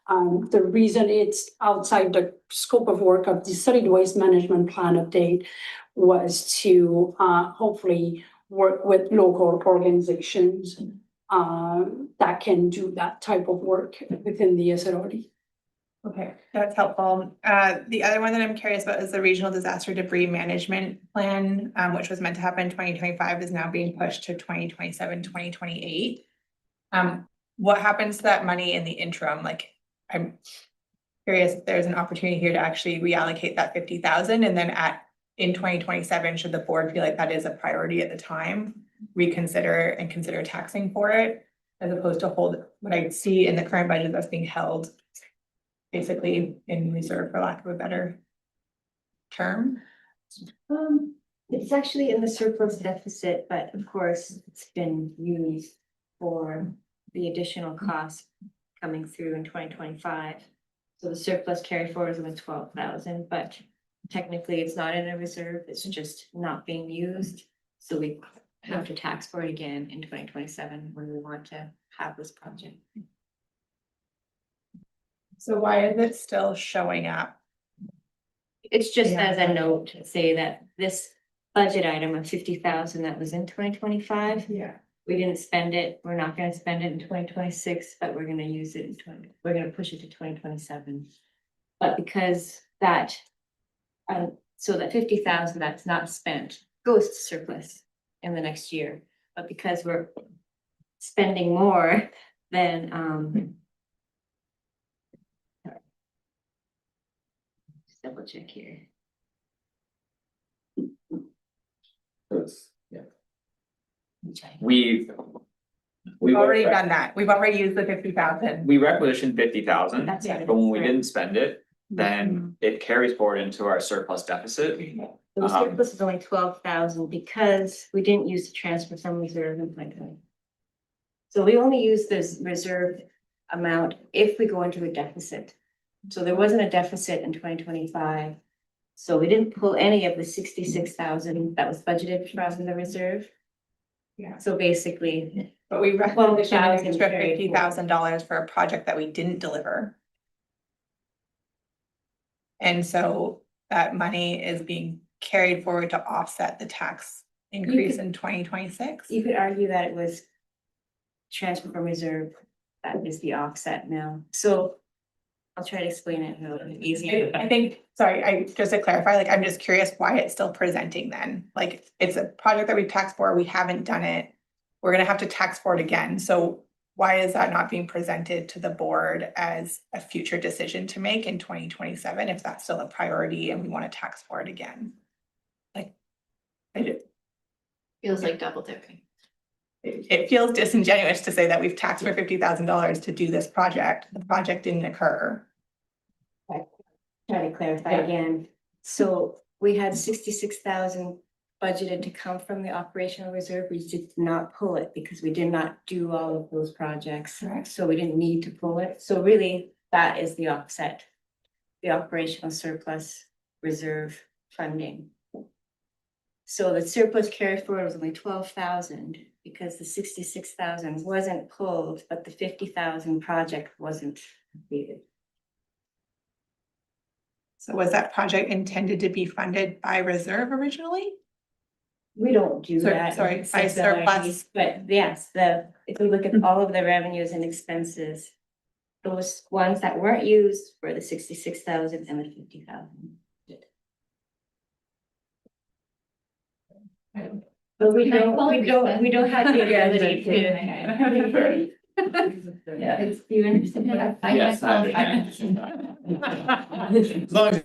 The reason it's outside the scope of work of the solid waste management plan update was to hopefully work with local organizations that can do that type of work within the SLRD. Okay, that's helpful. The other one that I'm curious about is the regional disaster debris management plan, which was meant to happen in 2025 is now being pushed to 2027, 2028. What happens to that money in the interim? Like, I'm curious if there's an opportunity here to actually reallocate that 50,000, and then in 2027, should the board feel like that is a priority at the time, reconsider and consider taxing for it, as opposed to hold what I see in the current budget that's being held basically in reserve, for lack of a better term? It's actually in the surplus deficit, but of course, it's been used for the additional costs coming through in 2025. So the surplus carry forward is only 12,000, but technically it's not in a reserve, it's just not being used. So we have to tax for it again in 2027 when we want to have this project. So why is it still showing up? It's just Yeah. as a note to say that this budget item of 50,000 that was in 2025. Yeah. We didn't spend it, we're not gonna spend it in 2026, but we're gonna use it in we're gonna push it to 2027. But because that, so that 50,000 that's not spent goes to surplus in the next year. But because we're spending more than, just double check here. We've Already done that. We've already used the 50,000. We requisitioned 50,000, That's right. but when we didn't spend it, then it carries forward into our surplus deficit. The surplus is only 12,000 because we didn't use the transfer from reserve in 2020. So we only use this reserve amount if we go into a deficit. So there wasn't a deficit in 2025. So we didn't pull any of the 66,000 that was budgeted from the reserve. Yeah. So basically, But we recommended an 12,000 extra carried $50,000 for a project that we didn't deliver. And so that money is being carried forward to offset the tax increase in 2026. you could argue that it was transfer from reserve. That is the offset now. So I'll try to explain it a little bit easier. I think, sorry, just to clarify, like, I'm just curious why it's still presenting then. Like, it's a project that we taxed for, we haven't done it. We're gonna have to tax for it again. So why is that not being presented to the board as a future decision to make in 2027 if that's still a priority and we want to tax for it again? Like, Feels like double dipping. it feels disingenuous to say that we've taxed for $50,000 to do this project. The project didn't occur. Try to clarify again. So we had 66,000 budgeted to come from the operational reserve. We did not pull it because we did not do all of those projects. Right. So we didn't need to pull it. So really, that is the offset. The operational surplus reserve funding. So the surplus carry forward was only 12,000 because the 66,000 wasn't pulled, but the 50,000 project wasn't completed. So was that project intended to be funded by reserve originally? We don't do that. Sorry, It's by SLRD, surplus. But yes, if we look at all of the revenues and expenses, those ones that weren't used were the 66,000 and the 50,000. But we don't have the ability to. Yeah, do you understand? Yes, I understand. As long as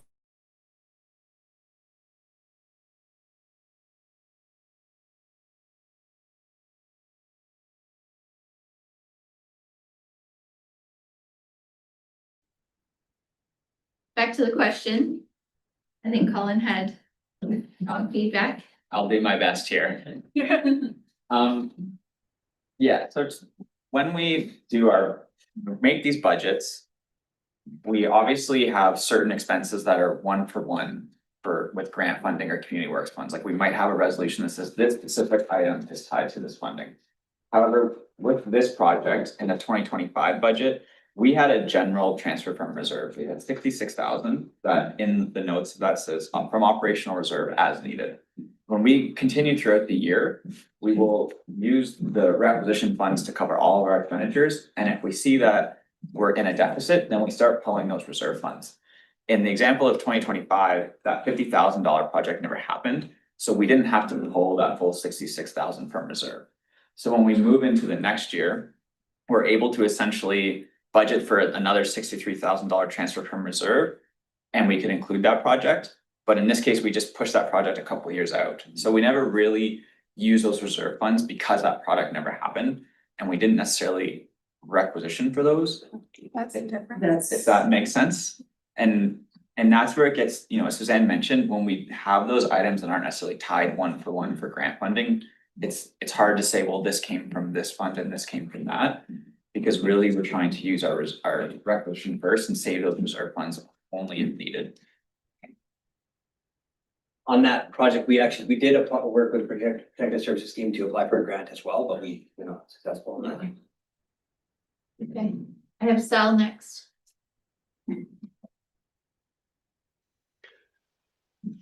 Back to the question. I think Colin had strong feedback. I'll do my best here. Yeah, so when we make these budgets, we obviously have certain expenses that are one for one with grant funding or community works funds. Like we might have a resolution that says this specific item is tied to this funding. However, with this project in the 2025 budget, we had a general transfer from reserve. We had 66,000 that in the notes that says from operational reserve as needed. When we continue throughout the year, we will use the requisition funds to cover all of our expenditures. And if we see that we're in a deficit, then we start pulling those reserve funds. In the example of 2025, that $50,000 project never happened. So we didn't have to pull that full 66,000 from reserve. So when we move into the next year, we're able to essentially budget for another $63,000 transfer from reserve, and we can include that project. But in this case, we just pushed that project a couple of years out. So we never really use those reserve funds because that product never happened. And we didn't necessarily requisition for those, That's different. if that makes sense. And that's where it gets, you know, as Suzanne mentioned, when we have those items that aren't necessarily tied one for one for grant funding, it's hard to say, well, this came from this fund and this came from that. Because really, we're trying to use our requisition first and save those reserve funds only if needed. On that project, we did work with protective services team to apply for a grant as well, but we were not successful in that. Okay, I have Sal next.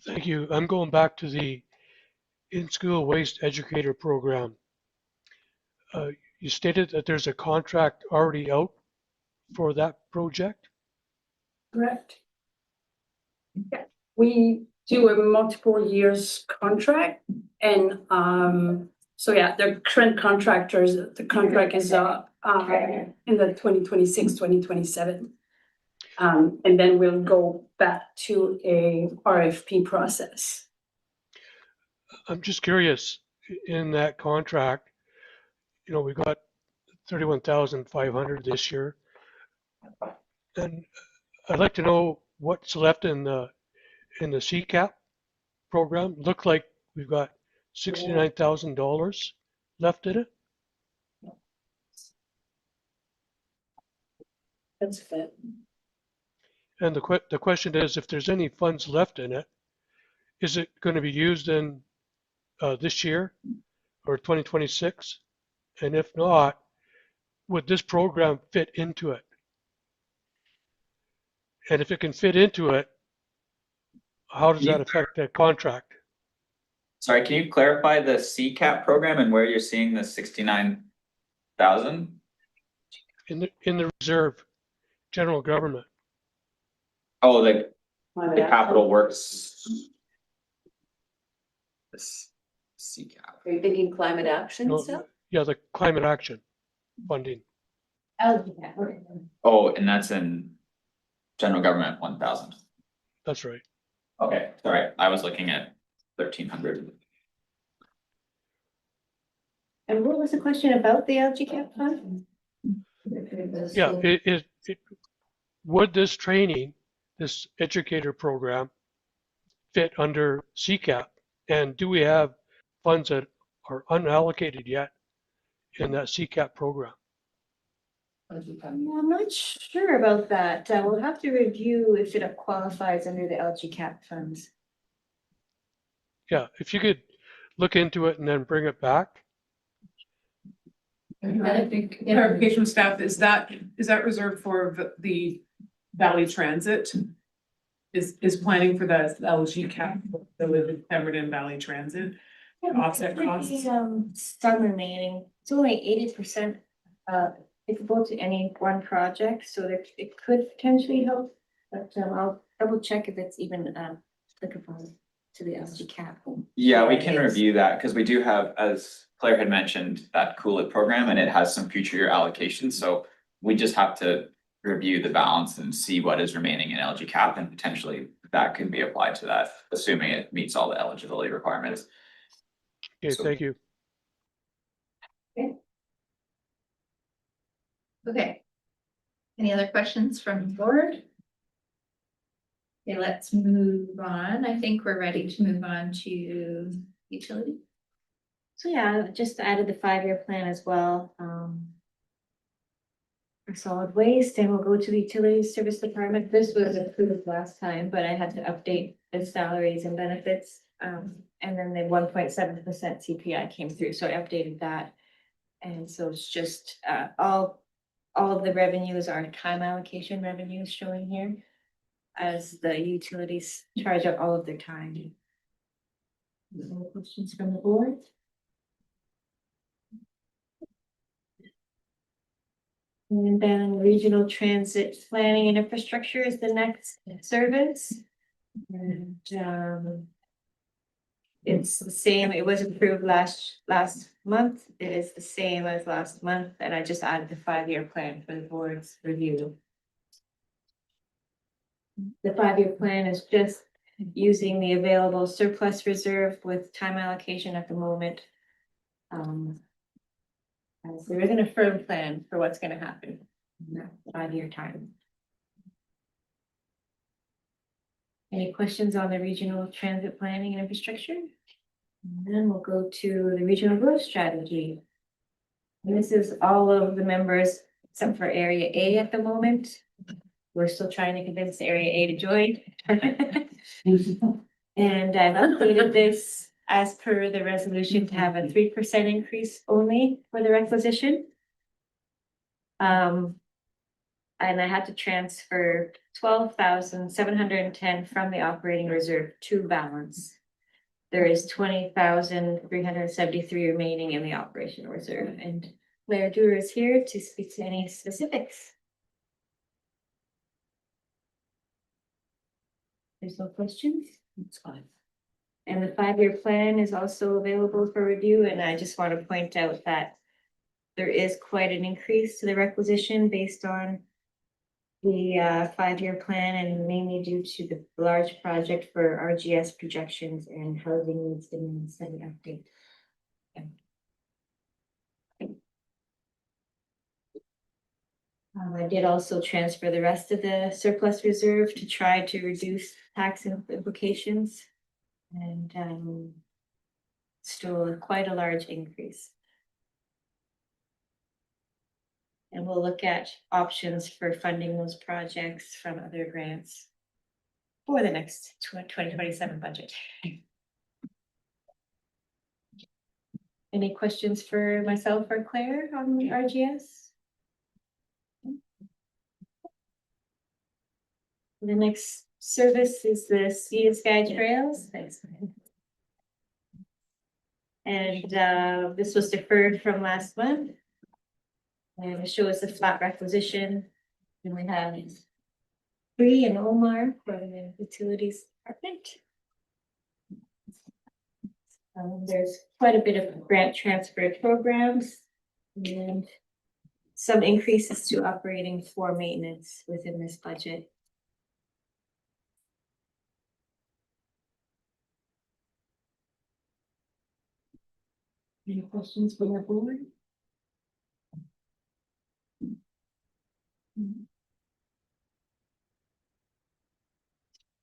Thank you. I'm going back to the in-school waste educator program. You stated that there's a contract already out for that project? Correct. We do a multiple years contract and, so yeah, the current contractors, the contract is, in the 2026-2027. And then we'll go back to a RFP process. I'm just curious, in that contract, you know, we got 31,500 this year. And I'd like to know what's left in the CCAP program. Look like we've got $69,000 left in it. That's fit. And the question is, if there's any funds left in it, is it going to be used in this year or 2026? And if not, would this program fit into it? And if it can fit into it, how does that affect that contract? Sorry, can you clarify the CCAP program and where you're seeing the 69,000? In the reserve, general government. Oh, the capital works. This CCAP. Are you thinking climate action No, stuff? yeah, the climate action funding. Oh, and that's in general government 1,000. That's right. Okay, sorry, I was looking at 1,300. And what was the question about the LGCAP fund? Yeah, would this training, this educator program, fit under CCAP? And do we have funds that are unallocated yet in that CCAP program? I'm not sure about that. We'll have to review if it qualifies under the LGCAP funds. Yeah, if you could look into it and then bring it back. And I think clarification staff, is that reserved for the Valley Transit? Is planning for the LGCAP, the Pemberton Valley Transit? Offset costs? Some remaining, it's only 80%, applicable to any one project, so that it could potentially help. But I'll double check if it's even applicable to the LGCAP. Yeah, we can review that because we do have, as Claire had mentioned, that Cool It program and it has some future year allocations. So we just have to review the balance and see what is remaining in LGCAP and potentially that can be applied to that, assuming it meets all the eligibility requirements. Okay, thank you. Okay. Any other questions from the board? Okay, let's move on. I think we're ready to move on to utility. So yeah, just added the 5-year plan as well. For solid waste, and we'll go to the utilities service department. This was approved last time, but I had to update the salaries and benefits. And then the 1.7% CPI came through, so I updated that. And so it's just all of the revenues are time allocation revenues showing here as the utilities charge out all of their time. Any questions from the board? And then regional transit planning and infrastructure is the next service. And it's the same, it was approved last month, it is the same as last month, and I just added the 5-year plan for the board's review. The 5-year plan is just using the available surplus reserve with time allocation at the moment. So there isn't a firm plan for what's gonna happen in that 5-year time. Any questions on the regional transit planning and infrastructure? And then we'll go to the regional growth strategy. And this is all of the members except for Area A at the moment. We're still trying to convince Area A to join. And I've updated this as per the resolution to have a 3% increase only for the requisition. And I had to transfer 12,710 from the operating reserve to balance. There is 20,373 remaining in the operational reserve, and Claire Dewar is here to speak to any specifics. There's no questions? That's fine. And the 5-year plan is also available for review, and I just want to point out that there is quite an increase to the requisition based on the 5-year plan, and mainly due to the large project for RGS projections and housing needs demand study update. I did also transfer the rest of the surplus reserve to try to reduce tax implications, and still quite a large increase. And we'll look at options for funding those projects from other grants for the next 2027 budget. Any questions for myself or Claire on the RGS? The next service is the Sea to Sky Trails. Thanks. And this was deferred from last month. And it shows the flat requisition. And we have Bree and Omar for the utilities department. There's quite a bit of grant transfer programs and some increases to operating for maintenance within this budget. Any questions from the board?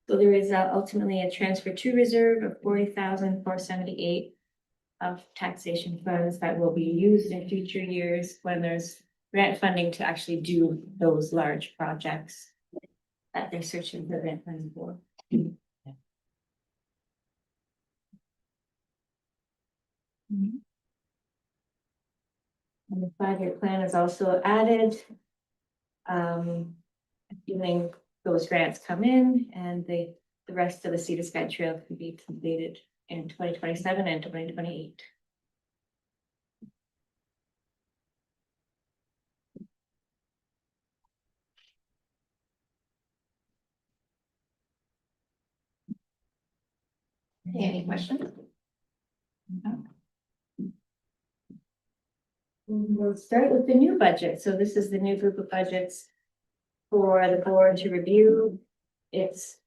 So there is ultimately a transfer to reserve of 40,478 of taxation funds that will be used in future years when there's grant funding to actually do those large projects that they're searching for grant funding for. And the 5-year plan is also added. Assuming those grants come in and the rest of the Sea to Sky Trail can be completed in 2027 and 2028. Any questions? No. We'll start with the new budget. So this is the new group of budgets for the board to review. This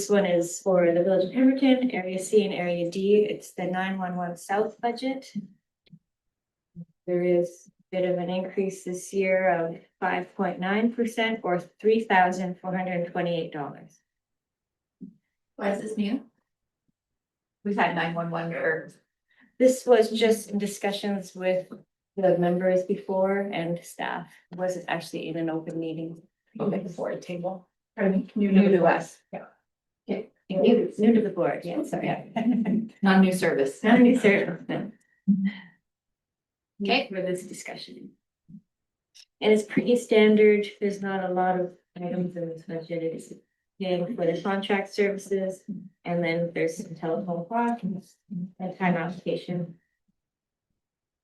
one is for the Village of Pemberton, Area C and Area D. It's the 911 South budget. There is a bit of an increase this year of 5.9% or $3,428. Why is this new? We've had 911 or. This was just in discussions with the members before and staff. It wasn't actually in an open meeting. Before a table. New to us. Yeah. Okay. New to the board, yeah, sorry. Not new service. Not a new service, no. Okay. For this discussion. And it's pretty standard. There's not a lot of items in this budget. It's again for the contract services, and then there's some telephone clock and time application.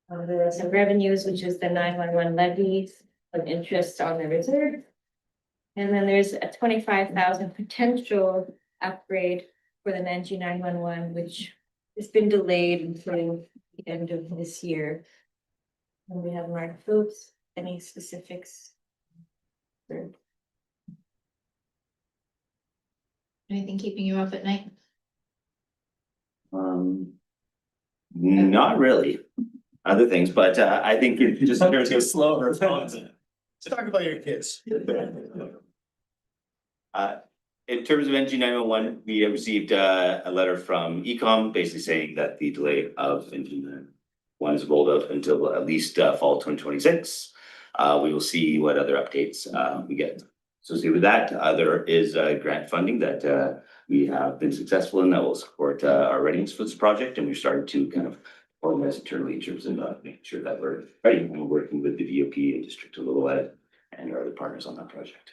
There are some revenues, which is the 911 levies of interest on the reserve. And then there's a 25,000 potential upgrade for the Nanji 911, which has been delayed until the end of this year. And we have Mark Phillips. Any specifics? Anything keeping you up at night? Not really. other things, but I think it just in terms of slow response. Let's talk about your kids. In terms of NG 911, we have received a letter from Ecom basically saying that the delay of NG 911 is rolled out until at least fall 2026. We will see what other updates we get associated with that. There is grant funding that we have been successful in that will support our readiness for this project, and we've started to kind of organize internally in terms of making sure that we're ready and we're working with the VOP and District of Lillooet and our other partners on that project.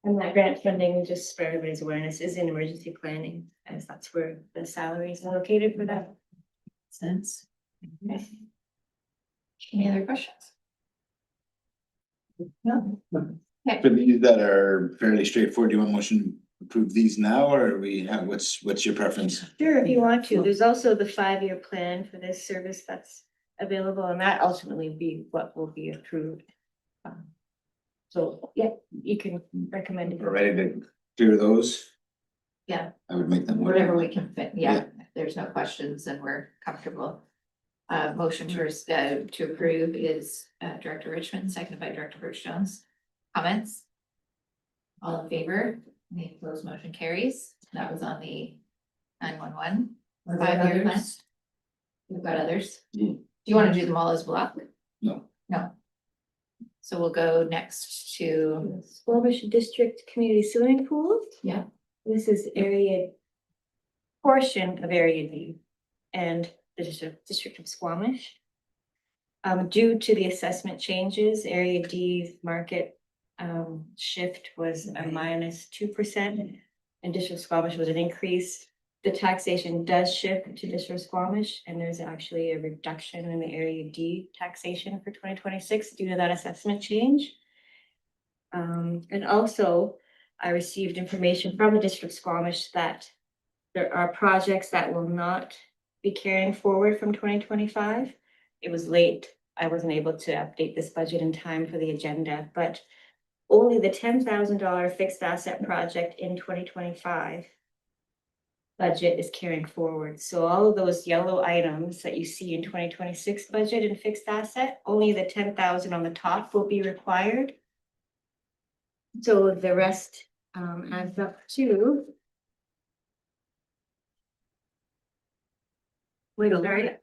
And that grant funding, just for everybody's awareness, is in emergency planning, as that's where the salary is allocated for that. Sense. Okay. Any other questions? No. For these that are fairly straightforward, do you want motion to approve these now, or we have, what's your preference? Sure, if you want to. There's also the 5-year plan for this service that's available, and that ultimately will be what will be approved. So, yeah, you can recommend it. We're ready to clear those? Yeah, I would make them. whatever we can fit, yeah, if there's no questions and we're comfortable. Motion to approve is Director Richmond, seconded by Director Birch Jones. Comments? All in favor? The opposed motion carries. That was on the 911. Are there 5-year plan. others? We've got others. Mm. Do you want to do them all as block? No. No. So we'll go next to, Squamish District Community Swimming Pool. yeah, This is portion of Area D and the District of Squamish. Due to the assessment changes, Area D market shift was a -2%, and District of Squamish was an increase. The taxation does shift to District of Squamish, and there's actually a reduction in the Area D taxation for 2026 due to that assessment change. And also, I received information from the District of Squamish that there are projects that will not be carrying forward from 2025. It was late. I wasn't able to update this budget in time for the agenda, but only the $10,000 fixed asset project in 2025 budget is carrying forward. So all of those yellow items that you see in 2026 budget and fixed asset, only the 10,000 on the top will be required. So the rest adds up to. Sorry,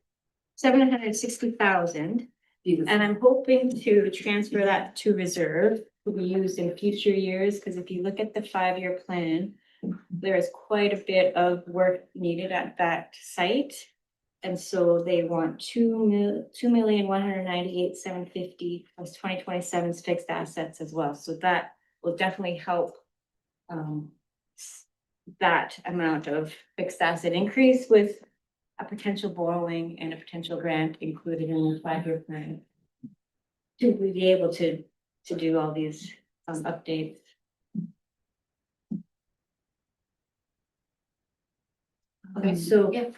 760,000. And I'm hoping to transfer that to reserve to be used in future years, because if you look at the 5-year plan, there is quite a bit of work needed at that site. And so they want 2,198,750 plus 2027's fixed assets as well. So that will definitely help that amount of fixed asset increase with a potential borrowing and a potential grant included in the 5-year plan to be able to do all these updates. Okay, So yeah.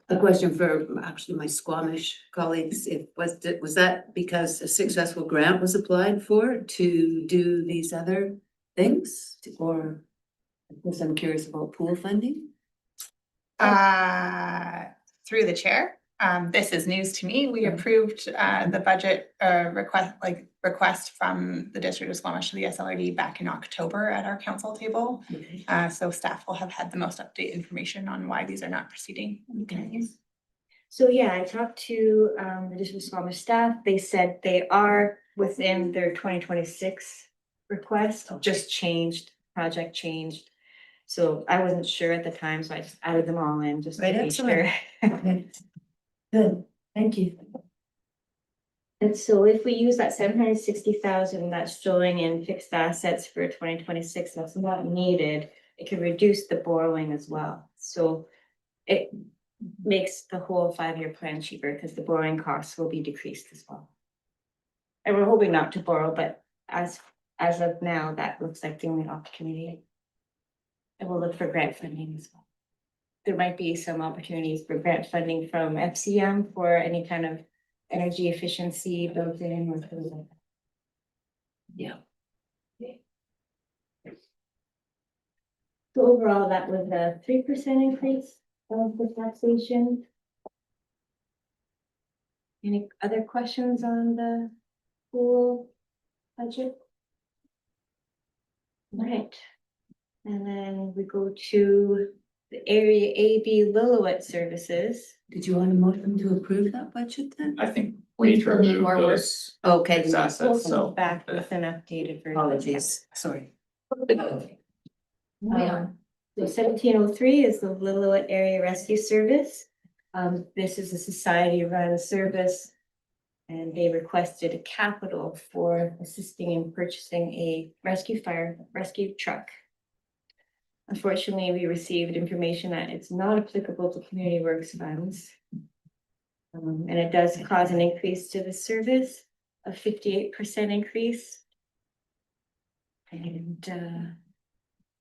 a question for actually my Squamish colleagues, was that because a successful grant was applied for to do these other things? Or because I'm curious about pool funding? Through the chair, this is news to me. We approved the budget request from the District of Squamish to the SLRD back in October at our council table. So staff will have had the most update information on why these are not proceeding. Okay. So yeah, I talked to the District of Squamish staff. They said they are within their 2026 request, just changed, project changed. So I wasn't sure at the time, so I just added them all in just to be sure. Good, thank you. And so if we use that 760,000 that's showing in fixed assets for 2026, that's not needed, it can reduce the borrowing as well. So it makes the whole 5-year plan cheaper because the borrowing costs will be decreased as well. And we're hoping not to borrow, but as of now, that looks like the only opportunity. And we'll look for grant funding as well. There might be some opportunities for grant funding from FCM for any kind of energy efficiency built in or things like that. Yeah. So overall, that was a 3% increase of the taxation. Any other questions on the pool budget? Right. And then we go to the area AB Lillooet services. Did you want a motion to approve that budget then? I think We we need to still need remove more work. those Okay. fixed We'll assets, come so. back with an updated version. Apologies, sorry. So 1703 is the Lillooet Area Rescue Service. This is a society-run service. And they requested a capital for assisting in purchasing a fire rescue truck. Unfortunately, we received information that it's not applicable to community works funds. And it does cause an increase to the service, a 58% increase. And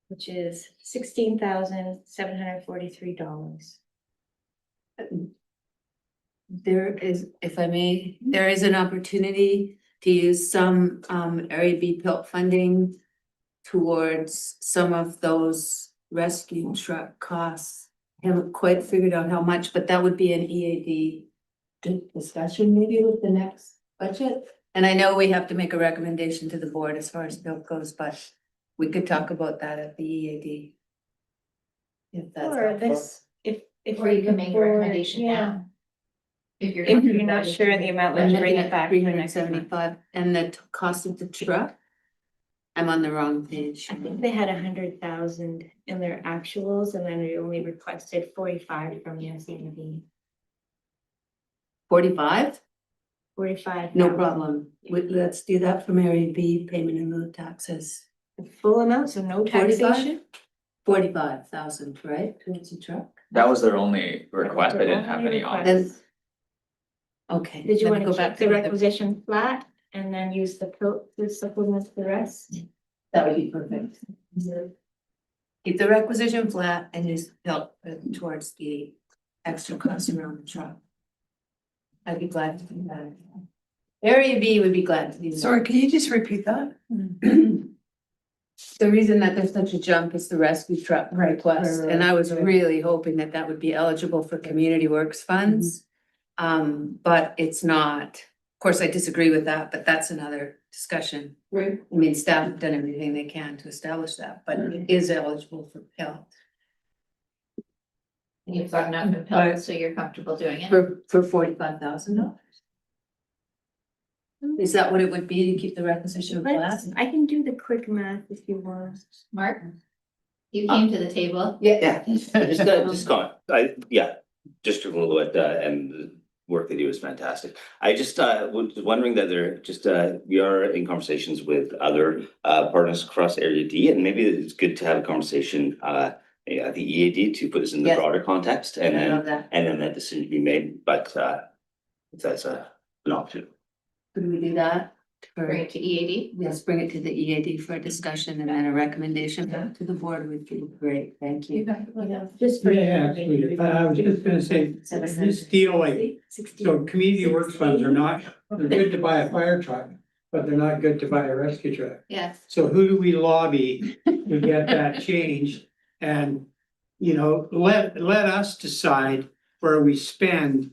which is $16,743. There is, if I may, there is an opportunity to use some Area B PILT funding towards some of those rescue truck costs. I haven't quite figured out how much, but that would be an EAD discussion maybe with the next budget. And I know we have to make a recommendation to the board as far as PILT goes, but we could talk about that at the EAD. If that's Or helpful. this, if Or you can make a forward- recommendation yeah. now. If you're. If you're not sure of the amount, let's bring it back. for next month. 375, and the cost of the truck? I'm on the wrong page. I think they had 100,000 in their actuals, and then we only requested 45 from the SLRD. 45? 45. No problem. Let's do that from Area B, payment in lieu of taxes. The full amount, so no 45? taxation. 45,000, right? Towards the truck? That was their only request. They didn't have any on. Then, okay. Did you then want to keep the to requisition flat and then use the PILT to supplement the rest? That would be perfect. Keep the requisition flat and just help towards the extra costs around the truck. I'd be glad to do that. Area B would be glad to do that. Sorry, can you just repeat that? The reason that there's such a jump is the rescue truck request, and I was really hoping that that would be eligible for community works funds. But it's not. Of course, I disagree with that, but that's another discussion. Right. I mean, staff have done everything they can to establish that, but it is eligible for PIL. You've got enough in PIL, so you're comfortable doing it. For $45,000. Is that what it would be to keep the requisition flat? I can do the quick math if you want. Mark? You came to the table. Yeah. Just comment, District Lillooet, and the work they do is fantastic. I just was wondering that we are in conversations with other partners across Area D, and maybe it's good to have a conversation at the EAD to put this in the Yes. broader context, and I love then that. that decision be made, but that's an option. Could we do that? Bring it to EAD. Yes, bring it to the EAD for a discussion and then a recommendation back to the board would be great. Thank you. Just for. Yeah, absolutely. I was just gonna say, this deal, like, so community works funds are not, they're good to buy a fire truck, but they're not good to buy a rescue truck. Yes. So who do we lobby to get that changed? And, let us decide where we spend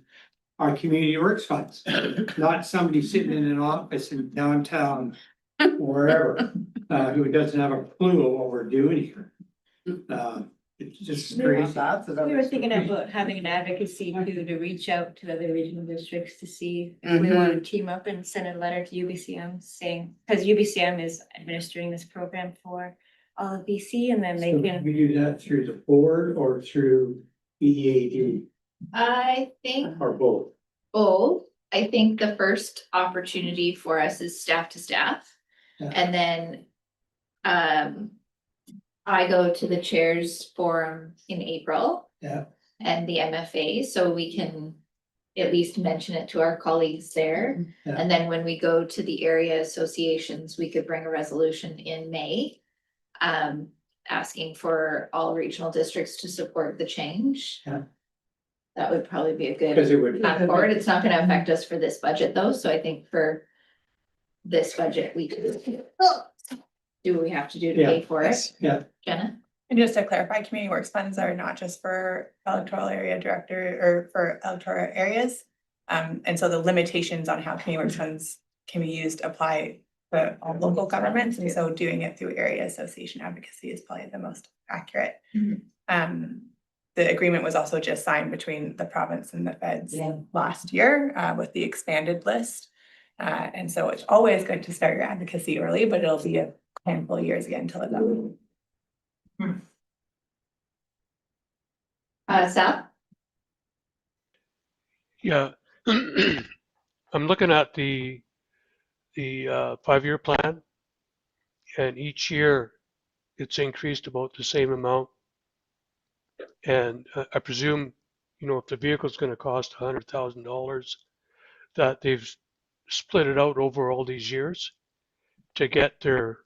our community works funds, not somebody sitting in an office in downtown or wherever, who doesn't have a clue of what we're doing here. It's just crazy. We were thinking about having an advocacy to reach out to other regional districts to see if we want to team up and send a letter to UBCM saying, because UBCM is administering this program for all of BC, and then they So can. we do that through the board or through EAD I think or both? both. I think the first opportunity for us is staff to staff. Yeah. And then I go to the chairs forum in April. Yeah. And the MFA, so we can at least mention it to our colleagues there. Yeah. And then when we go to the area associations, we could bring a resolution in May. Asking for all regional districts to support the change. Yeah. That would probably be a Because it good would. path forward. It's not gonna affect us for this budget though, so I think for this budget, we could do what we have to do to Yeah. pay for it. Yeah. Jenna? And just to clarify, community works funds are not just for electoral area director or for electoral areas. And so the limitations on how community works funds can be used apply to all local governments, and so doing it through area association advocacy is probably the most accurate. The agreement was also just signed between the province and the feds last year with the expanded list. And so it's always good to start your advocacy early, but it'll be a handful of years again until it's up. Sal? Yeah. I'm looking at the 5-year plan, and each year it's increased about the same amount. And I presume, you know, if the vehicle's gonna cost $100,000, that they've split it out over all these years to get their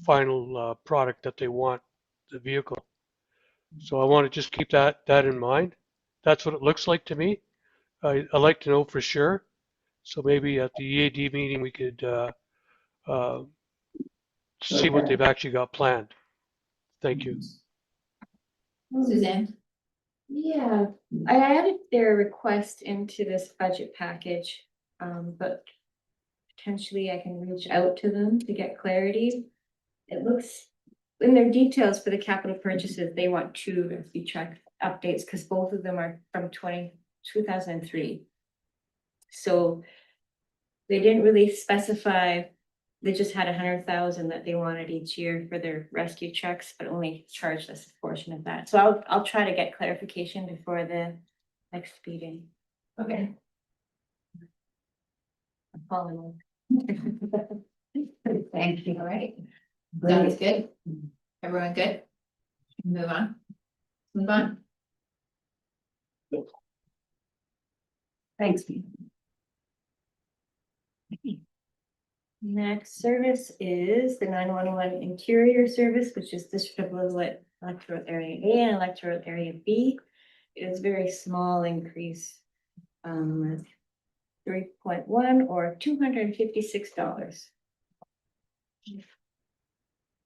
final product that they want, the vehicle. So I want to just keep that in mind. That's what it looks like to me. I'd like to know for sure. So maybe at the EAD meeting, we could see what they've actually got planned. Thank you. Suzanne? Yeah, I added their request into this budget package, but potentially I can reach out to them to get clarity. It looks in their details for the capital purchases, they want 2 rescue truck updates because both of them are from 2003. So they didn't really specify. They just had 100,000 that they wanted each year for their rescue trucks, but only charged us a portion of that. So I'll try to get clarification before the next meeting. Okay. I'm following. Thank you. All right. Sounds good. Everyone good? Move on. Move on. Thanks, Pete. Next service is the 911 interior service, which is District of Lillooet electoral area A and electoral area B. It is a very small increase, 3.1 or $256.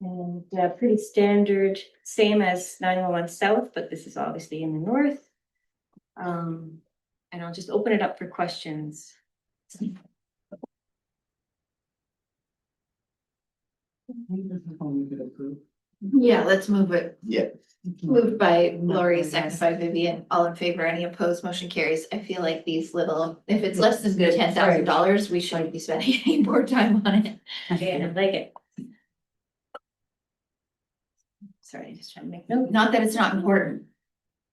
And pretty standard, same as 911 South, but this is obviously in the north. And I'll just open it up for questions. Yeah, let's move it. Yeah. Moved by Lori, seconded by Vivian. All in favor, any opposed, motion carries. I feel like these little, if it's less than $10,000, we shouldn't be spending any more time on it. Okay, I like it. Sorry, just trying to make notes. Not that it's not important.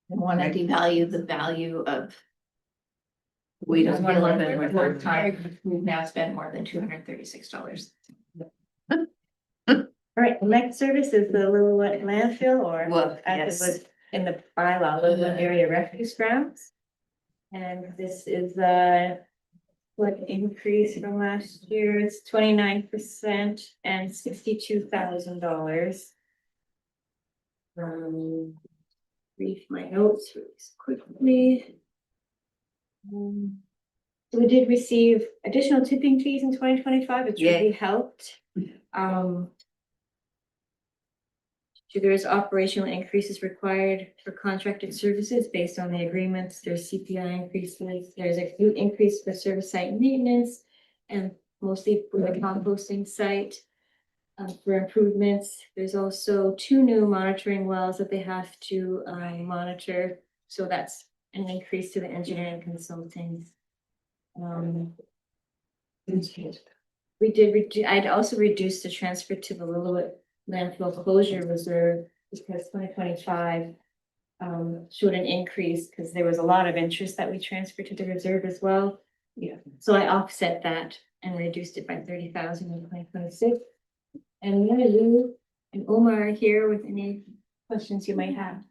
I want to devalue the value of. We don't feel like it's worth time. We've now spent more than $236. All right, the next service is the Lillooet landfill, or as it was in the bylaw, Lillooet area refuse grounds. And this is what increase from last year, it's 29% and $62,000. Read my notes really quickly. So we did receive additional tipping fees in 2025, which really helped. There's operational increases required for contracted services based on the agreements. There's CPI increases. There's a few increase for service site maintenance and mostly for the composting site for improvements. There's also 2 new monitoring wells that they have to monitor. So that's an increase to the engineering consulting. We did. I'd also reduced the transfer to the Lillooet landfill closure reserve because 2025 showed an increase because there was a lot of interest that we transferred to the reserve as well. Yeah, so I offset that and reduced it by 30,000 in 2026. And Lou and Omar are here with any questions you might have.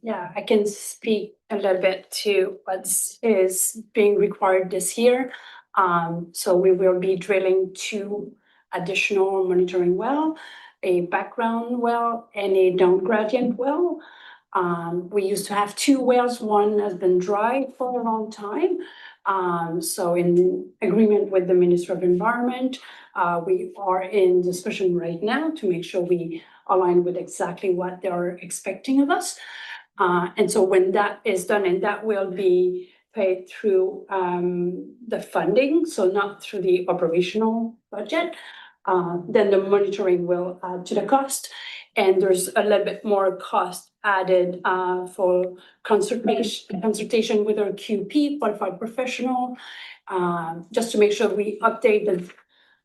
Yeah, I can speak a little bit to what is being required this year. So we will be drilling 2 additional monitoring well, a background well, and a down gradient well. We used to have 2 wells. One has been dry for a long time. So in agreement with the Minister of Environment, we are in discussion right now to make sure we align with exactly what they're expecting of us. And so when that is done, and that will be paid through the funding, so not through the operational budget. Then the monitoring will add to the cost. And there's a little bit more cost added for consultation with our QP, qualified professional, just to make sure we update the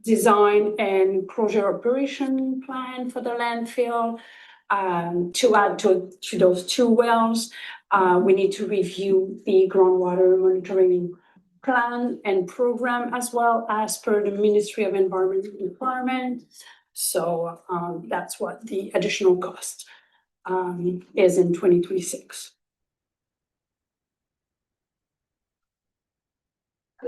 design and closure operation plan for the landfill. To add to those 2 wells, we need to review the groundwater monitoring plan and program as well as per the Ministry of Environment requirement. So that's what the additional cost is in 2026.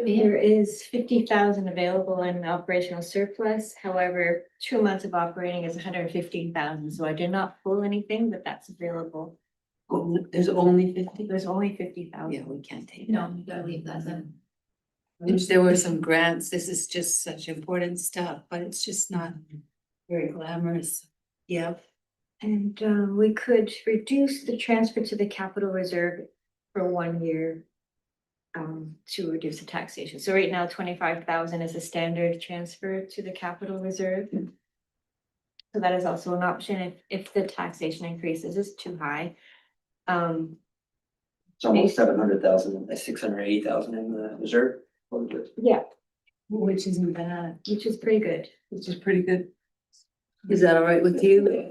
There is 50,000 available in operational surplus. However, 2 months of operating is 115,000. So I did not pull anything, but that's available. There's only 50? There's only 50,000. Yeah, we can't take No, you gotta leave that then. Which there were some grants, this is just such important stuff, but it's just not very glamorous. Yep. And we could reduce the transfer to the capital reserve for 1 year to reduce the taxation. So right now, 25,000 is a standard transfer to the capital reserve. So that is also an option if the taxation increases is too high. It's almost 700,000, 680,000 in the reserve. Yeah, Which isn't bad, which is pretty good. which is pretty good. Is that all right with you?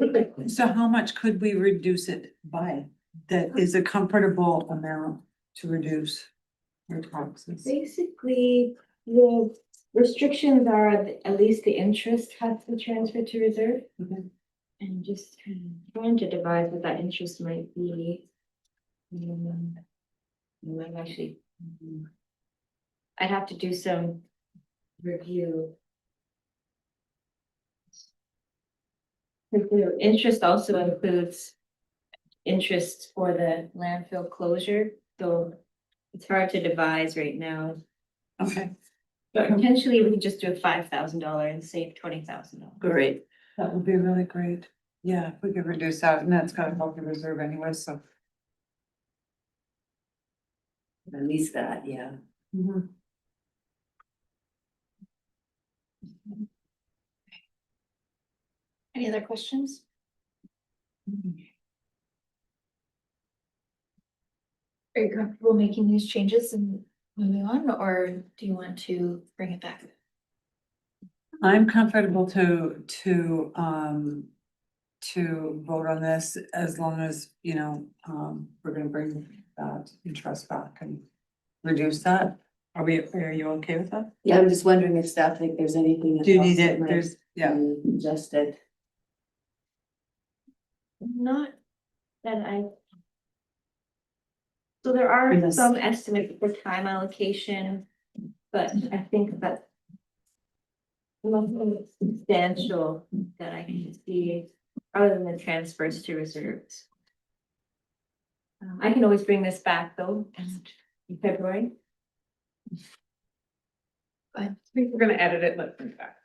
So how much could we reduce it by? That is a comfortable amount to reduce our taxes. Basically, the restrictions are that at least the interest has to transfer to reserve. And just trying to devise what that interest might be. Might actually. I'd have to do some review. The interest also includes interest for the landfill closure, so it's hard to devise right now. Okay. But potentially we could just do a $5,000 and save $20,000. Great. That would be really great. Yeah, if we could reduce that, and that's gonna help the reserve anyway, so. At least that, yeah. Any other questions? Are you comfortable making these changes and moving on, or do you want to bring it back? I'm comfortable to vote on this as long as, you know, we're gonna bring that interest back and reduce that. Are you okay with that? Yeah, I'm just wondering if staff think there's anything. Do you else need that it? might There's, yeah. be adjusted. Not that I. So there are Yes. some estimates for time allocation, but I think that. Nothing substantial that I can see, other than the transfers to reserves. I can always bring this back though, in February. I think we're gonna edit it, let's bring it back.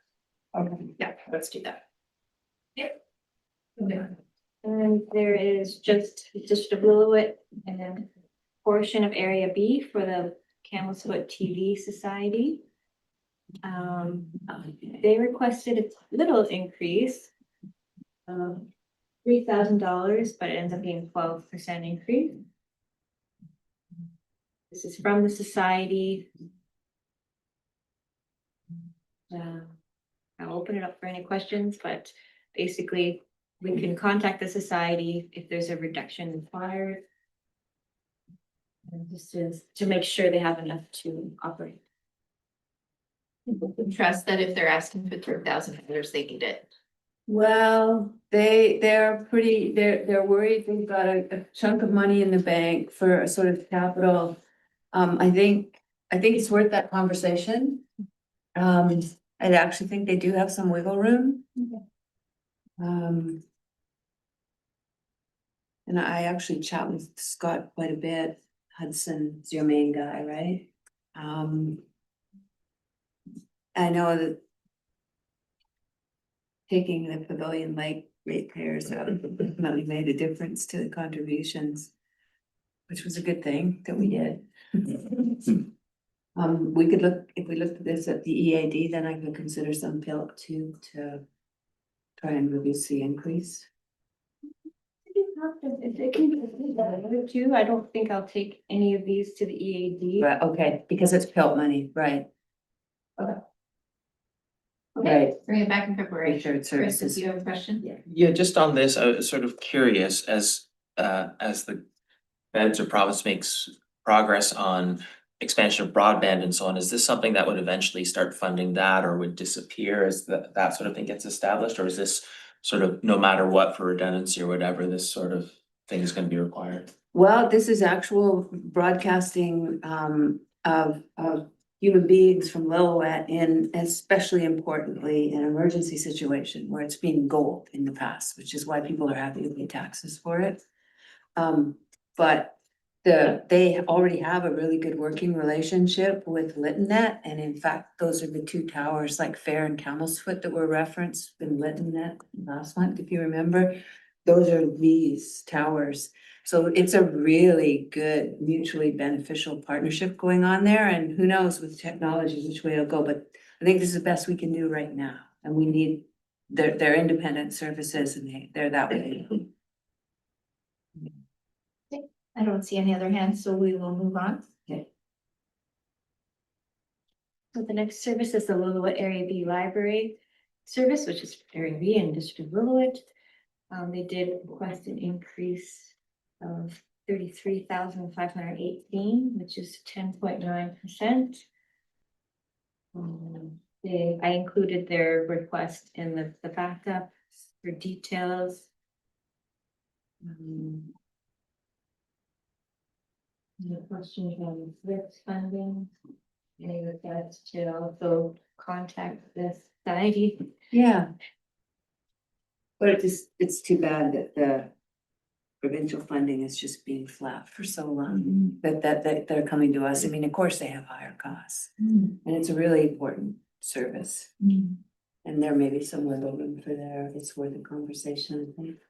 Okay. Yeah, let's do that. And there is just the District of Lillooet and then portion of Area B for the Camel's Foot TV Society. They requested a little increase. $3,000, but it ends up being 12% increase. This is from the society. I'll open it up for any questions, but basically we can contact the society if there's a reduction required. And this is to make sure they have enough to operate. Trust that if they're asking for $3,000, they need it. Well, they're worried they've got a chunk of money in the bank for a sort of capital. I think it's worth that conversation. I actually think they do have some wiggle room. And I actually chat with Scott quite a bit. Hudson's your main guy, right? I know that taking the Pavilion Lake ratepayers out definitely made a difference to the contributions. which was a good thing that we did. We could look, if we looked at this at the EAD, then I could consider some PILT too, to try and reduce the increase. If they can do that too, I don't think I'll take any of these to the EAD. Right, okay, because it's PILT money, right? Okay. Right. Bring it back in February. Shared Chris, services. do you have a question? Yeah, just on this, I was sort of curious as the feds or province makes progress on expansion of broadband and so on, is this something that would eventually start funding that or would disappear as that sort of thing gets established? Or is this sort of no matter what for redundancy or whatever, this sort of thing is gonna be required? Well, this is actual broadcasting of human beings from Lillooet in, especially importantly, an emergency situation where it's been gold in the past, which is why people are happy to pay taxes for it. But they already have a really good working relationship with LitNet, and in fact, those are the two towers like Fair and Camel's Foot that were referenced in LitNet last month, if you remember. Those are these towers. So it's a really good mutually beneficial partnership going on there, and who knows with technology which way it'll go, but I think this is the best we can do right now, and we need their independent services, and they're that way. I don't see any other hands, so we will move on. Okay. So the next service is the Lillooet Area B Library Service, which is Area B in District of Lillooet. They did request an increase of 33,518, which is 10.9%. I included their request in the backup for details. The questions on SLRD funding, any requests to also contact the society. Yeah. But it's too bad that the provincial funding is just being flat for so long, that they're coming to us. I mean, of course, they have higher costs, and it's a really important service. And there may be some wiggle room for there, if it's worth a conversation, I think.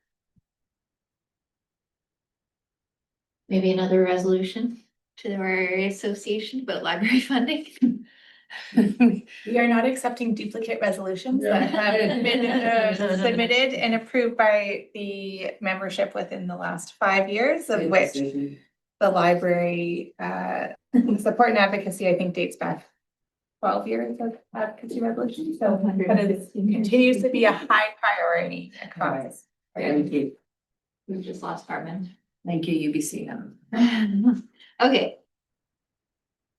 Maybe another resolution to our area association about library funding. We are not accepting duplicate resolutions that have been submitted and approved by the membership within the last 5 years, of which the library support and advocacy, I think, dates back 12 years of advocacy resolution. So, but it continues to be a high priority across. Thank you. We've just lost Carmen. Thank you, UBC. Okay.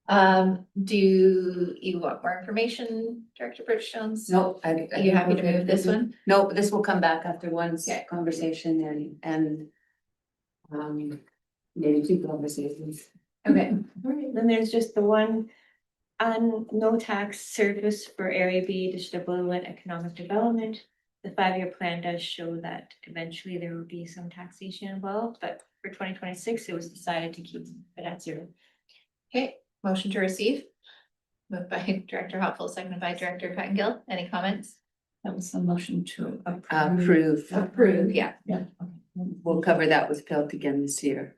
Do you want more information, Director Bridgestones? Nope. Are you happy to move this one? Nope, this will come back after one conversation and maybe two conversations. Okay, all right, then there's just the one on no tax service for Area B, District of Lillooet Economic Development. The 5-year plan does show that eventually there will be some taxation involved, but for 2026, it was decided to keep it at 0. Okay, motion to receive. Moved by Director Hopeful, seconded by Director Pettengill. Any comments? That was a motion to approve. Approve, yeah. We'll cover that with PILT again this year.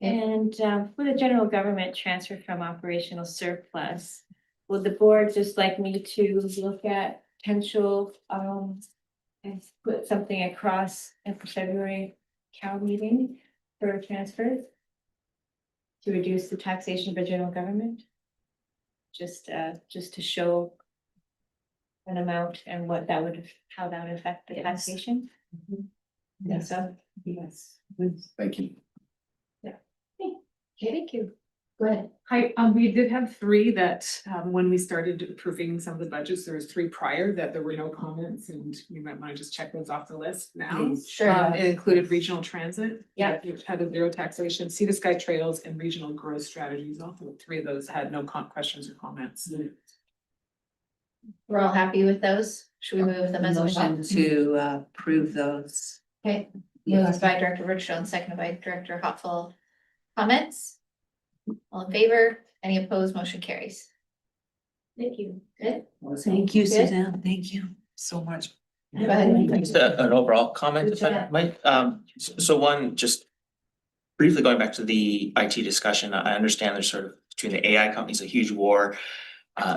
And for the general government transfer from operational surplus, would the board just like me to look at potential and put something across at the February Cal meeting for transfers to reduce the taxation for general government? Just to show an amount and what that would, how that would affect the taxation. Yes. So, Yes. Thank you. okay, thank you. Go ahead. Hi, we did have 3 that, when we started approving some of the budgets, there was 3 prior that there were no comments, and you might want to just check those off the list now. Sure. It included regional transit. Yeah. Which had a 0 taxation, Sea to Sky Trails and regional growth strategies. Also, 3 of those had no questions or comments. We're all happy with those. Should we move them as a Motion motion? to approve those. Okay, moved by Director Bridgestones, seconded by Director Hopeful. Comments? All in favor? Any opposed? Motion carries. Thank you. Good. Thank you, Good. Suzanne. Thank you so much. Go ahead. Just an overall comment, if I might, so one, just briefly going back to the IT discussion, I understand there's sort of between the AI companies, a huge war.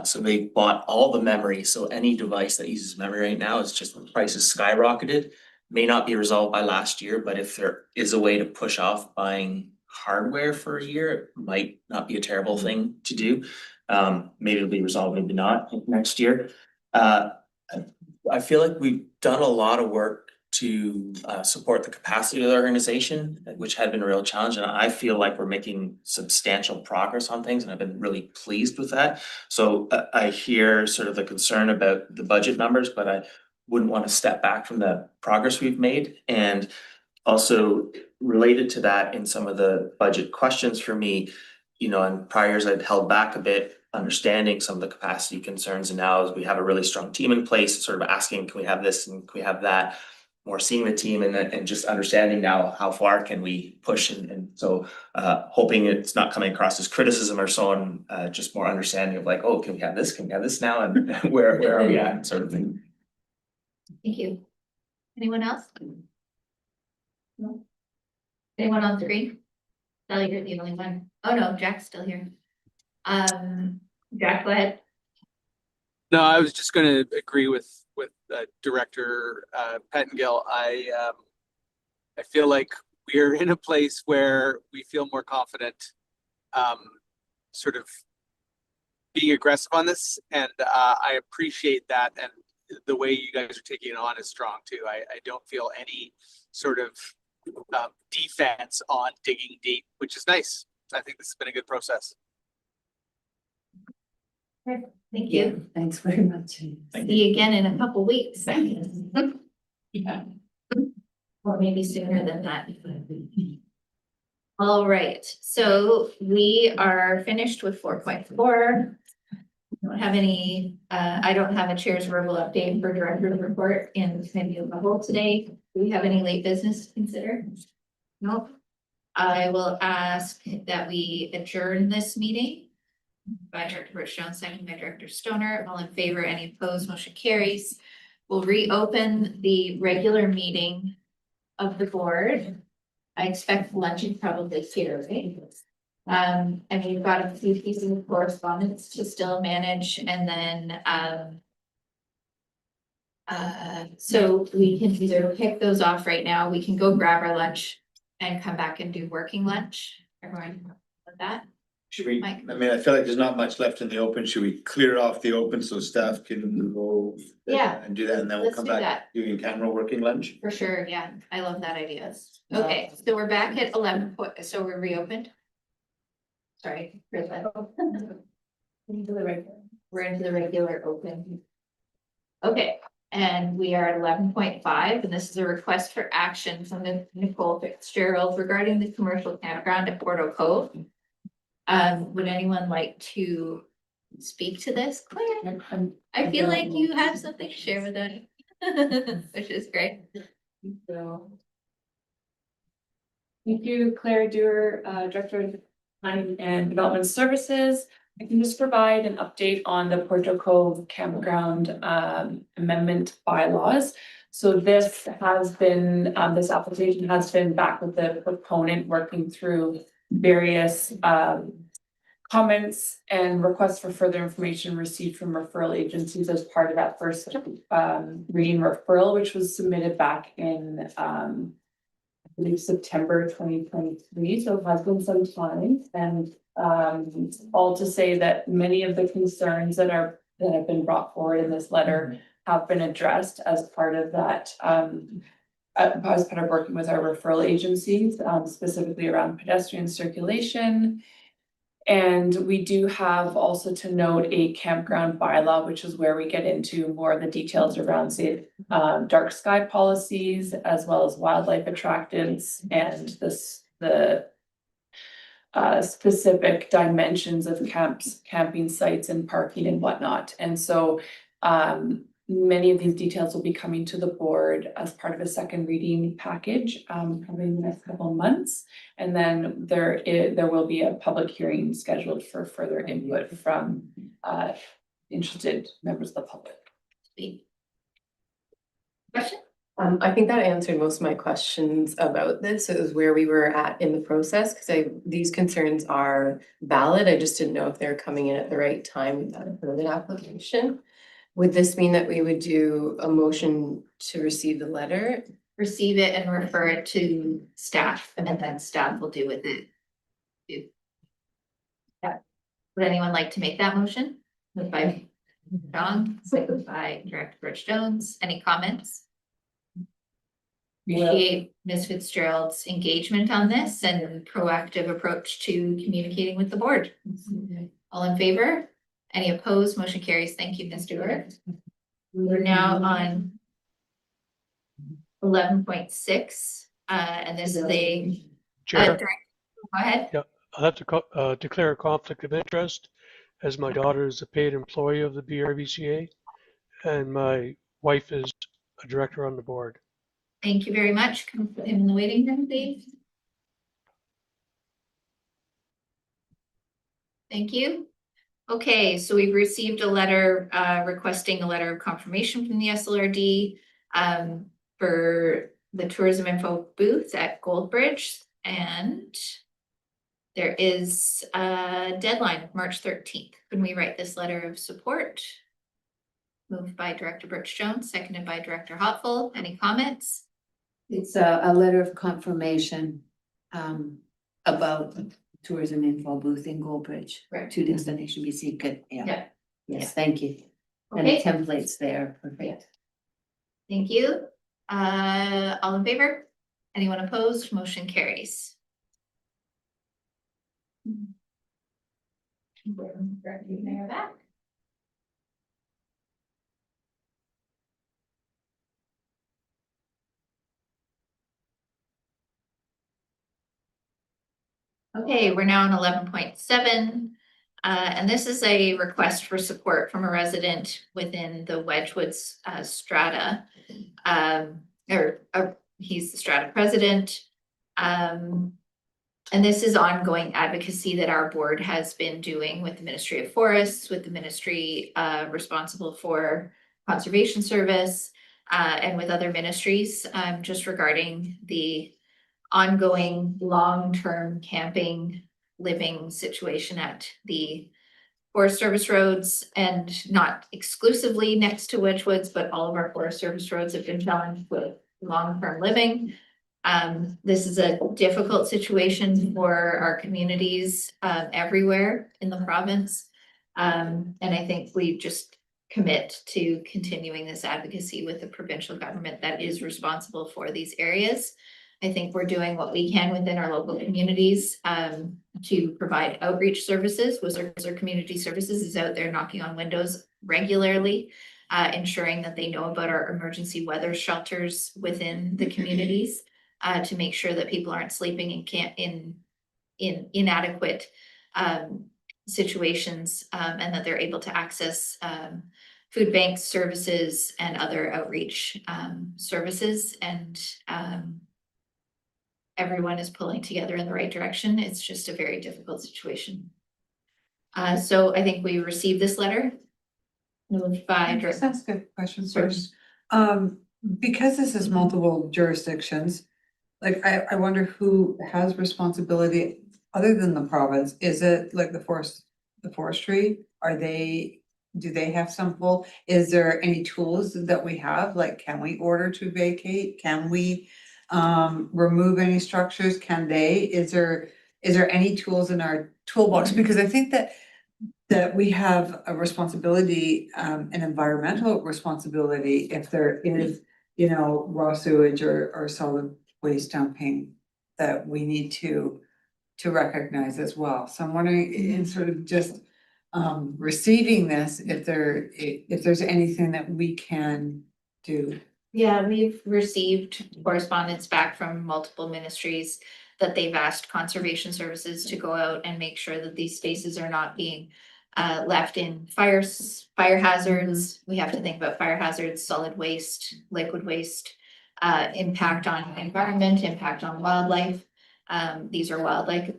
So they bought all the memory, so any device that uses memory right now is just the price is skyrocketed. May not be resolved by last year, but if there is a way to push off buying hardware for a year, it might not be a terrible thing to do. Maybe it'll be resolved, maybe not next year. I feel like we've done a lot of work to support the capacity of the organization, which had been a real challenge, and I feel like we're making substantial progress on things, and I've been really pleased with that. So I hear sort of the concern about the budget numbers, but I wouldn't want to step back from the progress we've made. And also related to that, in some of the budget questions for me, you know, in prior years I'd held back a bit, understanding some of the capacity concerns, and now as we have a really strong team in place, sort of asking, can we have this and can we have that? More seeing the team and just understanding now how far can we push, and so hoping it's not coming across as criticism or so on, just more understanding of like, oh, can we have this now, and where are we at, sort of thing. Thank you. Anyone else? No? Anyone on screen? Sally, you're the only one. Oh no, Jack's still here. Jack, go ahead. No, I was just gonna agree with Director Pettengill. I feel like we're in a place where we feel more confident sort of being aggressive on this, and I appreciate that, and the way you guys are taking it on is strong too. I don't feel any sort of defense on digging deep, which is nice. I think this has been a good process. Thank you. Thanks very much. See you again in a couple weeks. Yeah. Or maybe sooner than that. All right, so we are finished with 4.4. Don't have any, I don't have a chair's verbal update for director's report in committee of the whole today. Do we have any late business to consider? Nope. I will ask that we adjourn this meeting. By Director Bridgestone, second by Director Stoner. All in favor, any opposed, motion carries. We'll reopen the regular meeting of the board. I expect lunch is probably here, right? And we've got a few pieces of correspondence to still manage, and then so we can either pick those off right now. We can go grab our lunch and come back and do working lunch. Everyone with that? Should we, Mike? I mean, I feel like there's not much left in the open. Should we clear off the open so staff can go? Yeah. And do that, and then we'll Let's come do back that. doing camera working lunch? For sure, yeah, I love that idea. Okay, so we're back at 11, so we're reopened. Sorry. We're into the regular open. Okay, and we are at 11.5, and this is a request for action from Nicole Fitzgerald regarding the commercial campground at Porto Cove. Would anyone like to speak to this, Claire? I feel like you have something to share with us, which is great. So. Thank you, Claire Dewar, Director of Planning and Development Services. I can just provide an update on the Porto Cove Campground amendment bylaws. So this has been, this application has been back with the proponent working through various comments and requests for further information received from referral agencies as part of that first reading referral, which was submitted back in I believe September 2023. So it has been some time, and all to say that many of the concerns that have been brought forward in this letter have been addressed as part of that as part of working with our referral agencies, specifically around pedestrian circulation. And we do have also to note a campground bylaw, which is where we get into more of the details around, say, dark sky policies, as well as wildlife attractants and the specific dimensions of camping sites and parking and whatnot. And so many of these details will be coming to the board as part of a second reading package, probably in the next couple of months. And then there will be a public hearing scheduled for further input from interested members of the public. Question? I think that answered most of my questions about this. It was where we were at in the process, because these concerns are valid. I just didn't know if they're coming in at the right time without a permit application. Would this mean that we would do a motion to receive the letter? Receive it and refer it to staff, and then staff will do with it. Yeah. Would anyone like to make that motion? Moved by John, seconded by Director Rich Jones. Any comments? Appreciate Ms. Fitzgerald's engagement on this and proactive approach to communicating with the board. All in favor? Any opposed? Motion carries. Thank you, Ms. Stewart. We're now on 11.6, and this is a. Chair. Go ahead. Yeah, I'll have to declare a conflict of interest, as my daughter is a paid employee of the BRVCA and my wife is a director on the board. Thank you very much. Can we put him in the waiting room, please? Thank you. Okay, so we've received a letter requesting a letter of confirmation from the SLRD for the tourism info booth at Goldbridge, and there is a deadline of March 13th. Can we write this letter of support? Moved by Director Birch Jones, seconded by Director Hopful. Any comments? It's a letter of confirmation about tourism info booth in Goldbridge. Right. To Destination BC. Good, yeah. Yeah. Yes, thank you. And the Okay. template's there. Perfect. Thank you. All in favor? Anyone opposed? Motion carries. Mayor back. Okay, we're now on 11.7. And this is a request for support from a resident within the Wedgwoods strata. He's the strata president. And this is ongoing advocacy that our board has been doing with the Ministry of Forests, with the ministry responsible for conservation service, and with other ministries, just regarding the ongoing long-term camping living situation at the Forest Service roads, and not exclusively next to Wedgwoods, but all of our Forest Service roads have been challenged with long-term living. This is a difficult situation for our communities everywhere in the province. And I think we just commit to continuing this advocacy with the provincial government that is responsible for these areas. I think we're doing what we can within our local communities to provide outreach services. Our community services is out there knocking on windows regularly, ensuring that they know about our emergency weather shelters within the communities to make sure that people aren't sleeping in inadequate situations, and that they're able to access food bank services and other outreach services, and everyone is pulling together in the right direction. It's just a very difficult situation. So I think we received this letter. Moved by. Just ask a question first. Because this is multiple jurisdictions, like I wonder who has responsibility other than the province. Is it like the forestry? Do they have some pull? Is there any tools that we have? Like, can we order to vacate? Can we remove any structures? Is there any tools in our toolbox? Because I think that we have a responsibility, an environmental responsibility if there is, raw sewage or solid waste dumping that we need to recognize as well. So I'm wondering, in sort of just receiving this, if there's anything that we can do. Yeah, we've received correspondence back from multiple ministries that they've asked conservation services to go out and make sure that these spaces are not being left in fire hazards. We have to think about fire hazards, solid waste, liquid waste, impact on environment, impact on wildlife. These are wildlife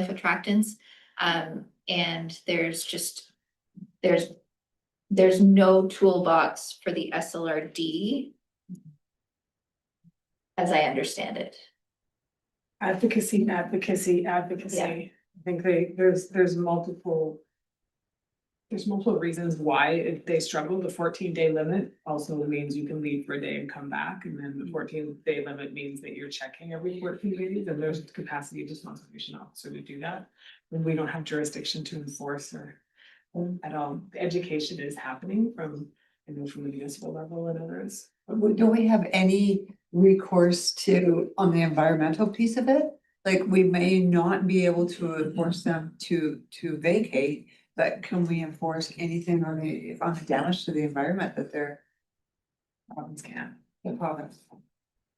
attractants. And there's no toolbox for the SLRD as I understand it. Advocacy. Yeah. I think there's multiple reasons why they struggle. The 14-day limit also means you can leave for a day and come back. And then the 14-day limit means that you're checking every 14 days and there's a capacity of conservation officer to do that. And we don't have jurisdiction to enforce or at all. The education is happening from the municipal level and others. Don't we have any recourse to, on the environmental piece of it? Like, we may not be able to enforce them to vacate, but can we enforce anything on the damage to the environment that they're? Province can. The province.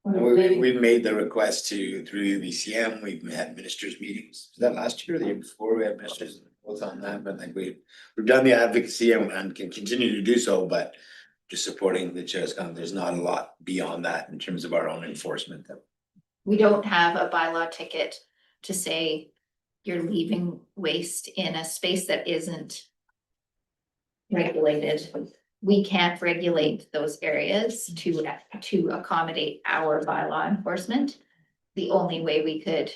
We've made the request through UBCM, we've had ministers meetings, was that last year or the year before, we had ministers both on that, but like we've done the advocacy and can continue to do so, but just supporting the chair's comment, there's not a lot beyond that in terms of our own enforcement. We don't have a bylaw ticket to say you're leaving waste in a space that isn't regulated. We can't regulate those areas to accommodate our bylaw enforcement. The only way we could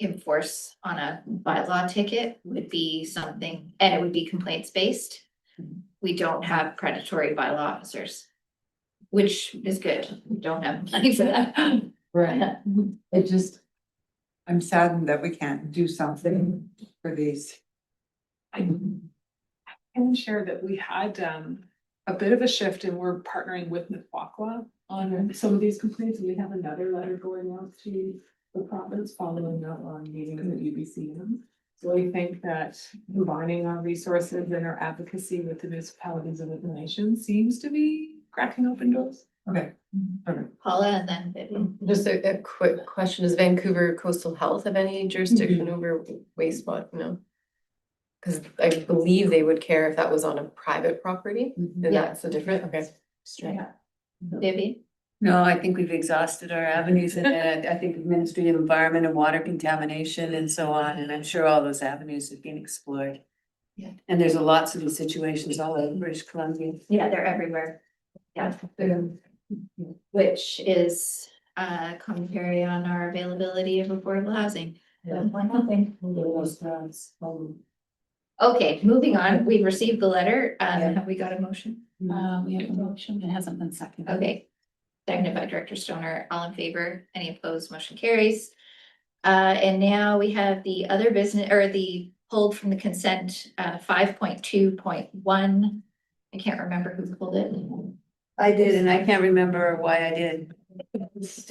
enforce on a bylaw ticket would be something, and it would be complaints based. We don't have predatory bylaw officers, which is good. We don't have money for that. Right. It just, I'm saddened that we can't do something for these. I can share that we had a bit of a shift and we're partnering with Nquaqua on some of these complaints. We have another letter going out to the province following up on meetings at UBCM. So I think that combining our resources and our advocacy with the municipalities and with the nation seems to be cracking open doors. Okay. Paula and then Vivian. Just a quick question, does Vancouver Coastal Health have any jurisdiction over wastewater? No. Cause I believe they would care if that was on a private property, and that's a different, okay. Yeah. Vivian? No, I think we've exhausted our avenues and I think Ministry of Environment and Water Contamination and so on, and I'm sure all those avenues have been explored. Yeah. And there's lots of these situations all over British Columbia. Yeah, they're everywhere. Yeah. Which is commentary on our availability of affordable housing. Okay, moving on. We've received the letter. Have we got a motion? We have a motion, it hasn't been seconded. Okay. Seconded by Director Stoner. All in favor? Any opposed? Motion carries. And now we have the other business, or the pulled from the consent, 5.2.1. I can't remember who pulled it. I did, and I can't remember why I did. It's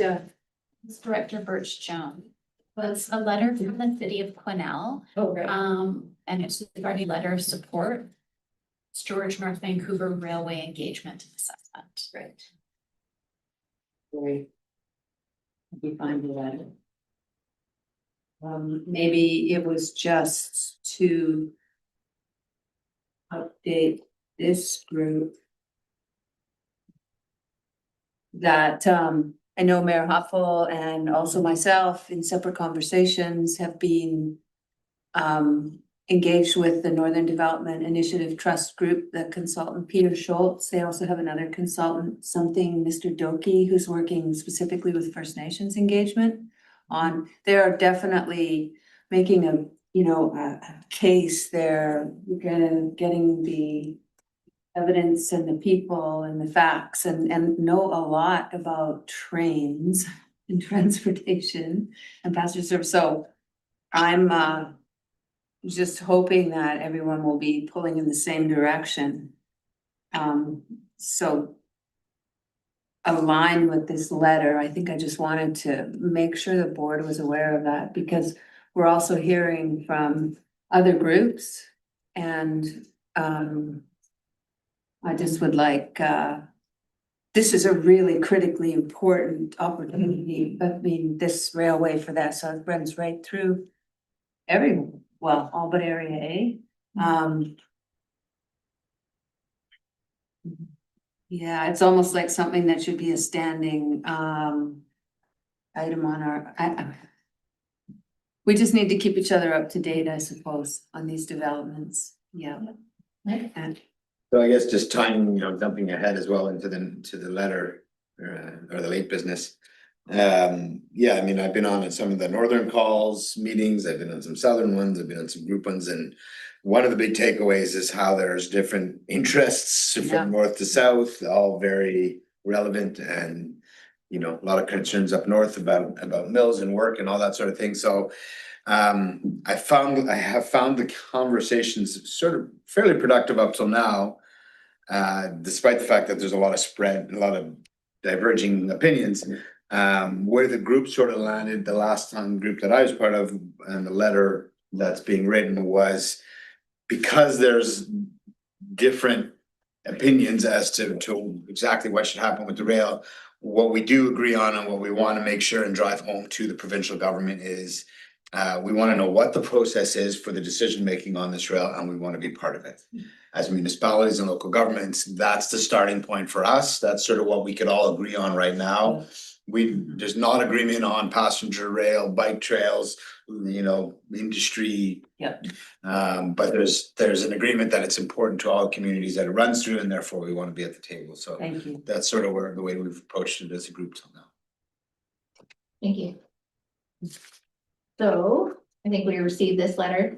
Director Birch Jones. Was a letter from the city of Quesnel. And it's regarding letter of support. Storage North Vancouver Railway Engagement Assessment. Right. Great. We find the letter. Maybe it was just to update this group. That I know Mayor Huffel and also myself in separate conversations have been engaged with the Northern Development Initiative Trust Group, the consultant Peter Schultz. They also have another consultant, Mr. Doki, who's working specifically with First Nations engagement on. They're definitely making a case. They're getting the evidence and the people and the facts and know a lot about trains and transportation and passenger service. So I'm just hoping that everyone will be pulling in the same direction. So aligned with this letter, I think I just wanted to make sure the board was aware of that, because we're also hearing from other groups and I just would like, this is a really critically important opportunity. I mean, this railway for that, so it runs right through all but area A. Yeah, it's almost like something that should be a standing item on our, we just need to keep each other up to date, I suppose, on these developments. Yeah. And So I guess just timing, jumping ahead as well into the letter or the late business. Yeah, I mean, I've been on some of the northern calls, meetings, I've been on some southern ones, I've been on some group ones, and one of the big takeaways is how there's different interests Yeah. from north to south, all very relevant, and you know, a lot of concerns up north about mills and work and all that sort of thing, so I have found the conversations sort of fairly productive up till now. Despite the fact that there's a lot of diverging opinions. Where the group sort of landed the last time group that I was part of, and the letter that's being written was because there's different opinions as to exactly what should happen with the rail. What we do agree on and what we want to make sure and drive home to the provincial government is we want to know what the process is for the decision making on this rail, and we want to be part of it. As municipalities and local governments, that's the starting point for us. That's sort of what we could all agree on right now. There's not agreement on passenger rail, bike trails, you know, industry. Yep. But there's an agreement that it's important to all communities that it runs through, and therefore we want to be at the table. So Thank you. that's sort of the way we've approached it as a group till now. Thank you. So I think we received this letter.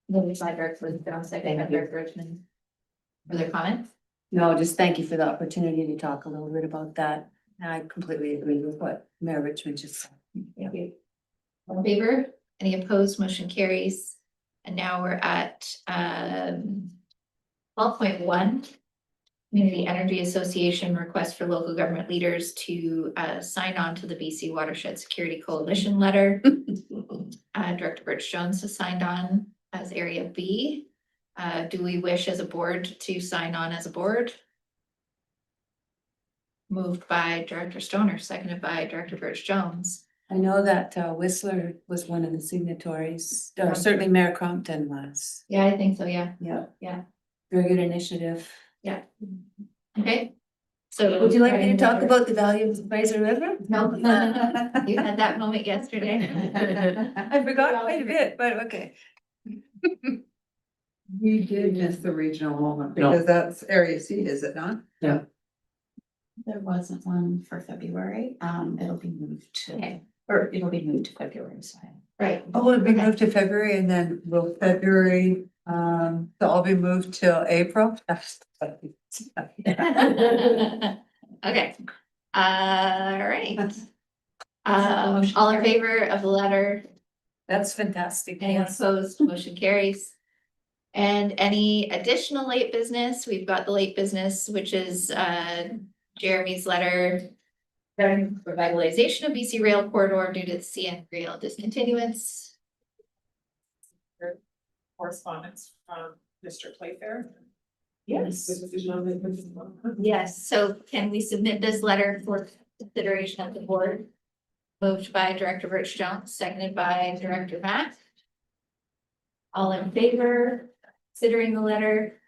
Moved by Director Lisbon, second by Director Richmond. Further comments? No, just thank you for the opportunity to talk a little bit about that. And I completely agree with what Mayor Richmond just said. Thank you. All in favor? Any opposed? Motion carries. And now we're at 12.1. Community Energy Association request for local government leaders to sign on to the BC Watershed Security Coalition letter. Director Birch Jones has signed on as Area B. Do we wish as a board to sign on as a board? Moved by Director Stoner, seconded by Director Birch Jones. I know that Whistler was one of the signatories, or certainly Mayor Crompton was. Yeah, I think so, yeah. Yeah. Very good initiative. Yeah. Okay. So Would you like me to talk about the value of the Fraser River? No, you had that moment yesterday. I forgot quite a bit, but okay. We did miss the regional moment because that's area C, is it not? There wasn't one for February. It'll be moved to, or it'll be moved to February, so. Right. Oh, it'll be moved to February and then will February, so I'll be moved till April. Okay, all right. All in favor of the letter? That's fantastic. Anyone Yes. opposed? Motion carries. And any additional late business? We've got the late business, which is Jeremy's letter regarding revitalization of BC Rail corridor due to the CN Rail discontinuance. Correspondence from Mr. Playfair. Yes. Yes, so can we submit this letter for consideration of the board? Moved by Director Birch Jones, seconded by Director Mack. All in favor, considering the letter?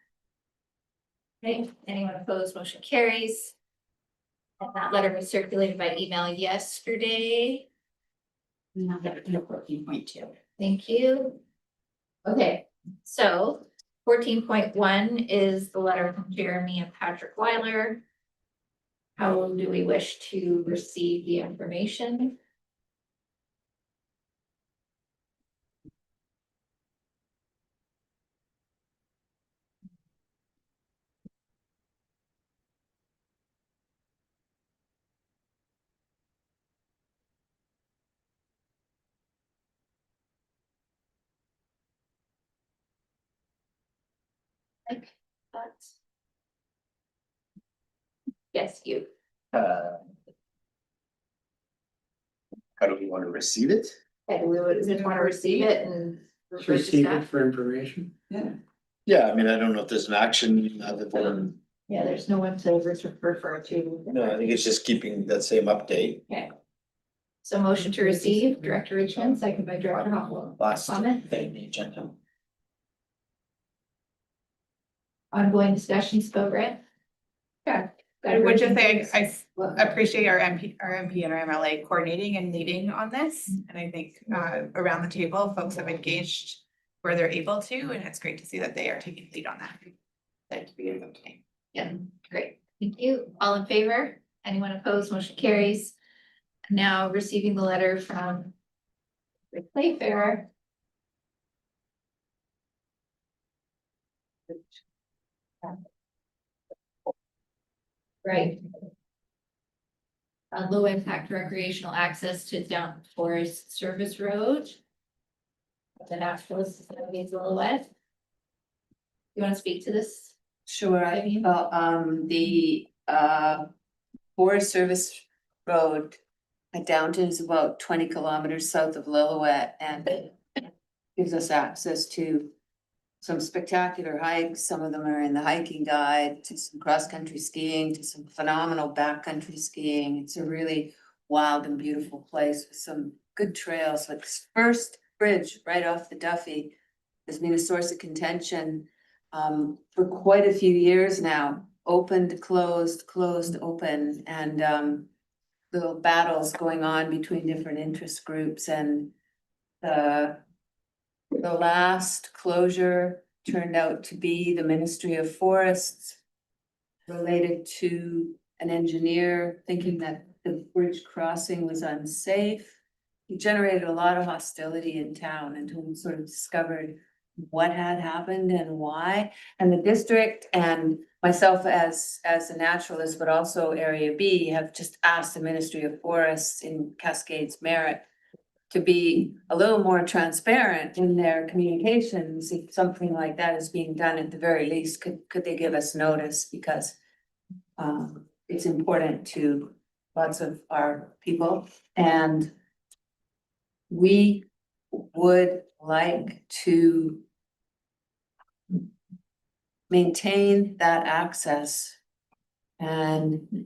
Okay, anyone opposed, motion carries. And that letter was circulated by email yesterday. Now that 14.2. Thank you. Okay, so 14.1 is the letter from Jeremy and Patrick Weiler. How do we wish to receive the information? Yes, you. How do we want to receive it? Okay, we would just want to receive it and refer to staff. for information. Yeah, I mean, I don't know if there's an action other than, Yeah, there's no one to refer to. no, I think it's just keeping that same update. Okay. So motion to receive, Director Richmond, second by Director Hopwell. Last Comment? thing, the agenda. Ongoing discussions, Bill Grant? Yeah. I would just say, I appreciate our MP and our MLA coordinating and leading on this. And I think around the table, folks have engaged where they're able to, and it's great to see that they are taking lead on that. Thank you. Yeah, great. Thank you. All in favor? Anyone opposed? Motion carries. Now receiving the letter from the Playfair. Right. Low impact recreational access to down Forest Service Road. The Natural Society-Lillooet. You want to speak to this? Sure, the Forest Service Road at Downton is about 20 kilometers south of Lillooet and gives us access to some spectacular hikes. Some of them are in the hiking guide, to some cross-country skiing, to some phenomenal backcountry skiing. It's a really wild and beautiful place with some good trails. Like this first bridge right off the Duffy has been a source of contention for quite a few years now. Opened, closed, closed, open, and little battles going on between different interest groups. And the last closure turned out to be the Ministry of Forests related to an engineer thinking that the bridge crossing was unsafe. It generated a lot of hostility in town until we sort of discovered what had happened and why. And the district and myself as a naturalist, but also Area B, have just asked the Ministry of Forests in Cascades Merit to be a little more transparent in their communications. If something like that is being done, at the very least, could they give us notice? Because it's important to lots of our people, and we would like to maintain that access. And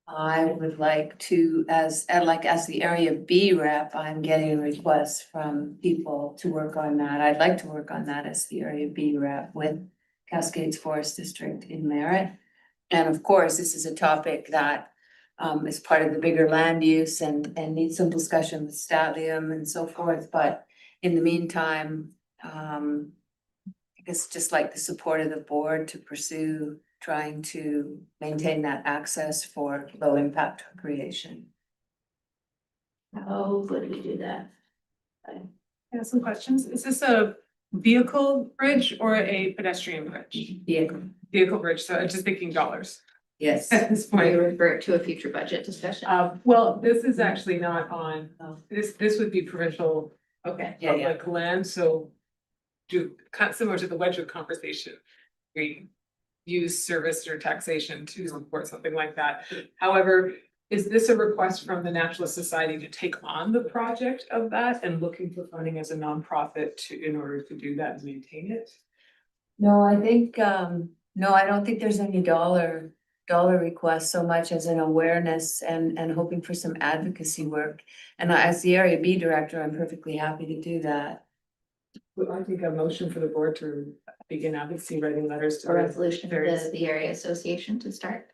I would like to, as the Area B rep, I'm getting requests from people to work on that. I'd like to work on that as the Area B rep with Cascades Forest District in Merritt. And of course, this is a topic that is part of the bigger land use and needs some discussion with Statlium and so forth. But in the meantime, I guess just like the support of the board to pursue trying to maintain that access for low impact recreation. How would we do that? I have some questions. Is this a vehicle bridge or a pedestrian bridge? Vehicle bridge, so I'm just thinking dollars. Yes. At this Might point. refer to a future budget discussion. Well, this is actually not on, this would be provincial. Okay. Public land, so kind of similar to the Wedgewood conversation. We use service or taxation to support something like that. However, is this a request from the Naturalist Society to take on the project of that and looking for funding as a nonprofit in order to do that and maintain it? No, I think, no, I don't think there's any dollar request so much as an awareness and hoping for some advocacy work. And as the Area B director, I'm perfectly happy to do that. Would I think a motion for the board to begin advocacy, writing letters to A resolution for various- the area association to start.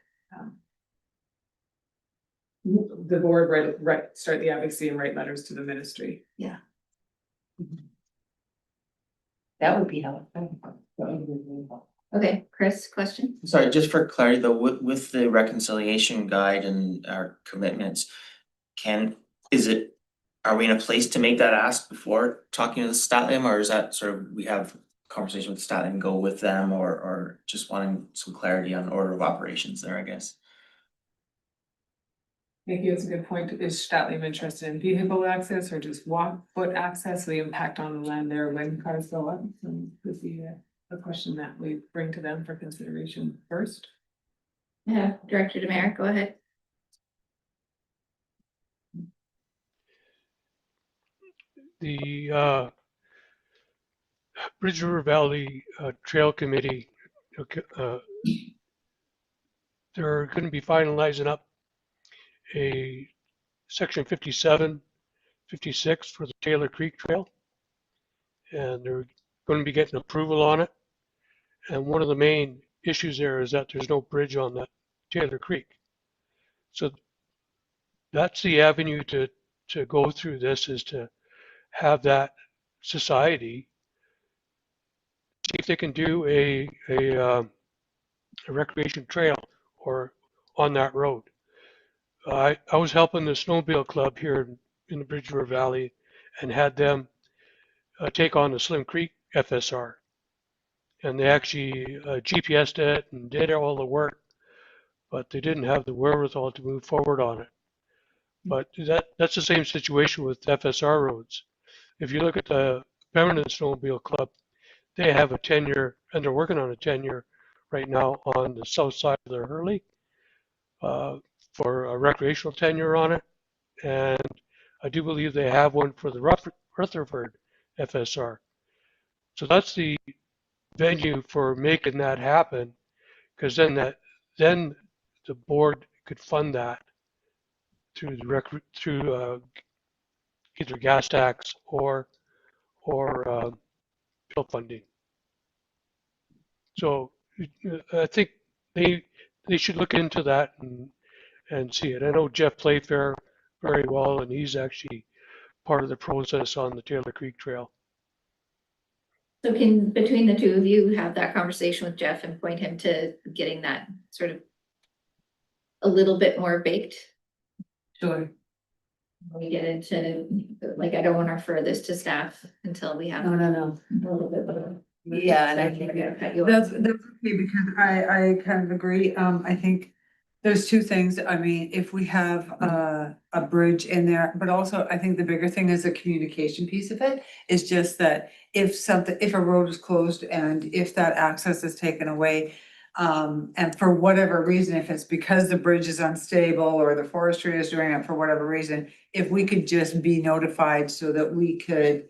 The board start the advocacy and write letters to the ministry. Yeah. That would be helpful. Okay, Chris, question? Sorry, just for clarity though, with the reconciliation guide and our commitments, are we in a place to make that ask before talking to the Statlium, or is that sort of, we have conversation with Statlium and go with them, or just wanting some clarity on order of operations there, I guess? Thank you, it's a good point. Is Statlium interested in vehicle access or just foot access, the impact on the land there when cars go up? So could be a question that we bring to them for consideration first. Yeah, Director Demerick, go ahead. The Bridge River Valley Trail Committee, they're going to be finalizing up a section 57, 56 for the Taylor Creek Trail. And they're going to be getting approval on it. And one of the main issues there is that there's no bridge on that Taylor Creek. So that's the avenue to go through this, is to have that society see if they can do a recreation trail or on that road. I was helping the snowmobile club here in the Bridge River Valley and had them take on the Slim Creek FSR. And they actually GPSed it and did all the work, but they didn't have the wherewithal to move forward on it. But that's the same situation with FSR roads. If you look at the Pemberton Snowmobile Club, they have a tenure, and they're working on a tenure right now on the south side of the Hurley for a recreational tenure on it. And I do believe they have one for the Rutherford FSR. So that's the venue for making that happen, because then the board could fund that through either gas tax or bill funding. So I think they should look into that and see it. I know Jeff Playfair very well, and he's actually part of the process on the Taylor Creek Trail. So can, between the two of you, have that conversation with Jeff and point him to getting that sort of a little bit more baked? Sure. When we get into, like, I don't want to refer this to staff until we have. No. A little bit more. Yeah, and I think That's okay, because I kind of agree. I think there's two things. I mean, if we have a bridge in there, but also I think the bigger thing is the communication piece of it. Is just that if a road is closed and if that access is taken away, and for whatever reason, if it's because the bridge is unstable or the forestry is doing it for whatever reason, if we could just be notified so that we could,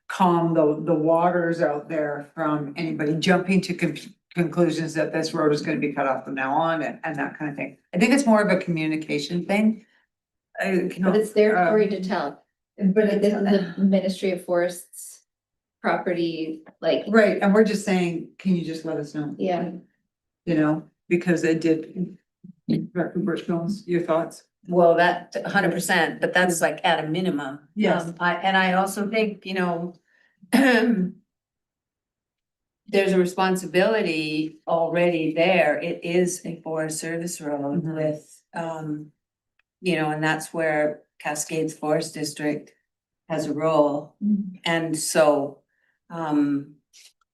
calm the waters out there from anybody jumping to conclusions that this road is going to be cut off from now on and that kind of thing. I think it's more of a communication thing. But it's their story to tell. But this is the Ministry of Forests property, like. Right, and we're just saying, can you just let us know? Yeah. Because it did. Director Bush, your thoughts? Well, that 100%, but that's like at a minimum. Yes. I also think, there's a responsibility already there. It is a Forest Service road with, and that's where Cascades Forest District has a role. And so,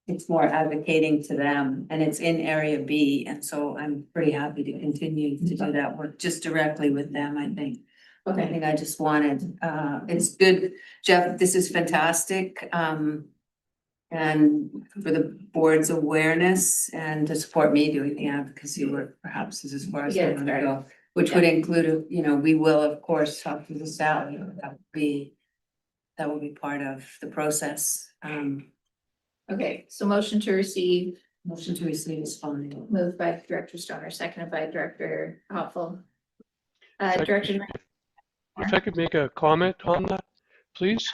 it's more advocating to them, and it's in Area B, and so I'm pretty happy to continue to do that work just directly with them, I think. Okay. I think I just wanted, it's good, Jeff, this is fantastic, and for the board's awareness and to support me doing the advocacy work, perhaps is as far as I want to go, which would include, we will, of course, talk to the staff, that will be part of the process. Okay, so motion to receive. Motion to receive is fine. Moved by Director Stoner, seconded by Director Hoffel. Director. If I could make a comment on that, please.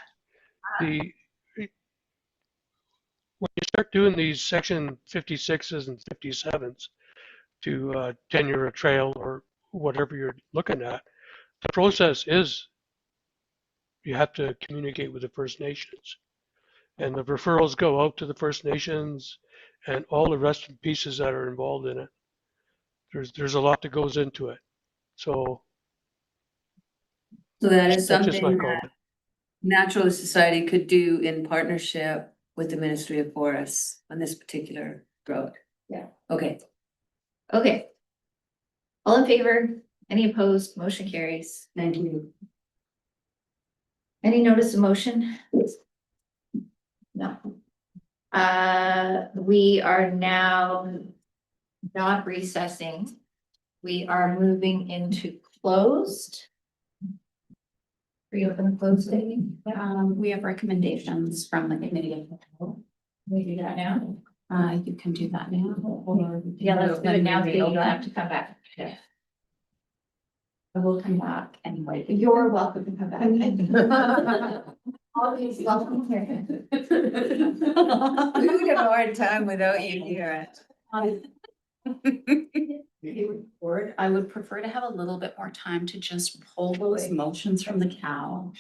When you start doing these section 56s and 57s to tenure a trail or whatever you're looking at, the process is you have to communicate with the First Nations. And the referrals go out to the First Nations and all the rest of the pieces that are involved in it. There's a lot that goes into it. So that is that's just my something comment. that Naturalist Society could do in partnership with the Ministry of Forests on this particular road. Yeah. Okay. Okay. All in favor? Any opposed? Motion carries. Thank you. Any notice of motion? No. We are now not recessing. We are moving into closed. Reopen closed meeting. We have recommendations from the committee. We do that now. You can do that now. Or Yeah, let's do it now, so you'll have to come back. Yeah. I will come back anyway. You're welcome to come back. Always welcome here. We would have a hard time without you here. I would prefer to have a little bit more time to just pull those motions from the cow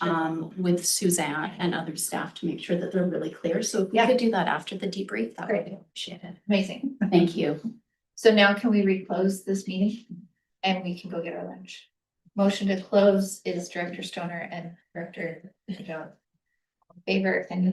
with Suzanne and other staff to make sure that they're really clear. So if we could do that after the debrief, that would be appreciated. Amazing. Thank you. So now can we reclose this meeting? and we can go get our lunch. Motion to close is Director Stoner and Director Jones. Favor, and